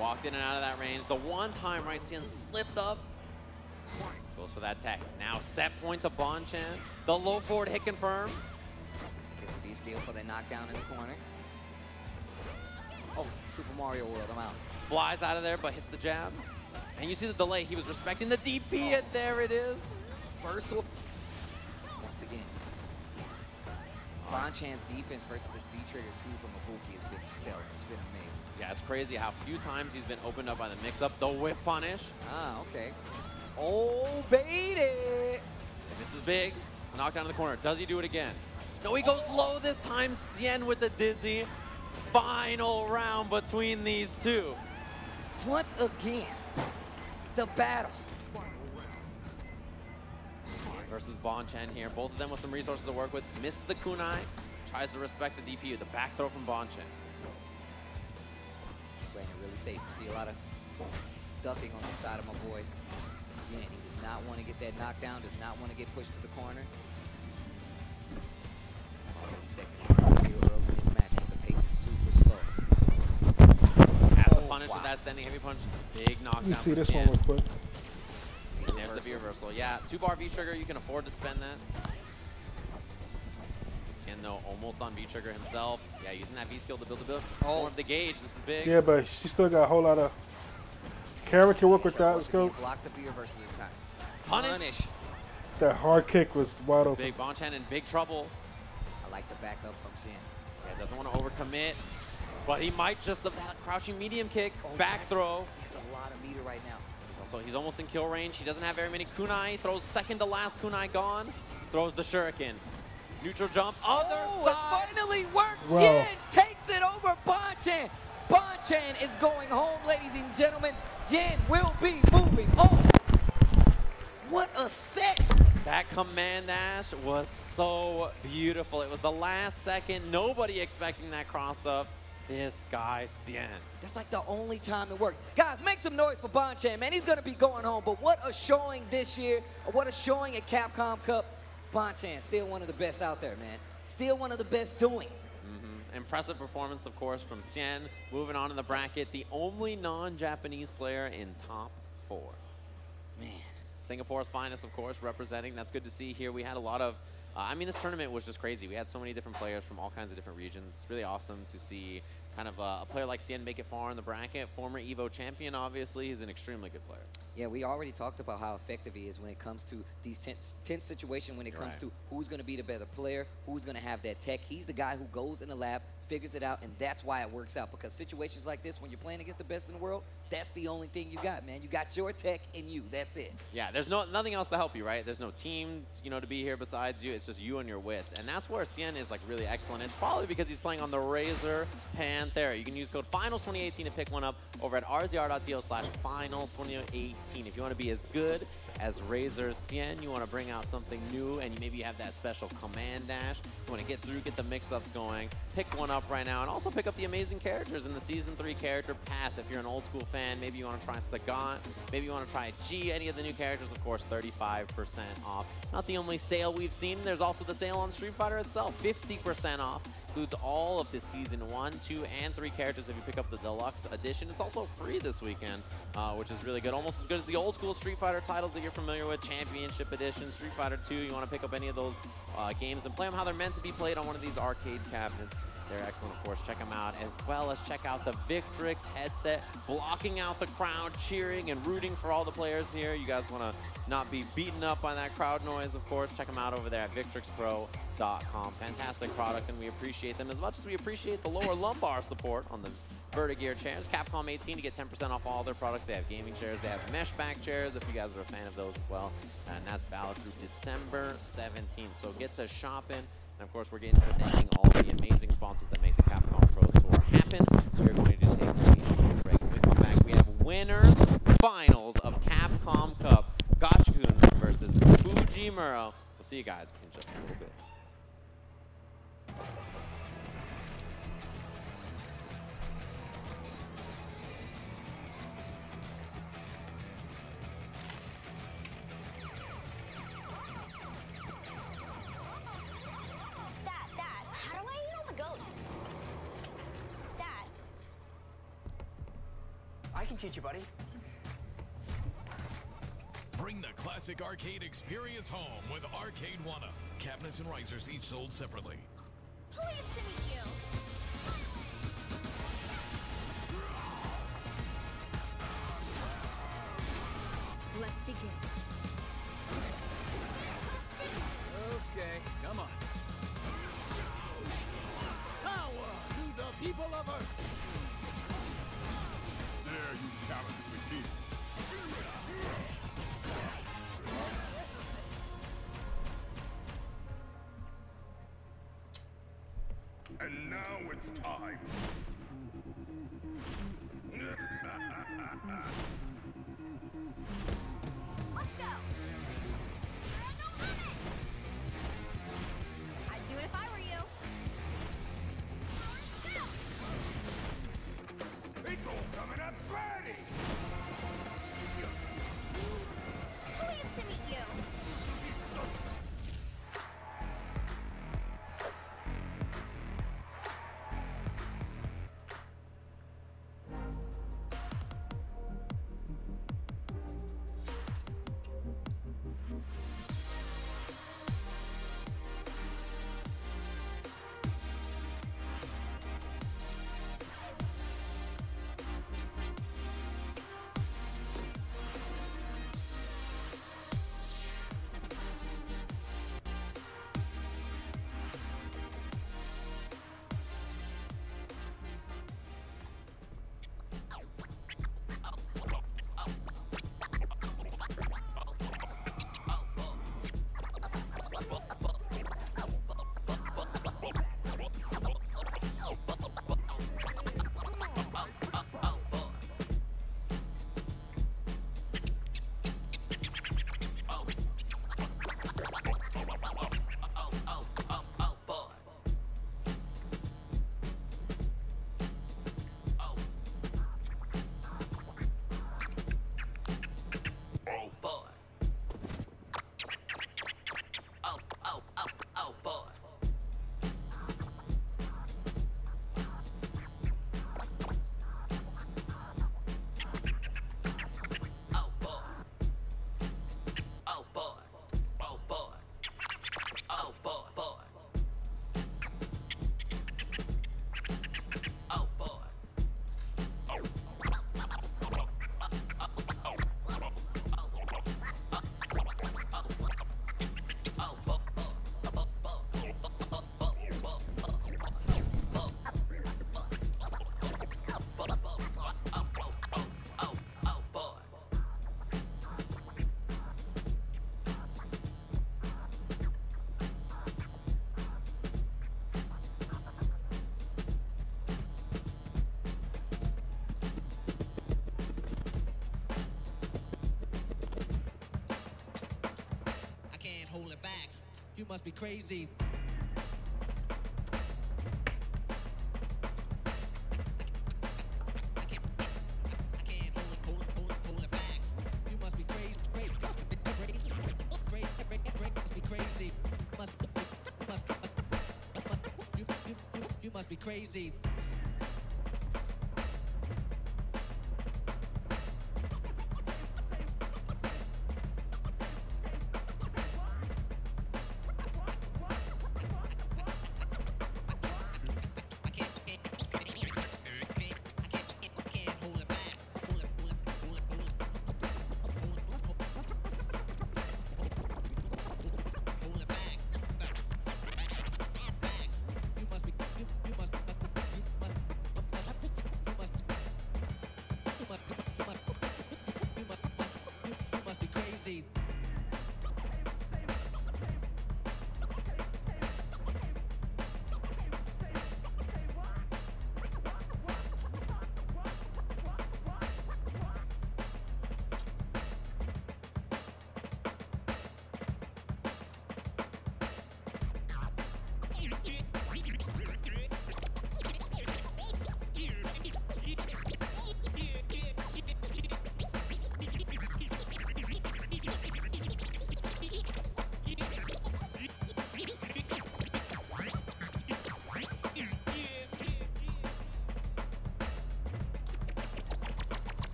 Walked in and out of that range. The one time right Xian slipped up. Goes for that tech. Now set point to Bonchan. The low forward hit confirm. Gets the B-scale for the knockdown in the corner. Oh, Super Mario World, I'm out. Flies out of there, but hits the jab. And you see the delay. He was respecting the DP, and there it is. First one. Once again. Bonchan's defense versus this V-trigger 2 from Ibuki has been stellar. It's been amazing. Yeah, it's crazy how few times he's been opened up by the mix-up. The whip punish. Ah, okay. Oh, bait it! And this is big. Knockdown in the corner. Does he do it again? No, he goes low this time. Xian with the dizzy. Final round between these two. Once again, the battle. Xian versus Bonchan here. Both of them with some resources to work with. Misses the kunai. Tries to respect the DP with the back throw from Bonchan. Playing it really safe. You see a lot of ducking on the side of my boy Xian. He does not want to get that knockdown, does not want to get pushed to the corner. Already second here early in this match, but the pace is super slow. Has the punish with that standing heavy punch. Big knockdown. You see for this Xian. one real quick. And there's the V reversal. Yeah, 2-bar V trigger. You can afford to spend that. Xian though almost on V trigger himself. Yeah, using that V skill to build a bit more of the gauge. This is big. Yeah, but she still got a whole lot of Kara can work with that. Let's go. Blocks the V reversal this time. Punish. That hard kick was wide open. Big Bonchan in big trouble. I like the backup from Xian. Yeah, doesn't want to overcommit. But he might just have that crouching medium kick, back throw. He has a lot of meter right now. He's almost in kill range. He doesn't have very many kunai. Throws second to last kunai gone. Throws the shuriken. Neutral jump. Other side. It finally works. Wow. Yin takes it over Bonchan. Bonchan is going home, ladies and gentlemen. Yin will be moving on. What a set. That command dash was so beautiful. It was the last second. Nobody expecting that cross up. This guy, Cien. That's like the only time it worked. Guys, make some noise for Bonchan, man. He's going to be going home. But what a showing this year. What a showing at Capcom Cup. Bonchan, still one of the best out there, man. Still one of the best doing. Impressive performance, of course, from Cien. Moving on in the bracket, the only non-Japanese player in top 4. Man. Singapore's finest, of course, representing. That's good to see here. We had a lot of, I mean, this tournament was just crazy. We had so many different players from all kinds of different regions. It's really awesome to see kind of a player like Cien make it far in the bracket. Former EVO champion, obviously. He's an extremely good player. Yeah, we already talked about how effective he is when it comes to these tense situations, when it comes to who's going to be the better player, who's going to have that tech. He's the guy who goes in the lab, figures it out, and that's why it works out. Because situations like this, when you're playing against the best in the world, that's the only thing you got, man. You got your tech and you. That's it. Yeah, there's nothing else to help you, right? There's no team, you know, to be here besides you. It's just you and your wits. And that's where Cien is, like, really excellent. It's probably because he's playing on the Razer Panthera. You can use code FINALS2018 to pick one up over at rzr.to/finals2018. If you want to be as good as Razor's Cien, you want to bring out something new, and maybe you have that special command dash. You want to get through, get the mix-ups going, pick one up right now, and also pick up the amazing characters in the Season 3 character pass. If you're an old school fan, maybe you want to try Sagat, maybe you want to try G, any of the new characters, of course, 35% off. Not the only sale we've seen, there's also the sale on Street Fighter itself, 50% off. Includes all of the Season 1, 2, and 3 characters if you pick up the Deluxe Edition. It's also free this weekend, which is really good. Almost as good as the old school Street Fighter titles that you're familiar with, Championship Edition, Street Fighter 2. You want to pick up any of those games and play them how they're meant to be played on one of these arcade cabinets. They're excellent, of course. Check them out, as well as check out the Victrix headset, blocking out the crowd, cheering and rooting for all the players here. You guys want to not be beaten up by that crowd noise, of course. Check them out over there at VictrixPro.com. Fantastic product, and we appreciate them as much as we appreciate the lower lumbar support on the Vertigear chairs. Capcom 18 to get 10% off all their products. They have gaming chairs. They have mesh back chairs if you guys are a fan of those as well. And that's valid through December 17th. So get the shopping. And of course, we're getting to thanking all the amazing sponsors that make the Capcom Pro Tour happen. So we're going to take a short break. When we come back, we have winners finals of Capcom Cup. Gachikun versus Fujimura. We'll see you guys in just a little bit. I can teach you, buddy. Bring the classic arcade experience home with Arcade Wanna. Cabinets and risers each sold separately. Pleased to meet you. Let's begin. Okay, come on. Power to the people of Earth. There, you talented people. And now it's time. Let's go. I'd do it if I were you. It's all coming up ready. Pleased to meet you. must be crazy. Crazy.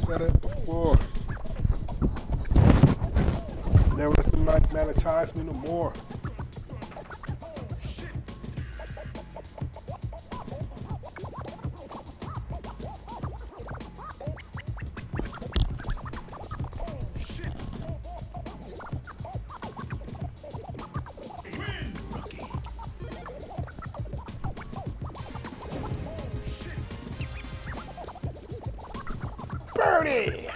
Said it before. Never let the night magnetize me no more. Birdie!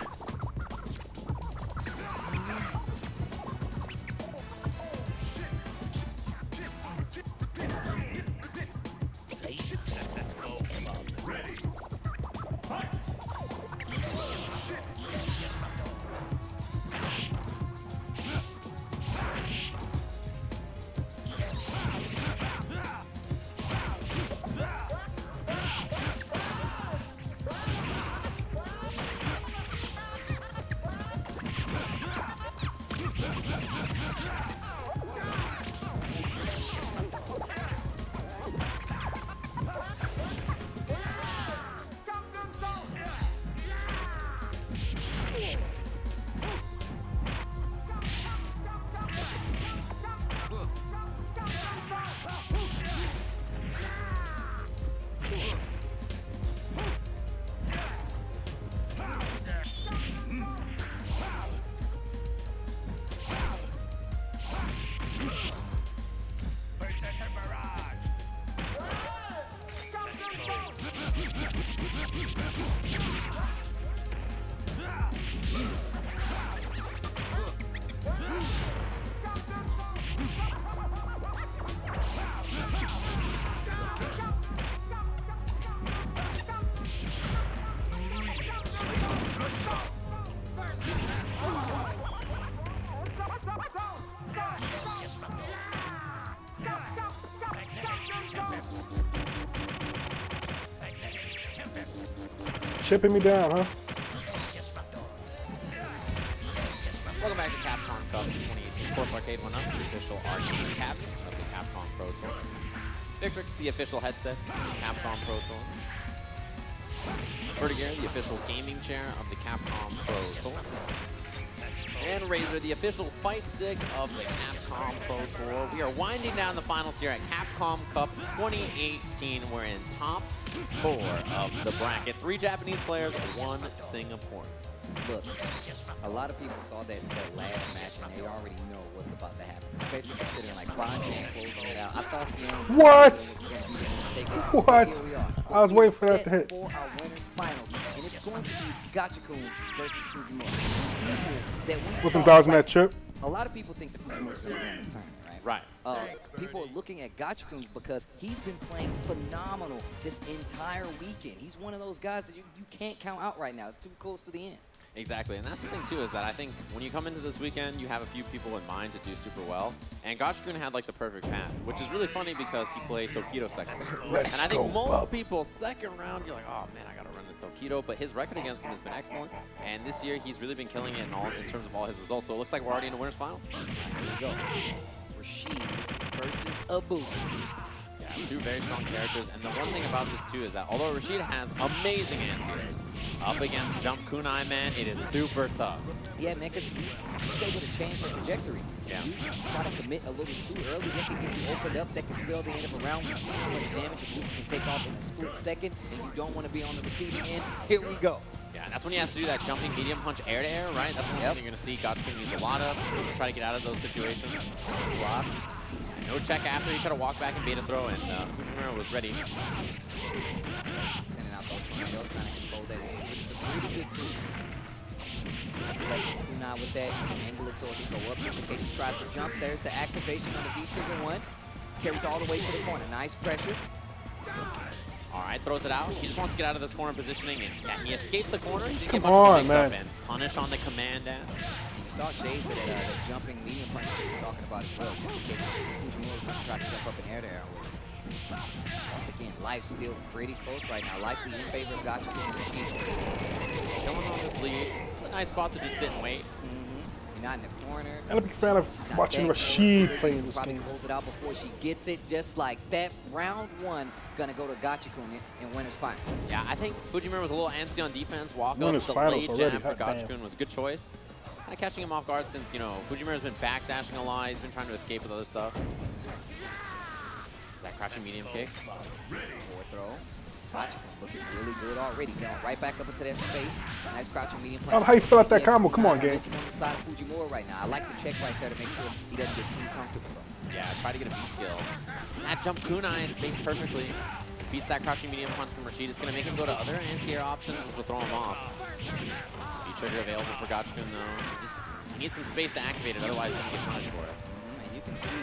Chipping me down, huh? Welcome back to Capcom Cup 2018 Fourth Arcade 1-Up, the official arcade captain of the Capcom Pro Tour. Victrix, the official headset, Capcom Pro Tour. Vertigear, the official gaming chair of the Capcom Pro Tour. And Razor, the official fight stick of the Capcom Pro Tour. We are winding down the finals here at Capcom Cup 2018. We're in top 4 of the bracket. 3 Japanese players, 1 Singaporean. Look, a lot of people saw that last match and they already know what's about to happen, especially considering like Bonjan closing it out. I thought Fiona What? was going to be able to take it. What? But here we are. I was waiting for that to Set hit. for our winners finals, and it's going to be Gachikun versus Fujimura. People that we With some thought, dollars in like, that chip. a lot of people think that Fujimura's going to win this tournament, right? Right. People are looking at Gachikun because he's been playing phenomenal this entire weekend. He's one of those guys that you can't count out right now. It's too close to the end. Exactly, and that's the thing too, is that I think when you come into this weekend, you have a few people in mind to do super well, and Gachikun had like the perfect path, which is really funny because he played Tokido second round. And I think most people, second round, you're like, oh man, I gotta run into Tokido, but his record against him has been excellent, and this year he's really been killing it in terms of all his results, so it looks like we're already in the winners final. Here we go. Rashid versus Abu. Yeah, 2 very strong characters, and the one thing about this too is that although Rashid has amazing anti-airs, up against Jump Kunai, man, it is super tough. Yeah, man, because he's able to change the trajectory. Yeah. You try to commit a little too early, that can get you opened up, that can spell the end of a round. We see how much damage a Blue can take off in a split second, and you don't want to be on the receiving end. Here we go. Yeah, and that's when you have to do that jumping medium punch air to air, right? That's one thing you're going to see Gachikun use a lot of, to try to get out of those situations. Block. No check after, he tried to walk back and beta throw, and Fujimura was ready. Sending out those tornadoes, trying to control that. Which is a pretty good tool. Kunai with that, angle it so it can go up just in case he tries to jump. There's the activation on the V-trigger one. Carries all the way to the corner. Nice pressure. All right, throws it out. He just wants to get out of this corner positioning, and yeah, he escaped the corner. He didn't Come get much of a on, mix-up, man. and punish on the command dash. You saw shades of that jumping medium punch that you were talking about as well. Just in case Fujimura was going to try to jump up in air there. Once again, Life's still pretty close right now. Likely in favor of Gachikun and Rashid. Chilling on this lead. It's a nice spot to just sit and wait. You're not in the corner. I'm a big fan of She's not watching that Rashid close. playing this Probably game. close it out before she gets it, just like that. Round 1 gonna go to Gachikun in winners finals. Yeah, I think Fujimura was a little antsy on defense. Walk up, Winners the finals late already, jab for hot damn. Gachikun was a good choice. Kind of catching him off guard since, you know, Fujimura's been backdashing a lot. He's been trying to escape with other stuff. Is that crouching medium kick? Forward throw. Gachikun looking really good already. Going right back up into that space. Nice crouching medium punch. How you feel about that He combo? gets Come on, Kunai gang. on the side of Fujimura right now. I like the check right there to make sure he doesn't get too comfortable though. Yeah, try to get a V-skill. That jump Kunai is spaced perfectly. Beats that crouching medium punch from Rashid. It's going to make him go to other anti-air options, which will throw him off. V-trigger available for Gachikun though. He needs some space to activate it, otherwise he's going to get punished for it. And you can see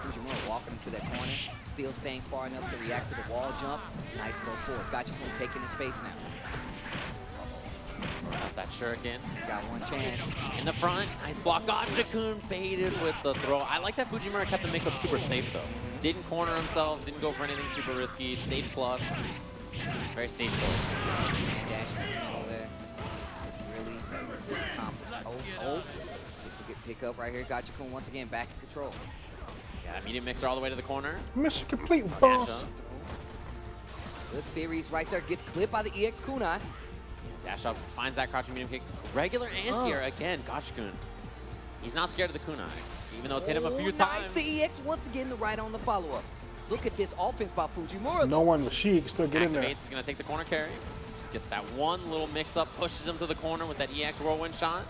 Fujimura walking into that corner, still staying far enough to react to the wall jump. Nice low forward. Gachikun taking the space now. That's that shuriken. Got one chance. In the front, nice block. Gachikun baited with the throw. I like that Fujimura kept the mix-up super safe though. Didn't corner himself, didn't go for anything super risky, stayed plus. Very safe choice. Hand dash in the middle there. Really confident. Oh. Gets a good pickup right here. Gachikun once again back in control. Yeah, medium mixer all the way to the corner. Mission complete, Dash boss. up. Good series right there. Gets clipped by the EX Kunai. Dash up, finds that crouching medium kick. Regular anti-air again, Gachikun. He's not scared of the kunai, even though it's hit him a few Nice. times. The EX once again the right on the follow-up. Look at this offense by Fujimura. No one, Rashid can still get in there. Activates, he's going to take the corner carry. Just gets that one little mix-up, pushes him to the corner with that EX whirlwind shot.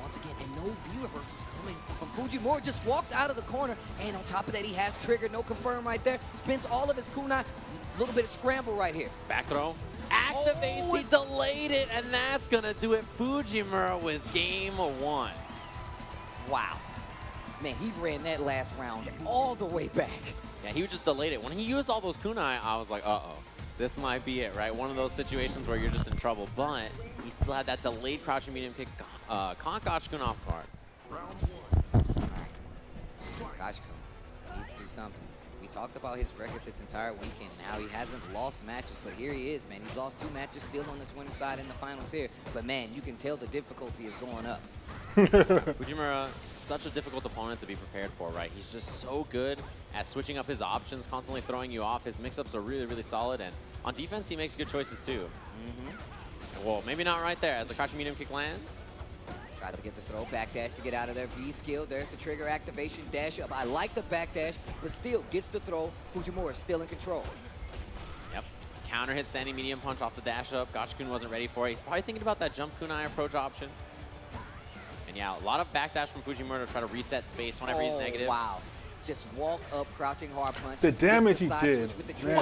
Once again, and no view reversal coming from Fujimura. Just walks out of the corner, and on top of that, he has trigger. No confirm right there. Spends all of his kunai. A little bit of scramble right here. Back throw. Activates, Oh, he delayed it, and that's going to do it. Fujimura with game 1. Wow. Man, he ran that last round all the way back. Yeah, he just delayed it. When he used all those kunai, I was like, uh-oh. This might be it, right? One of those situations where you're just in trouble, but he still had that delayed crouching medium kick. Caught Gachikun off guard. Gachikun needs to do something. We talked about his record this entire weekend and how he hasn't lost matches, but here he is, man. He's lost 2 matches, still on this winner's side in the finals here. But, man, you can tell the difficulty is going up. Fujimura, such a difficult opponent to be prepared for, right? He's just so good at switching up his options, constantly throwing you off. His mix-ups are really, really solid, and on defense, he makes good choices, too. Well, maybe not right there, as the crouching medium kick lands. Tries to get the throw, backdash to get out of there. V skill, there's the trigger activation, dash up. I like the backdash, but still gets the throw. Fujimura still in control. Yep. Counter hit standing medium punch off the dash up. Gachikun wasn't ready for it. He's probably thinking about that jump kunai approach option. And yeah, a lot of backdash from Fujimura to try to reset space whenever he's negative. Wow. Just walk up, crouching hard punch. The damage he side did. switch with the trigger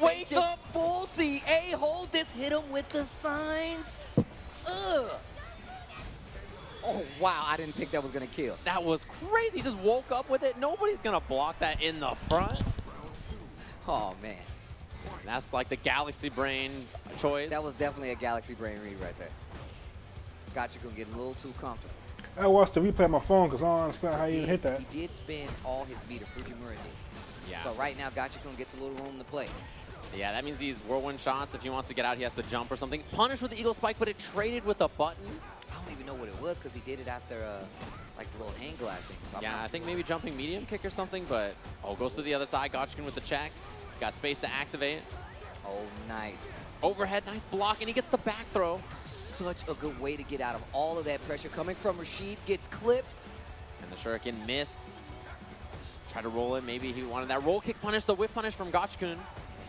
Wake activation. up! Full CA, hold this, hit him with the signs. Ugh. Oh, wow, I didn't think that was going to kill. That was crazy. He just woke up with it. Nobody's going to block that in the front. Oh, man. That's like the Galaxy Brain choice. That was definitely a Galaxy Brain read right there. Gachikun getting a little too comfortable. I watched the replay on my phone because I don't understand how you even hit that. He did spend all his meter, Fujimura did. Yeah. So right now, Gachikun gets a little room to play. Yeah, that means these whirlwind shots. If he wants to get out, he has to jump or something. Punish with the Eagle Spike, but it traded with a button. I don't even know what it was because he did it after like the little hang glide thing. So Yeah, I think maybe jumping medium kick or something, but goes to the other side. Gachikun with the check. He's got space to activate. Oh, nice. Overhead, nice block, and he gets the back throw. Such a good way to get out of all of that pressure coming from Rashid. Gets clipped. And the shuriken missed. Try to roll in. Maybe he wanted that roll kick punish, the whip punish from Gachikun.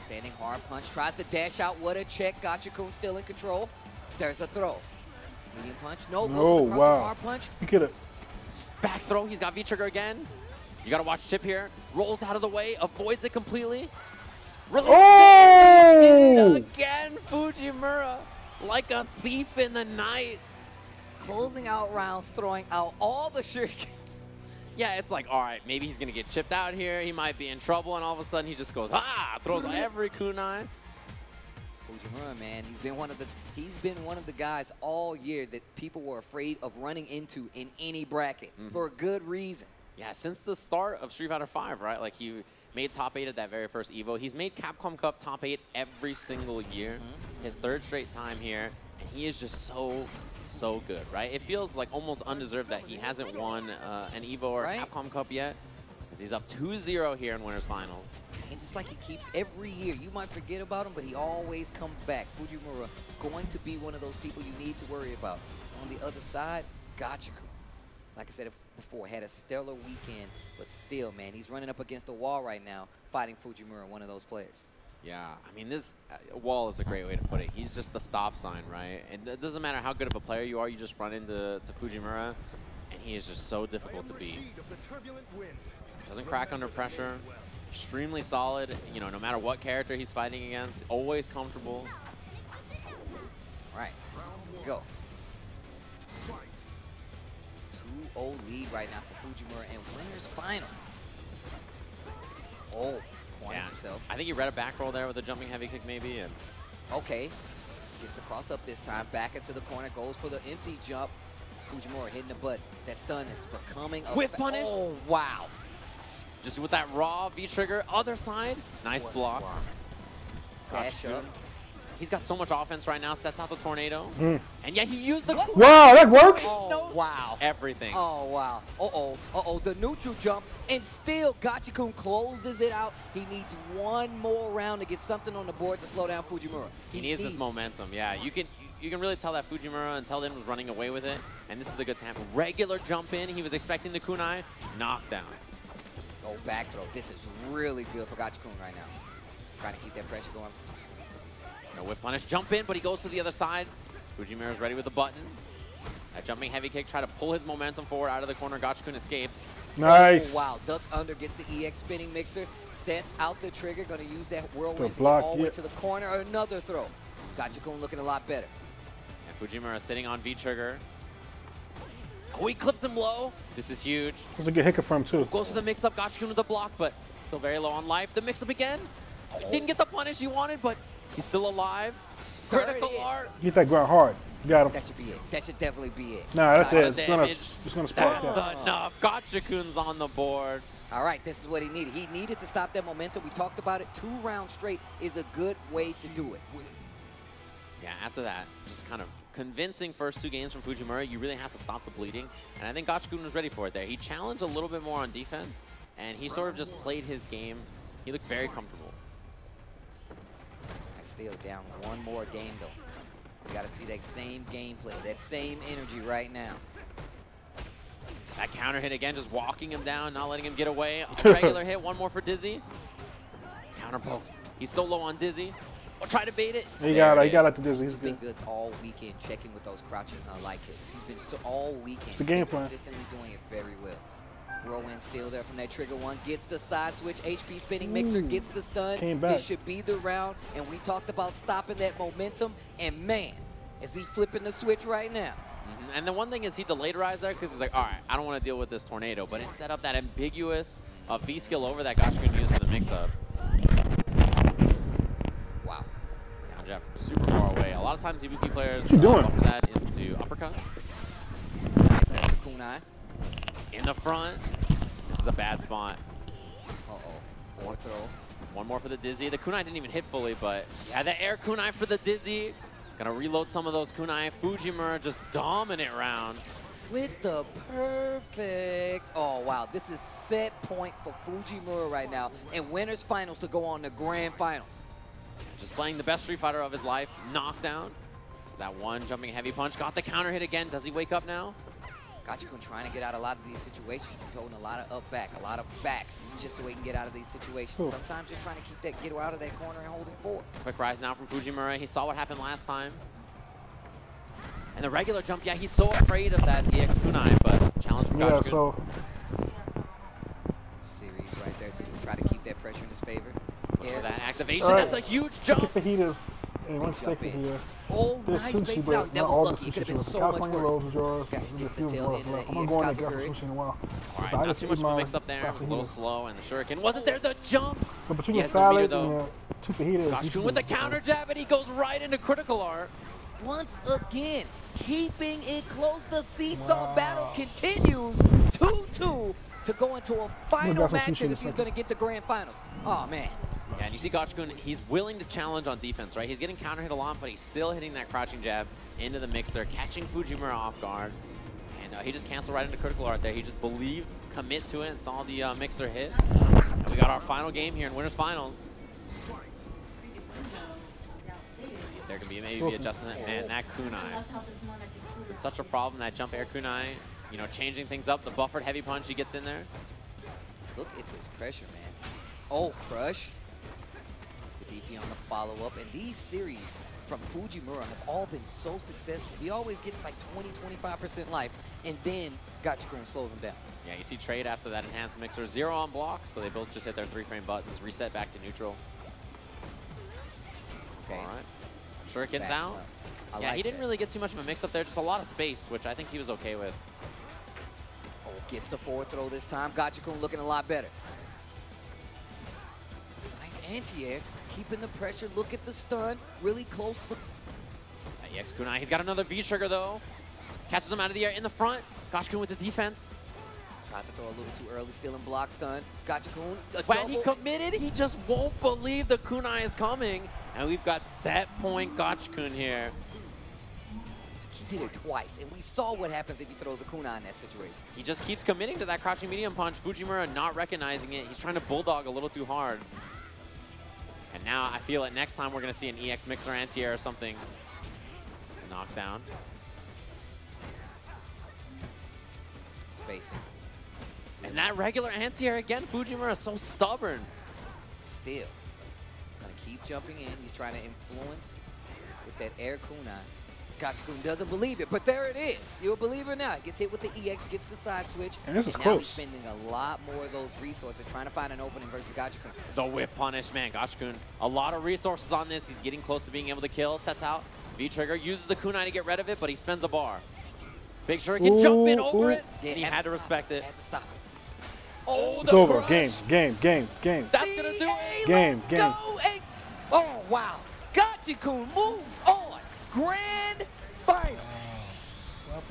Standing hard punch. Tries to dash out. What a check. Gachikun still in control. There's a throw. Medium punch. No, goes Oh, to the crouching wow. hard punch. You get it. Back throw. He's got V-trigger again. You got to watch Chip here. Rolls out of the way. Avoids it completely. Oh! Again, Fujimura. Like a thief in the night. Closing out rounds, throwing out all the shuriken. Yeah, it's like, all right, maybe he's going to get chipped out here. He might be in trouble, and all of a sudden he just goes, throws every kunai. Fujimura, man, he's been one of the guys all year that people were afraid of running into in any bracket for a good reason. Yeah, since the start of Street Fighter V, right? Like, he made top 8 at that very first EVO. He's made Capcom Cup top 8 every single year. His 3rd straight time here, and he is just so good, right? It feels like almost undeserved that he hasn't won an EVO or Capcom Cup yet, because he's up 2-0 here in Winners Finals. And just like he keeps every year, you might forget about him, but he always comes back. Fujimura going to be one of those people you need to worry about. On the other side, Gachikun. Like I said before, had a stellar weekend, but still, man, he's running up against the wall right now, fighting Fujimura, one of those players. Yeah, I mean, this wall is a great way to put it. He's just the stop sign, right? And it doesn't matter how good of a player you are, you just run into Fujimura, and he is just so difficult to beat. Doesn't crack under pressure, extremely solid, you know, no matter what character he's fighting against, always comfortable. All right, go. 2-0 lead right now for Fujimura and Winners Finals. Oh. Himself. I think he read a back roll there with a jumping heavy kick maybe. And okay. Gets the cross up this time. Back into the corner. Goes for the empty jump. Fujimura hitting the butt. That stun is becoming a whip punish. Oh, wow. Just with that raw V-trigger. Other side. Nice block. Dash up. He's got so much offense right now. Sets out the tornado. And yet he used the... Wow, that works. Oh, wow. Everything. Oh, wow. Uh-oh. The neutral jump. And still, Gachikun closes it out. He needs one more round to get something on the board to slow down Fujimura. He needs this momentum. Yeah, you can really tell that Fujimura until then was running away with it. And this is a good time. Regular jump in. He was expecting the kunai. Knockdown. Oh, back throw. This is really good for Gachikun right now. Trying to keep that pressure going. No whip punish, jump in, but he goes to the other side. Fujimura's ready with the button. That jumping heavy kick, try to pull his momentum forward out of the corner. Gachikun escapes. Nice. Oh, wow, ducks under, gets the EX spinning mixer, sets out the trigger, gonna use that whirlwind to block, get all the way to the corner. Another throw. Gachikun looking a lot better. And Fujimura sitting on V-trigger. Oh, he clips him low. This is huge. That's a good hicker from him too. Goes to the mix-up, Gachikun with the block, but still very low on life. The mix-up again. Didn't get the punish he wanted, but he's still alive. Critical art. Get that ground hard. Got him. That should be it. That should definitely be it. Nah, that's Lot it. of It's gonna spark That's that. enough. Gotcha-kun's on the board. All right, this is what he needed. He needed to stop that momentum. We talked about it. 2 rounds straight is a good way to do it. Yeah, after that, just kind of convincing first 2 games from Fujimura, you really have to stop the bleeding. And I think Gotcha-kun was ready for it there. He challenged a little bit more on defense, and he sort of just played his game. He looked very comfortable. Still down 1 more game, though. You got to see that same gameplay, that same energy right now. That counter hit again, just walking him down, not letting him get away. A regular hit, 1 more for Dizzy. Counter poke. He's so low on Dizzy. We'll try to bait it. He got it to Dizzy. He's been good all weekend, checking with those crouching light hits. He's been so all weekend. It's the game plan. Consistently doing it very well. Throw in still there from that trigger 1. Gets the side switch. HP spinning mixer. Gets the stun. Came back. This should be the round. And we talked about stopping that momentum. And man, is he flipping the switch right now. And the one thing is he delayed rise there because he's like, all right, I don't want to deal with this tornado. But it set up that ambiguous V skill over that Gotcha-kun used for the mix-up. Wow. Down jab from super far away. A lot of times Ibuki players doing? offer that into uppercut. Nice, that's the kunai. In the front. This is a bad spot. Uh-oh. 4 throw. 1 more for the Dizzy. The kunai didn't even hit fully, but yeah, the air kunai for the Dizzy. Gonna reload some of those kunai. Fujimura just dominant round. With the perfect. Oh, wow. This is set point for Fujimura right now. And winners finals to go on the grand finals. Just playing the best Street Fighter of his life. Knockdown. Just that 1 jumping heavy punch. Got the counter hit again. Does he wake up now? Gotcha-kun trying to get out of a lot of these situations. He's holding a lot of up back, a lot of back, just so he can get out of these situations. Sometimes just trying to keep that, get out of that corner and holding forward. Quick rise now from Fujimura. He saw what happened last time. And the regular jump, yeah, he's so afraid of that EX kunai, but challenge from Gotcha-kun. Yeah, so Series right there just to try to keep that pressure in his favor. Look for that activation. That's a huge jump. fajitas and 1 steak fajita. Oh, There's nice, sushi, baits it but out. That not was all the lucky. It could have sushi. been so California much rolls worse. is yours. Okay, There's gets a the few tail more end of left. that I'm EX gonna go in there Kazakuri. grab some sushi in a while. All right, So I not just too ate much of a my mix up there. It was a little fajitas. slow, and the shuriken wasn't there. The jump. But between He the has no meter, salad though. and the 2 fajitas. Gotcha-kun with the counter jab, and he goes right into critical art. Once again, keeping it close. The seesaw battle continues. 2-2 to go into a final grab some match sushi in and a he's second. going to get to grand finals. Oh, man. Yeah, and you see Gotcha-kun, he's willing to challenge on defense, right? He's getting counter hit a lot, but he's still hitting that crouching jab into the mixer, catching Fujimura off guard. And he just canceled right into critical art there. He just believed, commit to it, and saw the mixer hit. And we got our final game here in Winners Finals. There can be maybe adjustment. Man, that kunai. It's such a problem, that jump air kunai. You know, changing things up. The buffered heavy punch, he gets in there. Look at this pressure, man. Oh, crush. The DP on the follow-up. And these series from Fujimura have all been so successful. He always gets like 20-25% life, and then Gotcha-kun slows him down. Yeah, you see trade after that enhanced mixer. 0 on block, so they both just hit their 3-frame buttons. Reset back to neutral. Okay. All right. Shuriken's Back out. up. I Yeah, like he didn't that. really get too much of a mix up there. Just a lot of space, which I think he was okay with. Oh, gets the forward throw this time. Gotcha-kun looking a lot better. Nice anti-air. Keeping the pressure. Look at the stun. Really close. That EX kunai. He's got another V-trigger, though. Catches him out of the air in the front. Gotcha-kun with the defense. Tried to throw a little too early. Still in block stun. Gotcha-kun. When he committed, he just won't believe the kunai is coming. And we've got set point Gotcha-kun here. He did it twice, and we saw what happens if he throws a kunai in that situation. He just keeps committing to that crouching medium punch. Fujimura not recognizing it. He's trying to bulldog a little too hard. And now I feel like next time we're going to see an EX mixer anti-air or something. Knockdown. Spacing. And that regular anti-air again, Fujimura is so stubborn. Still. Gonna keep jumping in. He's trying to influence with that air kunai. Gotcha-kun doesn't believe it, but there it is. You'll believe it now. Gets hit with the EX, gets the side switch. And this is now close. he's spending a lot more of those resources trying to find an opening versus Gotcha-kun. The whip punish, man. Gotcha-kun, a lot of resources on this. He's getting close to being able to kill. Sets out V-trigger, uses the kunai to get rid of it, but he spends a bar. Big sure he can jump in over it. Yeah, And he had to respect it. Had to stop it. Oh, It's the over. crush. Game. That's gonna do it. Game. Go. And, oh, wow. Gotcha-kun moves on. Grand final.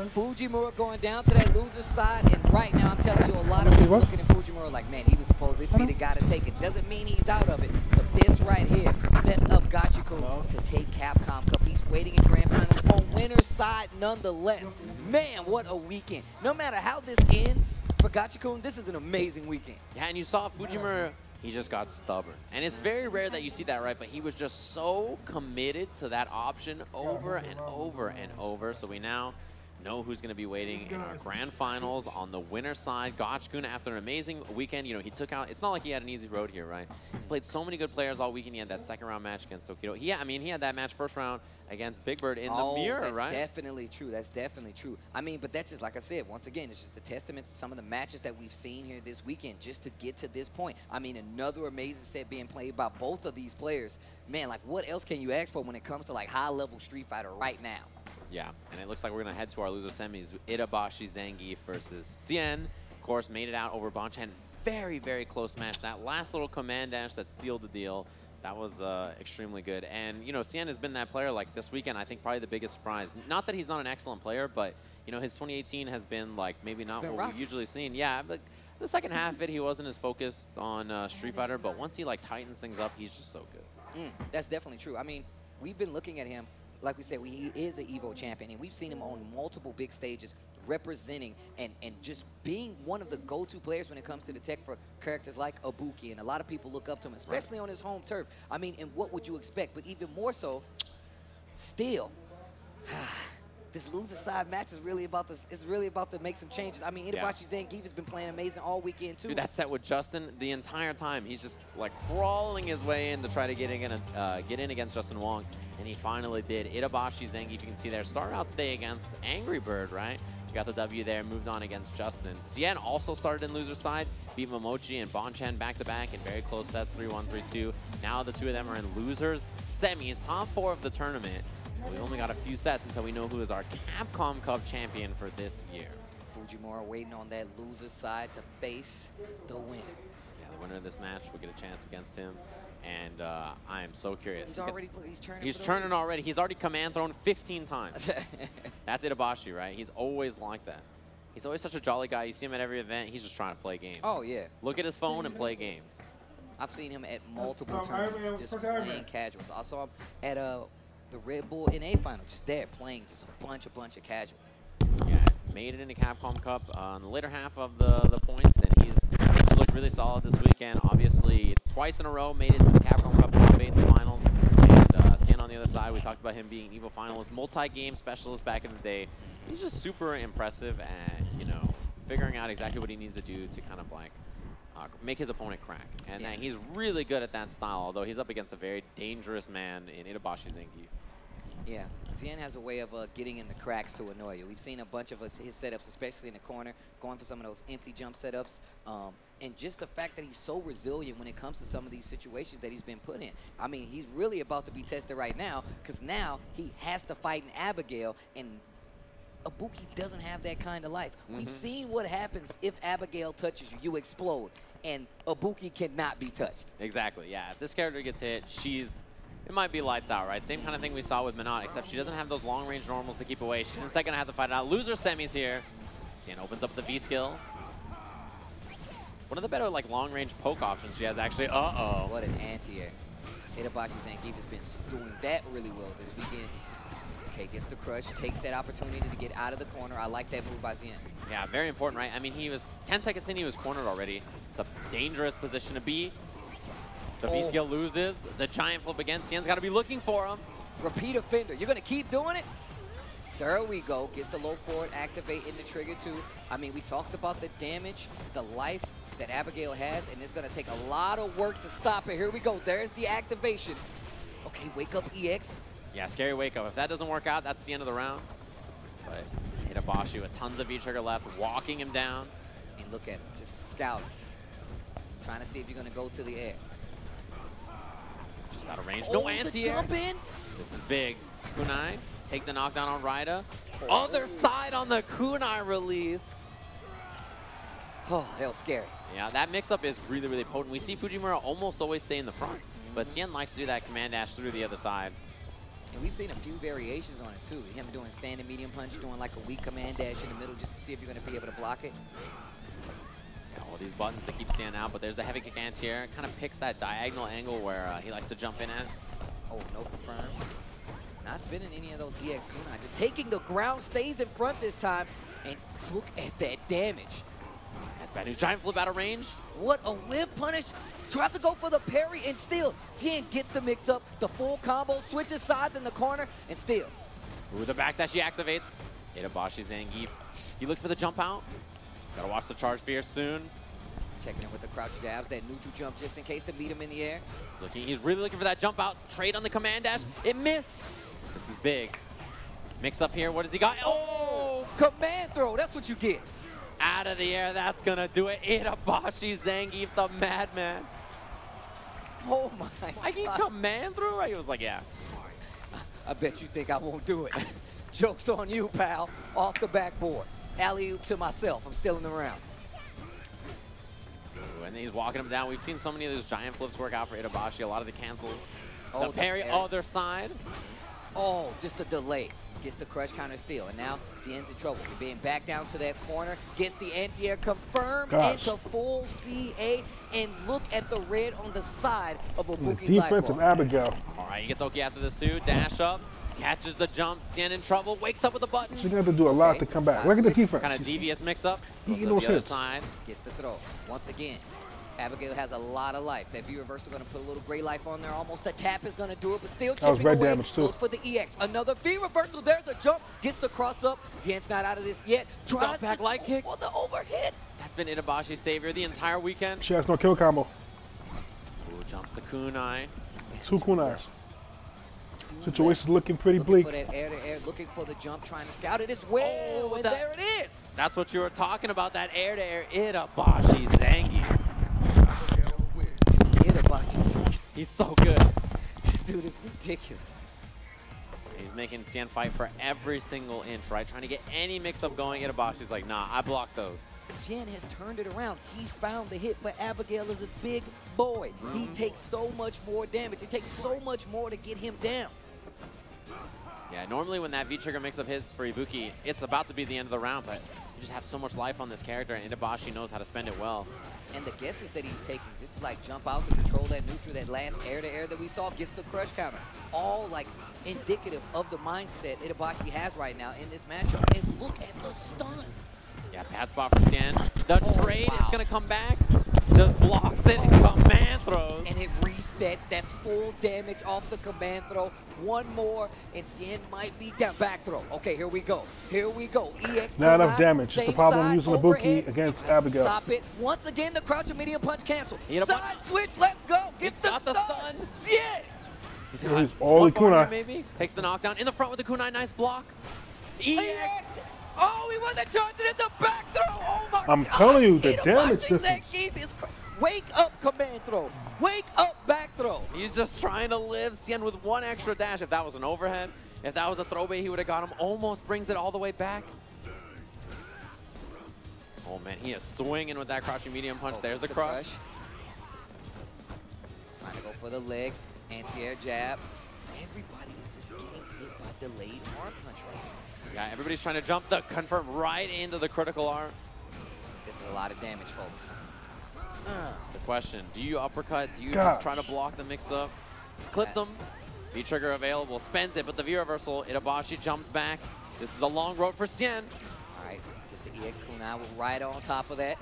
Fujimura going down to that loser side, and right now I'm telling you, a lot of people looking at Fujimura like, man, he was supposed to be the guy to take it. Doesn't mean he's out of it, but this right here sets up Gachiko to take Capcom Cup. He's waiting in Grand Finals on winner's side nonetheless. Man, what a weekend. No matter how this ends for Gachiko, this is an amazing weekend. Yeah, and you saw Fujimura, he just got stubborn. And it's very rare that you see that, right? But he was just so committed to that option over and over and over. So we now know who's going to be waiting in our grand finals on the winner side. Gachikun, after an amazing weekend, you know, he took out, it's not like he had an easy road here, right? He's played so many good players all weekend. He had that second round match against Tokido. I mean, he had that match first round against Big Bird in the mirror, right? That's definitely true. That's definitely true. I mean, but that's just, like I said, once again, it's just a testament to some of the matches that we've seen here this weekend just to get to this point. I mean, another amazing set being played by both of these players. Man, like, what else can you ask for when it comes to, like, high-level Street Fighter right now? Yeah, and it looks like we're going to head to our loser semis. Itabashi Zangief versus Cien. Of course, made it out over Bonchan. Very, very close match. That last little command dash that sealed the deal, that was extremely good. And, you know, Cien has been that player, like, this weekend, I think probably the biggest surprise. Not that he's not an excellent player, but, you know, his 2018 has been, like, maybe not what we've usually seen. Yeah, but the second half of it, he wasn't as focused on Street Fighter, but once he, like, tightens things up, he's just so good. That's definitely true. I mean, we've been looking at him. Like we said, he is an EVO champion, and we've seen him on multiple big stages representing and just being one of the go-to players when it comes to the tech for characters like Ibuki, and a lot of people look up to him, especially on his home turf. I mean, and what would you expect? But even more so, still, this loser side match is really about to make some changes. I mean, Itabashi Zangief has been playing amazing all weekend too. Dude, that set with Justin the entire time. He's just like crawling his way in to try to get in against Justin Wong, and he finally did. Itabashi Zangief, you can see there, started out the day against Angry Bird, right? He got the W there, moved on against Justin. Cien also started in loser side, beat Momochi and Bonchan back-to-back in very close sets, 3-1, 3-2. Now the two of them are in losers semis, top 4 of the tournament. We only got a few sets until we know who is our Capcom Cup champion for this year. Fujimura waiting on that loser side to face the winner. Yeah, the winner of this match will get a chance against him, and I am so curious. He's turning already. He's already command thrown 15 times. That's Itabashi, right? He's always like that. He's always such a jolly guy. You see him at every event. He's just trying to play games. Oh, yeah. Look at his phone and play games. I've seen him at multiple tournaments just playing casuals. I saw him at the Red Bull NA final, just there playing just a bunch of casuals. Yeah, made it into Capcom Cup on the later half of the points, and he's looked really solid this weekend. Obviously, twice in a row made it to the Capcom Cup top 8 in the finals. And Cien on the other side, we talked about him being EVO finalist, multi-game specialist back in the day. He's just super impressive at, you know, figuring out exactly what he needs to do to kind of like make his opponent crack. And he's really good at that style, although he's up against a very dangerous man in Itabashi Zangief. Yeah, Cien has a way of getting in the cracks to annoy you. We've seen a bunch of his setups, especially in the corner, going for some of those empty jump setups. And just the fact that he's so resilient when it comes to some of these situations that he's been put in. I mean, he's really about to be tested right now, because now he has to fight an Abigail, and Ibuki doesn't have that kind of life. We've seen what happens if Abigail touches you. You explode, and Ibuki cannot be touched. Exactly, yeah. If this character gets hit, it might be lights out, right? Same kind of thing we saw with Minot, except she doesn't have those long-range normals to keep away. She's instead going to have to fight it out. Loser semis here. Cien opens up the V-skill. One of the better, like, long-range poke options she has, actually. Uh-oh. What an anti-air. Itabashi Zangief has been doing that really well this weekend. Okay, gets the crush, takes that opportunity to get out of the corner. I like that move by Cien. Yeah, very important, right? I mean, he was 10 seconds in, he was cornered already. It's a dangerous position to be. The V-skill loses. The giant flip again. Cien's got to be looking for him. Repeat offender. You're going to keep doing it? There we go. Gets the low forward, activate in the trigger too. I mean, we talked about the damage, the life that Abigail has, and it's going to take a lot of work to stop it. Here we go. There's the activation. Okay, wake up EX. Yeah, scary wake up. If that doesn't work out, that's the end of the round. But Itabashi with tons of V-trigger left, walking him down. And look at him, just scouting. Trying to see if you're going to go to the air. Just out of range. No anti-air. Jump in. This is big. Kunai, take the knockdown on Raida. Other side on the Kunai release. Oh, that was scary. Yeah, that mix-up is really, really potent. We see Fujimura almost always stay in the front, but Cien likes to do that command dash through the other side. And we've seen a few variations on it too. Him doing standing medium punch, doing like a weak command dash in the middle just to see if you're going to be able to block it. Yeah, all these buttons to keep Cien out, but there's the heavy kick anti-air. Kind of picks that diagonal angle where he likes to jump in at. Oh, no confirm. Not spinning any of those EX kunai. Just taking the ground, stays in front this time. And look at that damage. That's bad news. Giant flip out of range. What a whiff punish. Tries to go for the parry, and still, Cien gets the mix up, the full combo, switches sides in the corner, and still. Ooh, the backdash he activates. Itabashi Zangief. He looks for the jump out. Gotta watch the charge fear soon. Checking in with the crouch jabs, that neutral jump just in case to meet him in the air. He's really looking for that jump out. Trade on the command dash. It missed. This is big. Mix up here. What does he got? Oh, command throw. That's what you get. Out of the air. That's gonna do it. Itabashi Zangief, the madman. Oh my Like he God. command through? Right? He was like, yeah. I bet you think I won't do it. Joke's on you, pal. Off the backboard. Alley-oop to myself. I'm still in the round. Ooh, and he's walking him down. We've seen so many of those giant flips work out for Itabashi. A lot of the cancels. Oh, The parry, other side. Oh, just a delay. Gets the crush counter steal. And now Cien's in trouble. Being back down to that corner. Gets the anti-air confirmed into full CA. And look at the red on the side of Ibuki's Defensive life bar. Abigail. All right, he gets Oki after this too. Dash up. Catches the jump. Cien in trouble. Wakes up with a button. She's going to have to do a lot to come back. Look at the defense. Kind of devious mix up. He Goes to knows the other his. side. Gets the throw. Once again, Abigail has a lot of life. That view reversal going to put a little gray life on there. Almost a tap is going to do it, but still That was chipping red away. damage, too. Goes for the EX. Another V reversal. There's a jump. Gets the cross up. Cien's not out of this yet. Tries back to light kick. for the overhit. That's been Itabashi's savior the entire weekend. She has no kill combo. Ooh, jumps the kunai. 2 kunais. Situation's looking pretty Looking bleak. for that air-to-air, looking for the jump, trying to scout it as well, Oh, and that- there it is. That's what you were talking about, that air-to-air Itabashi Zangief. Itabashi. He's so good. This dude is ridiculous. He's making Cien fight for every single inch, right? Trying to get any mix-up going. Itabashi's like, nah, I blocked those. Cien has turned it around. He's found the hit, but Abigail is a big boy. He takes so much more damage. It takes so much more to get him down. Yeah, normally when that V-trigger mix-up hits for Ibuki, it's about to be the end of the round, but you just have so much life on this character, and Itabashi knows how to spend it well. And the guesses that he's taking, just to like jump out to control that neutral, that last air-to-air that we saw, gets the crush counter. All like indicative of the mindset Itabashi has right now in this matchup. And look at the stun. Yeah, bad spot for Cien. The trade is wow. going to come back. Just blocks it and command throws. And it reset. That's full damage off the command throw. One more, and Cien might be down. Back throw. Okay, here we go. Here we go. EX. Not enough damage. Just the Same problem side, using overhead. Ibuki against Tries to Abigail. Stop it. Once again, the crouch and medium punch cancel. Itabashi. Side switch. Let's go. Gets the got the stun. Cien. He's Yeah, he's got all one the more kunai. here, maybe. Takes the knockdown in the front with the kunai. Nice block. EX. Oh, he wasn't charging at the back throw. Oh my I'm God. telling you, the Itabashi damage difference. Zangief is wake up command throw. Wake up back throw. He's just trying to live. Cien with one extra dash. If that was an overhead, if that was a throw bait, he would have got him. Almost brings it all the way back. Oh man, he is swinging with that crouching medium punch. Oh, There's the the crush. Trying to go for the legs. Anti-air jab. Everybody is just getting hit by delayed arm punch right now. Yeah, everybody's trying to jump the confirm right into the critical arm. This is a lot of damage, folks. The question, do you uppercut? Do you Gosh. just try to block the mix-up? Clip them. V-trigger available. Spends it, but the V-reversal. Itabashi jumps back. This is a long road for Cien. All right, gets the EX kunai right on top of that.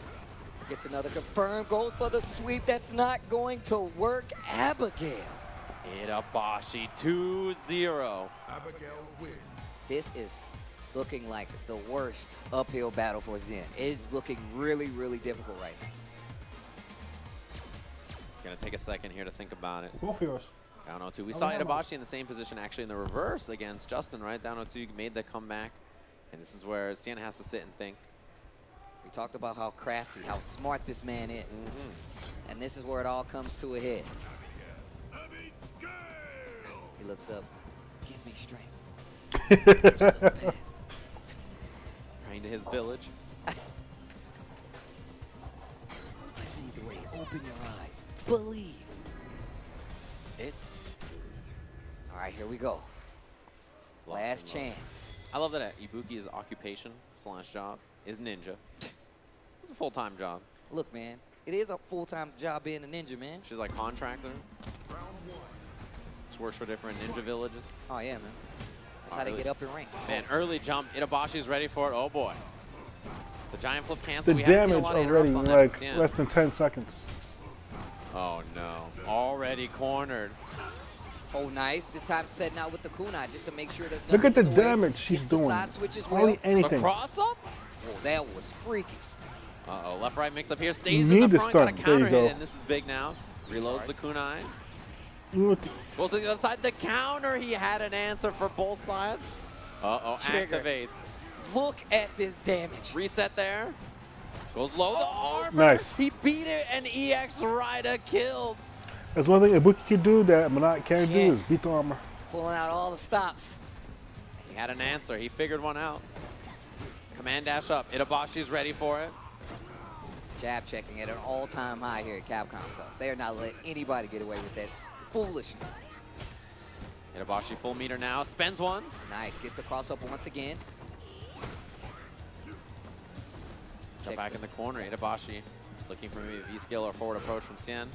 Gets another confirm. Goes for the sweep. That's not going to work. Abigail. Itabashi 2-0. Abigail wins. This is looking like the worst uphill battle for Cien. It's looking really, really difficult right now. Gonna take a second here to think about it. Both yours. Down 0-2. We Oh, saw no, no. Itabashi in the same position, actually in the reverse against Justin, right? Down 0-2, made the comeback. And this is where Cien has to sit and think. We talked about how crafty, how smart this man is. And this is where it all comes to a head. He looks up. Give me strength. Which is the best. Praying to his village. I see the way. Open your eyes. Believe. It. All right, here we go. Last chance. I love that Ibuki's occupation / job is ninja. It's a full-time job. Look, man, it is a full-time job being a ninja, man. She's like contractor. She works for different ninja villages. Oh, yeah, man. That's how they get up in rank. Man, early jump. Itabashi's ready for it. Oh, boy. The giant flip cancel. The We haven't seen a damage lot of already, interrupts on like, that from less than 10 seconds. Oh, no. Already cornered. Oh, nice. This time setting out with the kunai just to make sure there's Look nothing at the in the way. damage she's Gets the doing. side switch as well. Hardly anything. The cross-up? Oh, that was freaky. Uh-oh. Left-right mix-up here. Stays need in the the front. Got a stun. There counter you go. hit, and this is big now. Reloads the kunai. Goes to the other side. The counter. He had an answer for both sides. Uh-oh. Trigger. Activates. Look at this damage. Reset there. Goes low. The armor. Nice. He beat it, and EX Ryder killed. That's one thing Ibuki can do that Monat can't do Yeah. is beat the armor. Pulling out all the stops. He had an answer. He figured one out. Command dash up. Itabashi's ready for it. Jab checking at an all-time high here at Capcom Cup. They are not letting anybody get away with that foolishness. Itabashi full meter now. Spends one. Nice. Gets the cross-up once again. Jump back in the corner. Itabashi looking for maybe a V-skill or forward approach from Cien.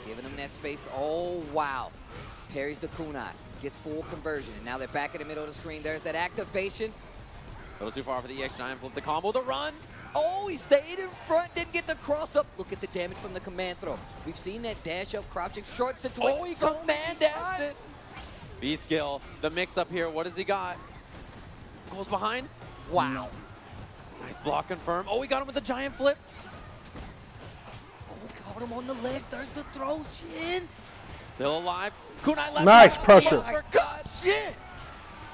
Giving them that space. Oh, wow. Parries the kunai. Gets full conversion. And now they're back in the middle of the screen. There's that activation. A little too far for the EX Giant. Flip the combo. The run. Oh, he stayed in front. Didn't get the cross up. Look at the damage from the command throw. We've seen that dash up, crouching, short situation. Oh, he command dashed it. V-skill. The mix-up here. What has he got? Goes behind. Wow. Nice block confirm. Oh, he got him with the giant flip. Oh, caught him on the legs. There's the throw. Shin. Still alive. Kunai left. Nice pressure. Uppercut. Shin.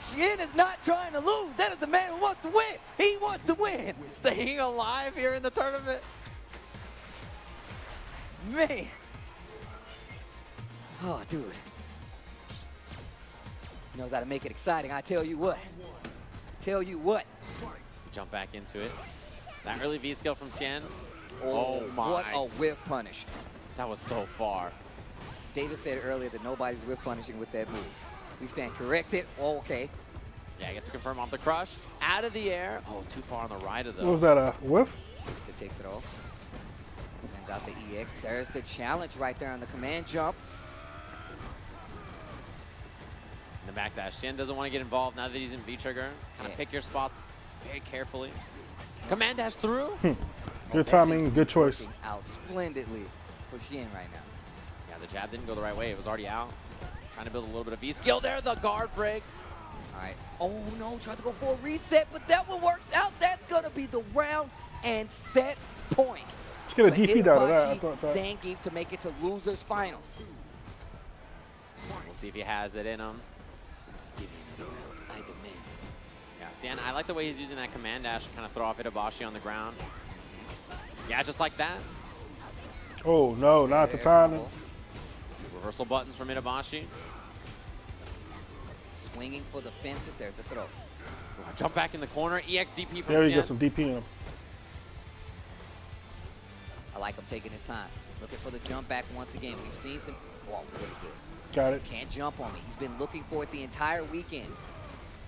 Shin is not trying to lose. That is the man who wants to win. He wants to win. Staying alive here in the tournament. Man. Oh, dude. He knows how to make it exciting. I tell you what. Tell you what. Jump back into it. That early V-skill from Cien. Oh, my. What a whiff punish. That was so far. David said earlier that nobody's whiff punishing with that move. We stand corrected. Oh, okay. Yeah, I guess to confirm off the crush. Out of the air. Oh, too far on the rider, though. What was that, a whiff? To take throw. Sends out the EX. There's the challenge right there on the command jump. In the back dash. Shin doesn't want to get involved now that he's in V-trigger. Kind of Yeah. pick your spots very carefully. Command dash through. Good timing, good choice. Working out splendidly for Shin right now. Yeah, the jab didn't go the right way. It was already out. Trying to build a little bit of V-skill there. The guard break. All right. Oh, no. Tried to go for a reset, but that one works out. That's going to be the round and set point. Let's get a But DP out of that. I Itabashi thought that. Zangief to make it to losers finals. We'll see if he has it in him. I demand. Yeah, Cien, I like the way he's using that command dash to kind of throw off Itabashi on the ground. Yeah, just like that. Oh, no, not the timing. Reversal buttons from Itabashi. Swinging for the fences. There's a throw. Jump back in the corner. EX DP from There you Cien. go, some DP in him. I like him taking his time. Looking for the jump back once again. We've seen some. Whoa, really good. Got it. Can't jump on me. He's been looking for it the entire weekend.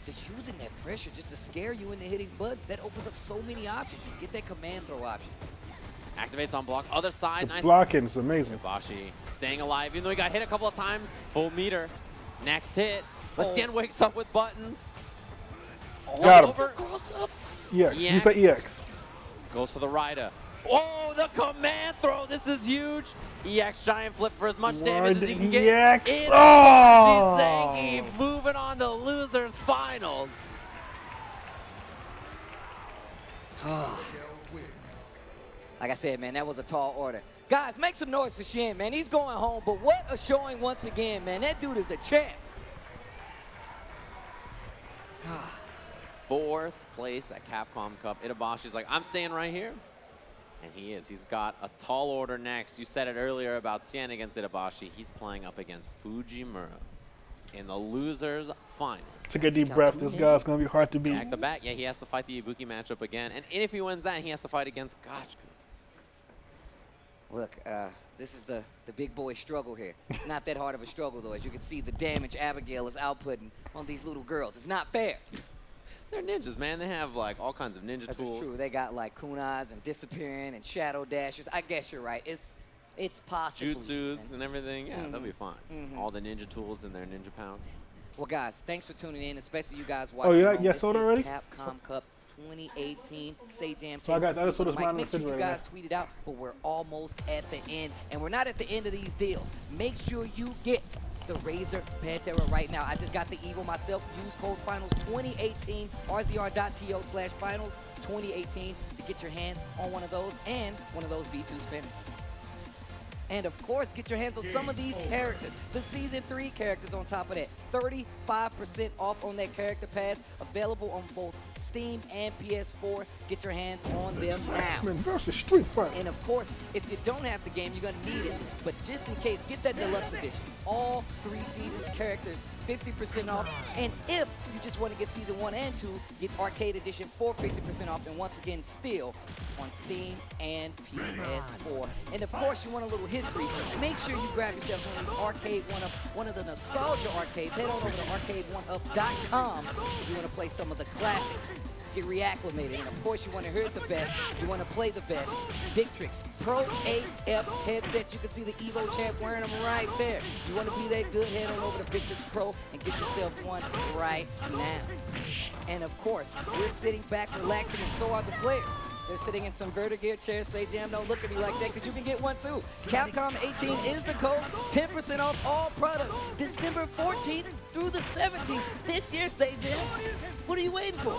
Just using that pressure just to scare you into hitting buttons. That opens up so many options. You get that command throw option. Activates on block. Other side. The Nice. blocking is amazing. Itabashi staying alive, even though he got hit a couple of times. Full meter. Next hit. But Oh. Cien wakes up with buttons. Got him. Over. Cross up. EX. Use the EX. Goes for the rider. Oh, the command throw. This is huge. EX giant flip for as much damage as he can get. EX. Itabashi Oh! Zangief moving on to losers finals. Like I said, man, that was a tall order. Guys, make some noise for Shin, man. He's going home, but what a showing once again, man. That dude is a champ. Fourth place at Capcom Cup. Itabashi's like, I'm staying right here. And he is. He's got a tall order next. You said it earlier about Cien against Itabashi. He's playing up against Fujimura in the losers final. Take a deep breath. This guy's going to be hard to beat. Back to back. Yeah, he has to fight the Ibuki matchup again. And if he wins that, he has to fight against Gachku. Look, this is the big boy struggle here. It's not that hard of a struggle, though. As you can see, the damage Abigail is outputting on these little girls. It's not fair. They're ninjas, man. They have like all kinds of ninja That's tools. true. They got like kunais and disappearing and shadow dashers. I guess you're right. It's possible. Jutsus and everything. Yeah, they'll be fine. All the ninja tools in their ninja pouch. Well, guys, thanks for tuning in, especially you guys watching. Oh, you home. like your This soda is already? Capcom Cup 2018. Say Jam. So I got that soda's Mike, mine in the make sure you refrigerator, guys tweet it out, but we're almost at the end, and we're not at the end of these deals. Make sure you get the Razer Pantera right now. I just got the Evo myself. Use code finals 2018 rzr.to/finals 2018 to get your hands on one of those and one of those V2 spinners. And of course, get your hands on some of these characters. The Season 3 characters on top of that. 35% off on that character pass. Available on both Steam and PS4. Get your hands on them now. X-Men versus Street Fighter. And of course, if you don't have the game, you're going to need it. But just in case, get that deluxe edition. All 3 seasons characters, 50% off. And if you just want to get Season 1 and 2, get Arcade Edition for 50% off. And once again, still on Steam and PS4. And of course, you want a little history. Make sure you grab yourself one of these Arcade 1-Up, one of the nostalgia arcades. Head on over to arcade1up.com if you want to play some of the classics. Get reacclimated, and of course you want to hear the best, you want to play the best. Victrix Pro AF headsets. You can see the Evo champ wearing them right there. You want to be that good, head on over to Victrix Pro and get yourselves one right now. And of course, we're sitting back relaxing, and so are the players. They're sitting in some Vertigear chairs. Say, Jam, don't look at me like that, because you can get one too. Capcom 18 is the code. 10% off all products. December 14th through the 17th. This year, Say, Jam. What are you waiting for?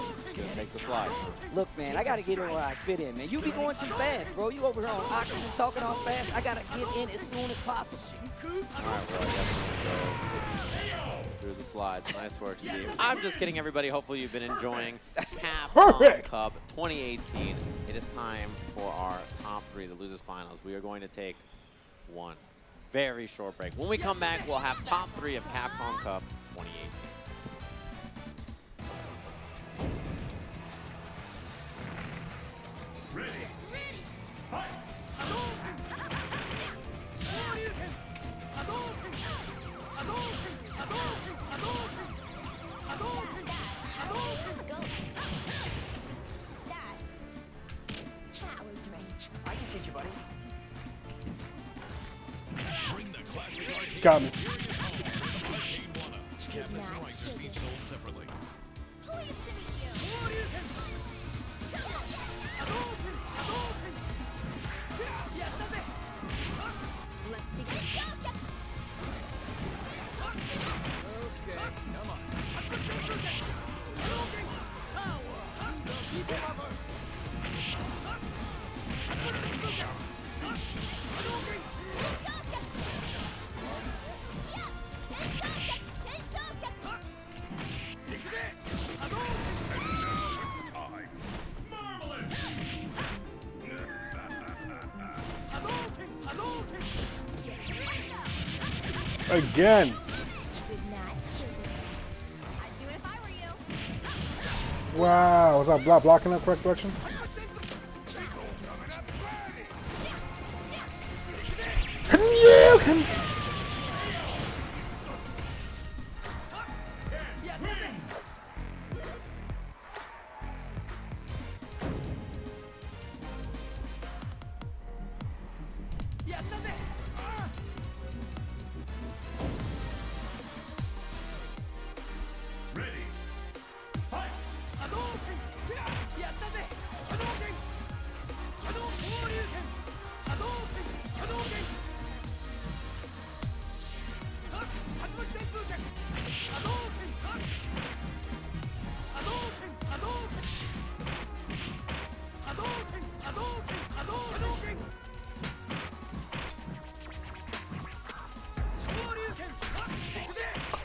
Take the slide. Look, man, I got to get in where I fit in, man. You be going too fast, bro. You over here on oxygen talking all fast. I got to get in as soon as possible. All right, well, I guess I'm gonna go through the slides. Nice work, Steve. I'm just kidding, everybody. Hopefully you've been enjoying Capcom Cup 2018. It is time for our top 3, the losers finals. We are going to take one very short break. When we come back, we'll have top 3 of Capcom Cup 2018. I can teach you, buddy. Bring the classic arcade Got me. experience home. Arcade One. Cabinets and risers each sold separately. Pleased to meet you. Let's begin. Okay, come on. Again. Good night, sugar. I'd do it if I were you. Wow. Was that blocking in the correct direction? You can.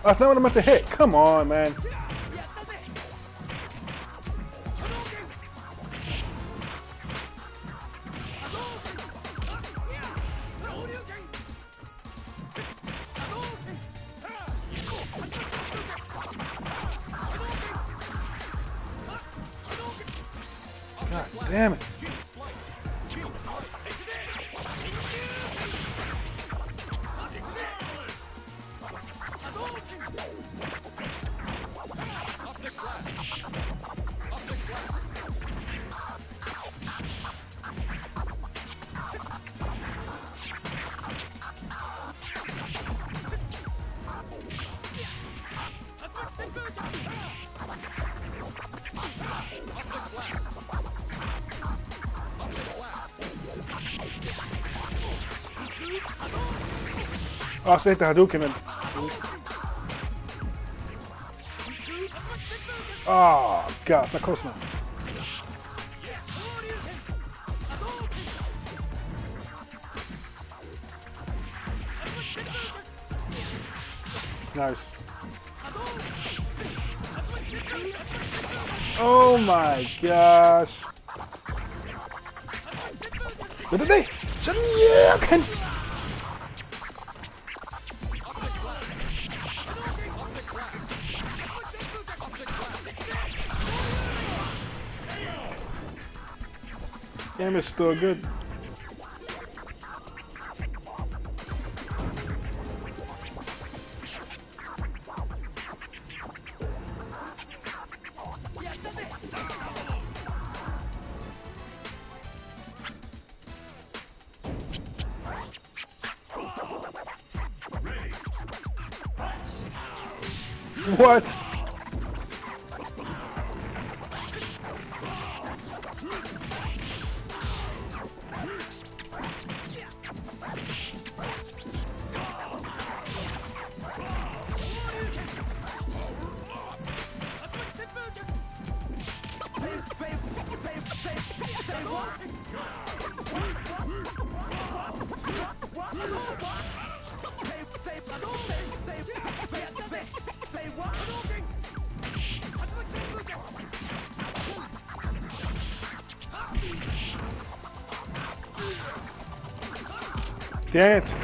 That's not what I meant to hit. Come on, man. God damn it. Oh, I hit the Hadouken and... Oh, God, it's not close enough. Nice. Oh my gosh. Damn, it's still good. What? Damn it.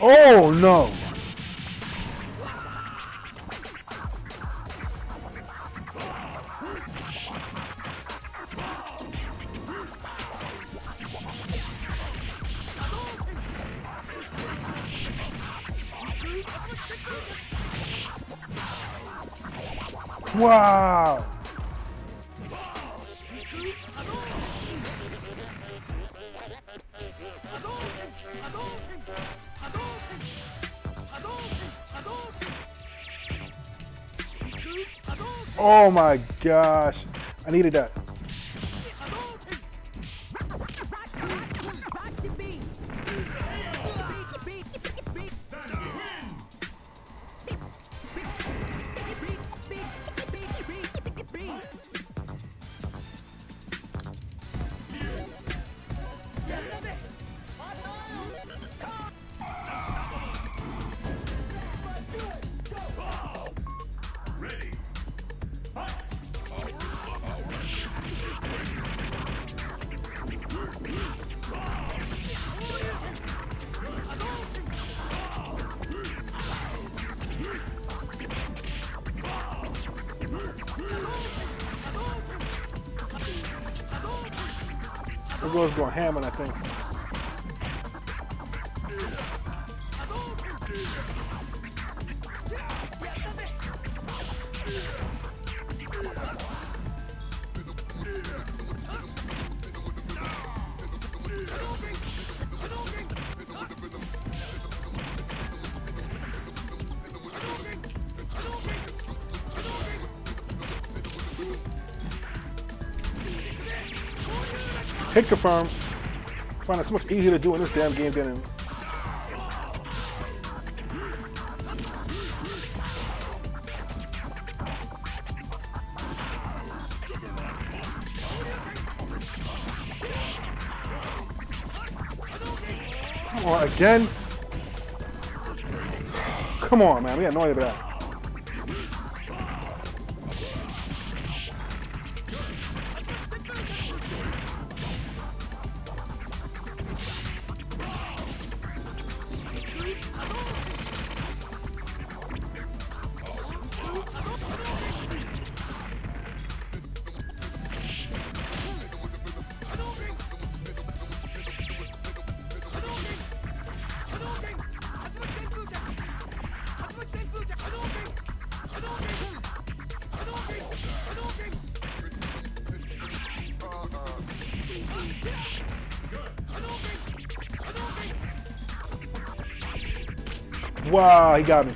Oh no. Wow. Oh my gosh. I needed that. The girl's going ham on that thing. Hit confirm. I find it so much easier to do in this damn game than in. Come on, again? Come on, man. We got no idea about that. Wow, he got me.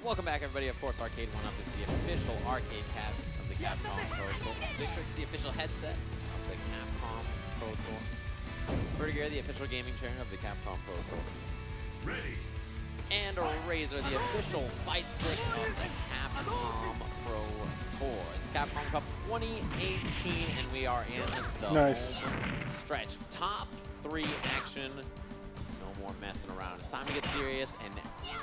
Welcome back, everybody. Of course, Arcade 1-Up is the official arcade cap of the Capcom Pro Tour. Victrix, the official headset of the Capcom Pro Tour. Vertigear, the official gaming chair of the Capcom Pro Tour. Ready. And Razor, the official fight stick of the Capcom Pro Tour. It's Capcom Cup 2018, and we are in the Nice. home stretch. Top 3 action. No more messing around. It's time to get serious and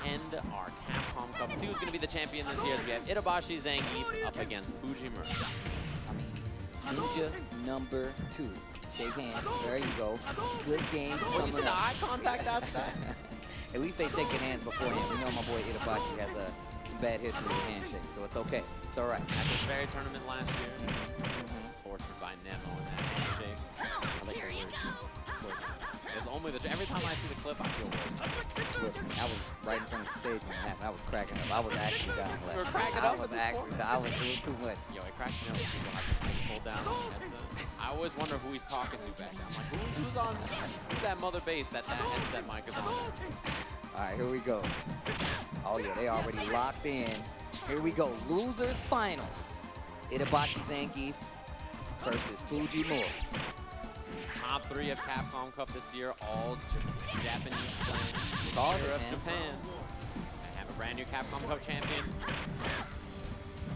end our Capcom Cup. See who's going to be the champion this year. We have Itabashi Zangief up against Fujimura. I mean, Ninja number 2. Shake hands. There you go. Good games Well, you coming said the up. eye contact after that? At least they shaking hands beforehand. We know my boy Itabashi has some bad history with handshakes, so it's okay. It's all right. At this very tournament last year, tortured by Nemo in that handshake. I like the word torture. It's only the every time I see the clip, I feel worse. I was right in front of the stage when it happened. I was cracking up. I was actually dying laughing. You were cracking up with this sport? I was doing too much. Yo, it cracks me up when people have to pull down on the headset. I always wonder who he's talking to back there. I'm like, who's that mother bass that headset mic is on? All right, here we go. Oh yeah, they already locked in. Here we go. Losers finals. Itabashi Zangief versus Fujimura. Top 3 of Capcom Cup this year, all Japanese playing. Called it, Leader of man. Japan. I have a brand new Capcom Cup champion.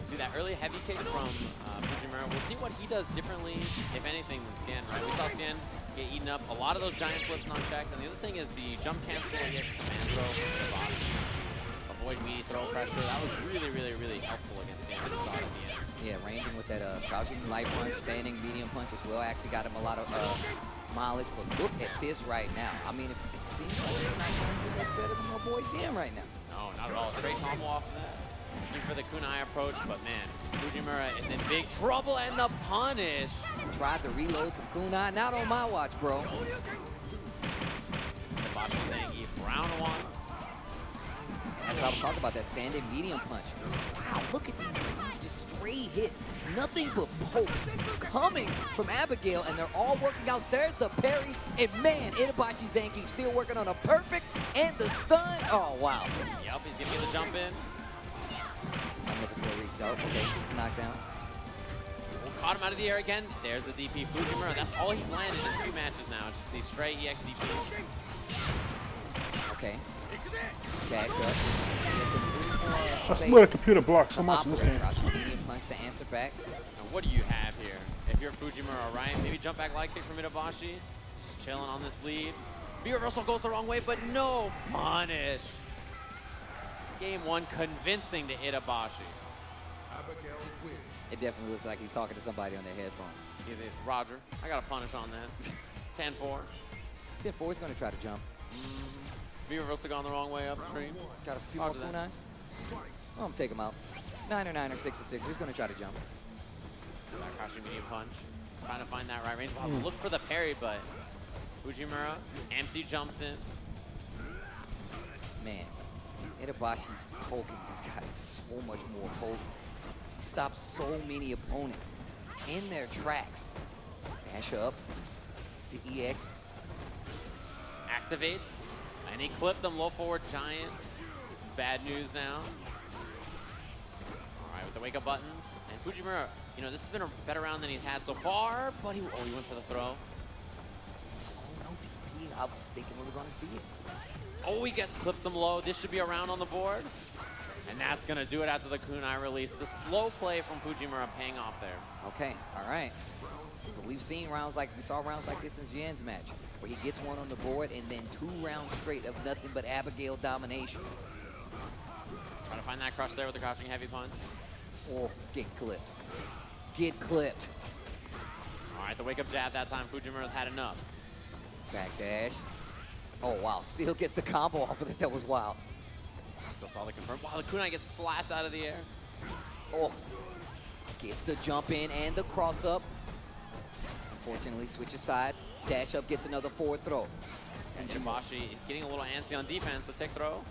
See that early heavy kick from Fujimura. We'll see what he does differently, if anything, than Cien, right? We saw Cien get eaten up. A lot of those giant flips non-checked. And the other thing is the jump cancel EX command throw from the bottom. Avoid meaty throw pressure. That was really, really, really helpful against Cien. We saw it at the end. Yeah, ranging with that crouching light punch, standing medium punch as well. Actually got him a lot of mileage. But look at this right now. I mean, it seems like he's not going to make better than my boy Cien right now. No, not at all. Straight combo off of that. Looking for the kunai approach, but man, Fujimura is in big trouble, and the punish. Tried to reload some kunai. Not on my watch, bro. Itabashi Zangief, round 1. That's what I was talking about, that standing medium punch. Wow, look at these just straight hits. Nothing but pokes coming from Abigail, and they're all working out. There's the parry, and man, Itabashi Zangief still working on a perfect and the stun. Oh, wow. Yep, he's gonna get the jump in. I'm looking for a restart. Okay, just a knockdown. Well, caught him out of the air again. There's the DP. Fujimura, that's all he's landed in 2 matches now. It's just these straight EX DPs. Okay. Dash up. I swear the computer blocks so much in this game. Medium punch to answer back. Now, what do you have here? If you're Fujimura, right? Maybe jump back light kick from Itabashi. Just chilling on this lead. B-reversal goes the wrong way, but no punish. Game 1 convincing to Itabashi. It definitely looks like he's talking to somebody on their headphone. He's Roger. I got a punish on that. 10-4. 10-4 is going to try to jump. B-reversal gone the wrong way upstream. Got a few more kunai. Oh, I'm taking him out. 9 or 9 or 6 or 6. He's going to try to jump. That crouching medium punch. Trying to find that right range. Wow, look for the parry, but Fujimura empty jumps in. Man, Itabashi's poking has gotten so much more potent. Stopped so many opponents in their tracks. Dash up. It's the EX. Activates. And he clipped them low forward giant. This is bad news now. All right, with the wake up buttons. And Fujimura, you know, this has been a better round than he's had so far, but he went for the throw. Oh, no DP. I was thinking we were going to see it. Oh, he clips them low. This should be a round on the board. And that's going to do it after the kunai release. The slow play from Fujimura paying off there. Okay, all right. But we saw rounds like this in Jian's match, where he gets one on the board and then 2 rounds straight of nothing but Abigail domination. Trying to find that crush there with the crouching heavy punch. Oh, get clipped. Get clipped. All right, the wake-up jab that time. Fujimura's had enough. Back dash. Oh, wow. Still gets the combo off of it. That was wild. Still saw the confirm. Wow, the kunai gets slapped out of the air. Oh. Gets the jump in and the cross up. Unfortunately, switches sides. Dash up gets another forward throw. Itabashi, he's getting a little antsy on defense. The tick throw.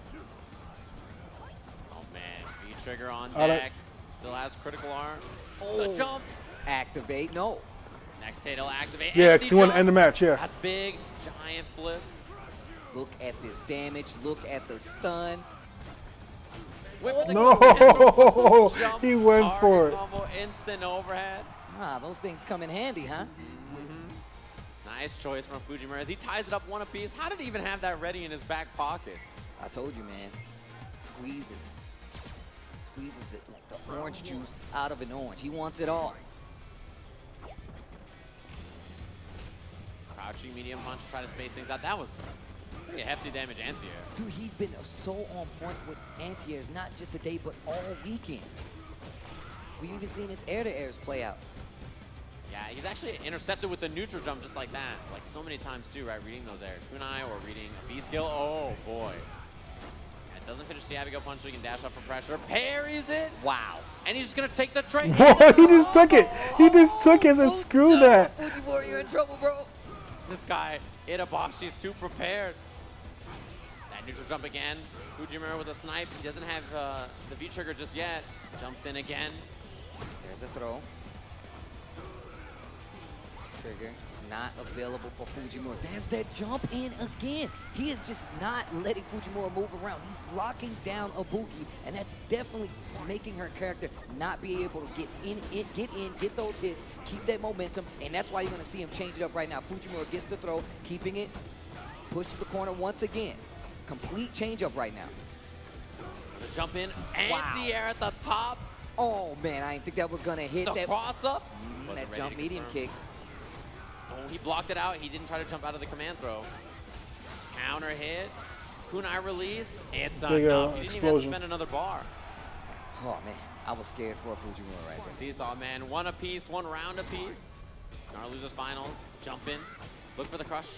Oh man, V-trigger on deck. Still has critical arm. The jump. Activate, no. Next hit, he'll activate. Yeah, because he want to end the match, yeah. That's big. Giant flip. Look at this damage. Look at the stun. No, he went for it. Combo, instant overhead. Ah, those things come in handy, huh? Nice choice from Fujimura as he ties it up one apiece. How did he even have that ready in his back pocket? I told you, man. Squeeze it. Squeezes it like the orange juice out of an orange. He wants it all. Crouching medium punch, try to space things out. That was pretty hefty damage anti-air. Dude, he's been so on point with anti-airs, not just today, but all weekend. We've even seen his air-to-airs play out. Yeah, he's actually intercepted with the neutral jump just like that. Like so many times too, right? Reading those air kunai or reading a B skill. Oh boy. And doesn't finish the Abigail punch so he can dash up for pressure. Parries it. Wow. And he's just gonna take the trade. Whoa, he just took it. He just took it and said, screw that. Fujimura, you're in trouble, bro. This guy, Itabashi's too prepared. That neutral jump again. Fujimura with a snipe. He doesn't have the V trigger just yet. Jumps in again. There's a throw. Trigger not available for Fujimura. There's that jump in again. He is just not letting Fujimura move around. He's locking down Ibuki, and that's definitely making her character not be able to get those hits, keep that momentum, and that's why you're going to see him change it up right now. Fujimura gets the throw, keeping it, push to the corner once again. Complete change up right now. The jump in, anti-air at the top. Oh man, I didn't think that was going to hit. The that cross up. That jump medium kick. Oh, he blocked it out. He didn't try to jump out of the command throw. Counter hit. Kunai release. It's enough. He didn't even have to spend another bar. Oh, man. I was scared for Fujimura right there. Seesaw, man. One apiece, one round apiece. Nar loses finals. Jump in. Look for the crush.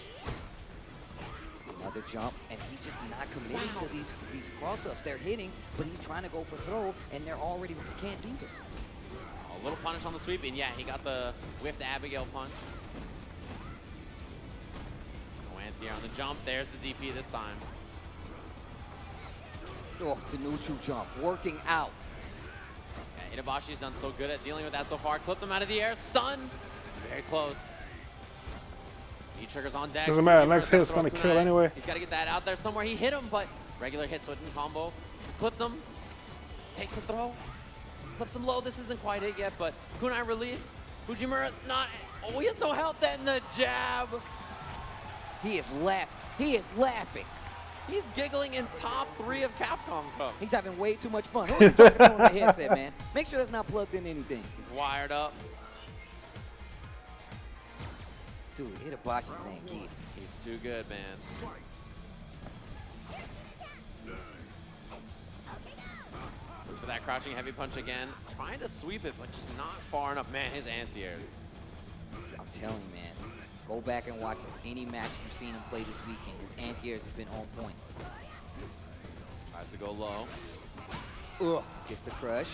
Another jump, and he's just not committing to these cross-ups. They're hitting, but he's trying to go for throw, and they're already can't do that. A little punish on the sweep, and yeah, he got the whiffed Abigail punch. Here on the jump, there's the DP this time. Oh, the neutral jump, working out. Yeah, Itabashi's done so good at dealing with that so far. Clipped him out of the air, stun. Very close. V-triggers on deck. Doesn't matter, next hit is going to kill anyway. He's got to get that out there somewhere. He hit him, but regular hit, so it didn't combo. Clipped him, takes the throw. Clips him low, this isn't quite it yet, but kunai release. Fujimura not, oh, he has no health, then the jab. He is laughing. He is laughing. He's giggling in top 3 of Capcom Cup. He's having way too much fun. Who's talking to him on the headset, man? Make sure that's not plugged in anything. He's wired up. Dude, Itabashi's ain't good. He's too good, man. Look for that crouching heavy punch again. Trying to sweep it, but just not far enough. Man, his anti-airs. I'm telling you, man. Go back and watch any match you've seen him play this weekend. His anti-airs have been on point. Tries to go low. Ugh, gets the crush.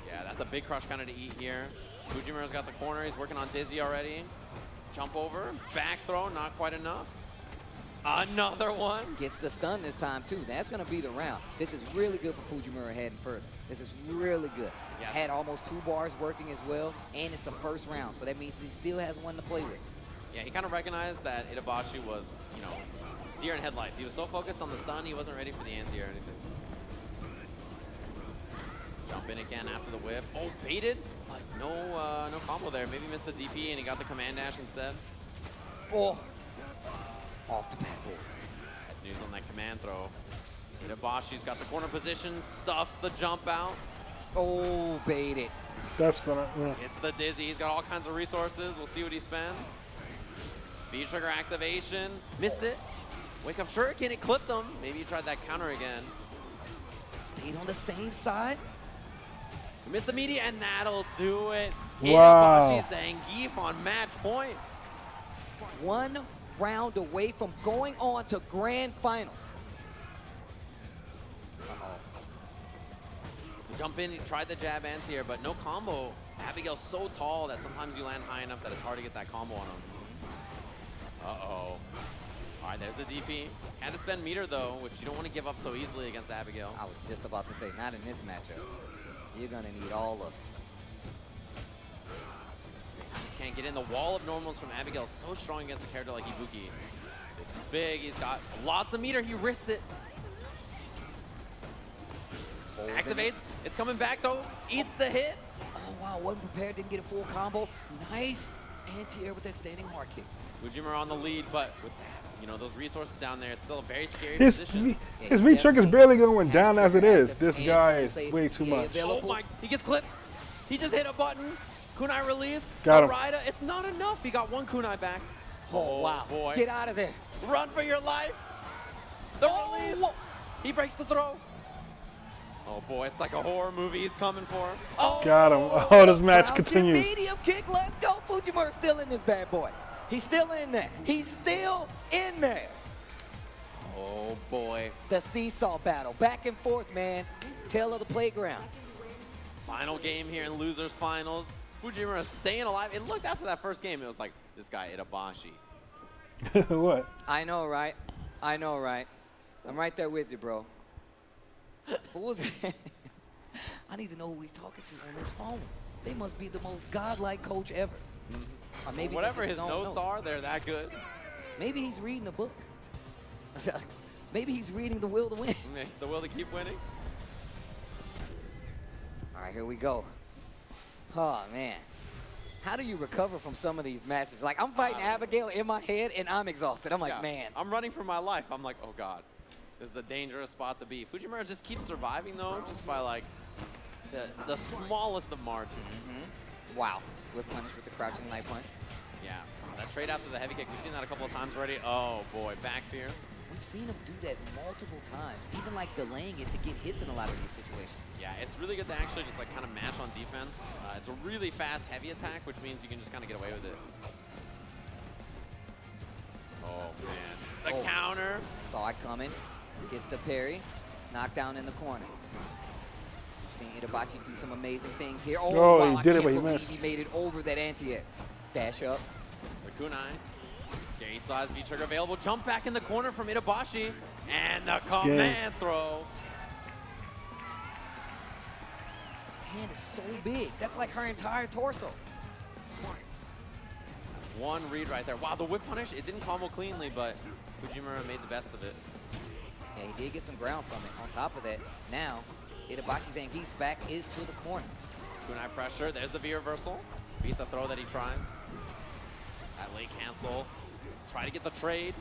Yeah, that's a big crush kind of to eat here. Fujimura's got the corner. He's working on Dizzy already. Jump over. Back throw, not quite enough. Another one. Gets the stun this time, too. That's going to be the round. This is really good for Fujimura heading further. This is really good. Yes. Had almost 2 bars working as well, and it's the first round, so that means he still has one to play with. Yeah, he kind of recognized that Itabashi was, you know, deer in headlights. He was so focused on the stun, he wasn't ready for the anti or anything. Jump in again after the whip. Oh, baited. Like no combo there. Maybe missed the DP and he got the command dash instead. Oh, off the backboard. Bad news on that command throw. Itabashi's got the corner position, stuffs the jump out. Oh, baited. That's gonna, It's the Dizzy. He's got all kinds of resources. We'll see what he spends. V-trigger activation. Missed it. Wake up shuriken. It clipped him. Maybe he tried that counter again. Stayed on the same side. Missed the media, and that'll do it. Wow. Itabashi's Zangief on match point. 1 round away from going on to grand finals. Jump in, he tried the jab anti-air, but no combo. Abigail's so tall that sometimes you land high enough that it's hard to get that combo on him. Uh-oh. All right, there's the DP. Had to spend meter, though, which you don't want to give up so easily against Abigail. I was just about to say, not in this matchup. You're going to need all of it. Just can't get in. The wall of normals from Abigail is so strong against a character like Ibuki. This is big. He's got lots of meter. He risks it. Activates. It's coming back, though. Eats the hit. Oh, wow. Wasn't prepared. Didn't get a full combo. Nice anti-air with that standing hard kick. Fujimura on the lead, but with you know those resources down there, it's still a very scary position. His V-trick is barely going down as it is. This guy is way too much. Oh my, he gets clipped. He just hit a button. Kunai release. Got him. Rida, it's not enough. He got one Kunai back. Oh, wow. Boy. Get out of there. Run for your life. The release. He breaks the throw. Oh boy, it's like a horror movie. He's coming for him. Oh, Got him. Oh, this match Crouching continues. medium kick. Let's go. Fujimura still in this bad boy. He's still in there. He's still in there. Oh boy. The seesaw battle. Back and forth, man. Tale of the playgrounds. Final game here in losers finals. Fujimura staying alive. It looked after that first game, it was like, this guy Itabashi. What? I know, right? I know, right? I'm right there with you, bro. Who was it? I need to know who he's talking to on this phone. They must be the most godlike coach ever. Or maybe Whatever they his just don't notes know. are, they're that good. Maybe he's reading a book. Maybe he's reading The Will to Win. The will to keep winning. All right, here we go. Oh, man. How do you recover from some of these matches? Like, I'm fighting Abigail in my head, and I'm exhausted. I'm like, Yeah, man. I'm running for my life. I'm like, oh God, this is a dangerous spot to be. Fujimura just keeps surviving though, just by like the smallest of margins. Wow. Whip punish with the crouching light punch. Yeah, that trade after the heavy kick, we've seen that a couple of times already. Oh boy, back fear. We've seen him do that multiple times, even like delaying it to get hits in a lot of these situations. Yeah, it's really good to actually just like kind of mash on defense. It's a really fast heavy attack, which means you can just kind of get away with it. Oh man, the counter. Saw it coming. Gets the parry. Knockdown in the corner. We've seen Itabashi do some amazing things here. Oh, Oh, wow, he did I it, but can't he believe missed. he made it over that anti-air. Dash up. The kunai. Scary size V-trigger available. Jump back in the corner from Itabashi. And the command throw. His hand is so big. That's like her entire torso. One read right there. Wow, the whip punish, it didn't combo cleanly, but Fujimura made the best of it. Yeah, he did get some ground from it. On top of that, now, Itabashi's Zangief's back is to the corner. Kunai pressure, there's the V reversal. Beat the throw that he tried. That late cancel. Try to get the trade.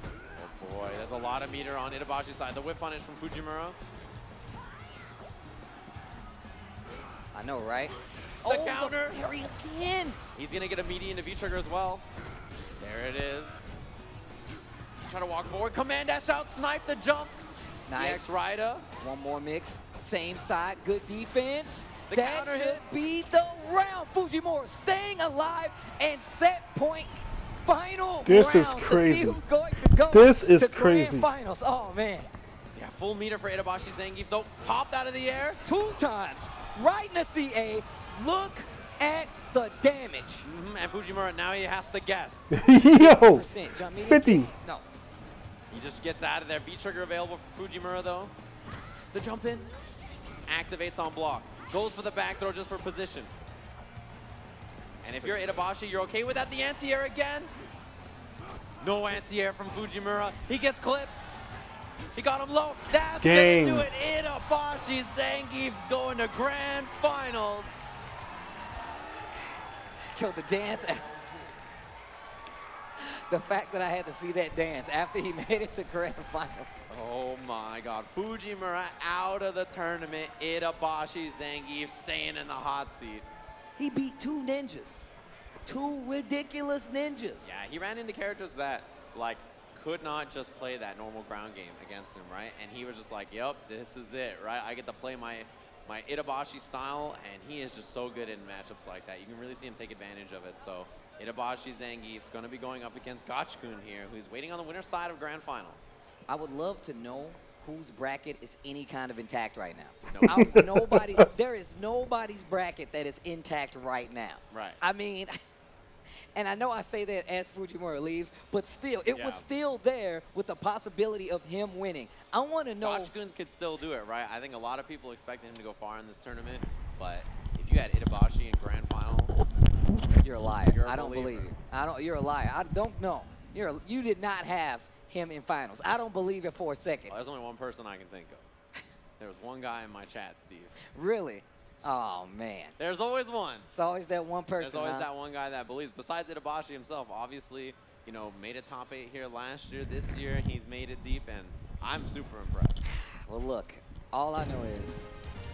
Oh boy, there's a lot of meter on Itabashi's side. The whip punish from Fujimura. I know, right? The counter. The parry again. He's gonna get a meaty into V-trigger as well. There it is. Try to walk forward. Command dash out, snipe the jump. Nice. EX Rida. One more mix. Same side. Good defense. The that counter should hit. be the round. Fujimura staying alive and set point. Final This is round to see crazy. who's going to go This is to crazy. Grand finals. Oh, man. Yeah, full meter for Itabashi Zangief, though. Popped out of the air. 2 times. Right in the CA. Look at the damage. And Fujimura, now he has to guess. Yo, Percent. Jump medium 50. kick? No. He just gets out of there. V-trigger available for Fujimura, though. The jump in. Activates on block. Goes for the back throw just for position. And if you're Itabashi, you're okay with that. The anti-air again. No anti-air from Fujimura. He gets clipped. He got him low. That's Game. gonna do it. Itabashi Zangief's going to grand finals. Yo, the dance. The fact that I had to see that dance after he made it to grand finals. Oh my God. Fujimura out of the tournament. Itabashi Zangief staying in the hot seat. He beat 2 ninjas. 2 ridiculous ninjas. Yeah, he ran into characters that, like, could not just play that normal ground game against him, right? And he was just like, yep, this is it, right? I get to play my Itabashi style, and he is just so good in matchups like that. You can really see him take advantage of it. So Itabashi Zangief's going to be going up against Gachikun here, who's waiting on the winner's side of grand finals. I would love to know whose bracket is any kind of intact right now. No. There is nobody's bracket that is intact right now. Right. I mean, And I know I say that as Fujimura leaves, but still, it was Yeah. still there with the possibility of him winning. I want to know. Bachikun could still do it, right? I think a lot of people expected him to go far in this tournament, but if you had Itabashi in grand finals, You're a liar. You're a I don't believer. believe you. I don't. You're a liar. I don't know. You did not have him in finals. I don't believe it for a second. well, there's only one person I can think of. There was one guy in my chat, Steve. Really? Oh man. There's always one. It's always that one person. There's always huh? that one guy that believes. Besides Itabashi himself, obviously, you know, made a top 8 here last year. This year, he's made it deep, and I'm super impressed. Well, look. All I know is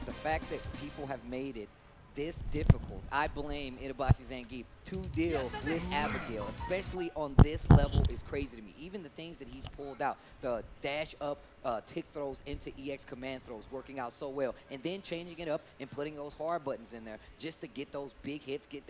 the fact that people have made it this difficult. I blame Itabashi Zangief to deal with Abigail, especially on this level, is crazy to me. Even the things that he's pulled out, the dash up, tick throws into EX command throws, working out so well, and then changing it up and putting those hard buttons in there just to get those big hits, get that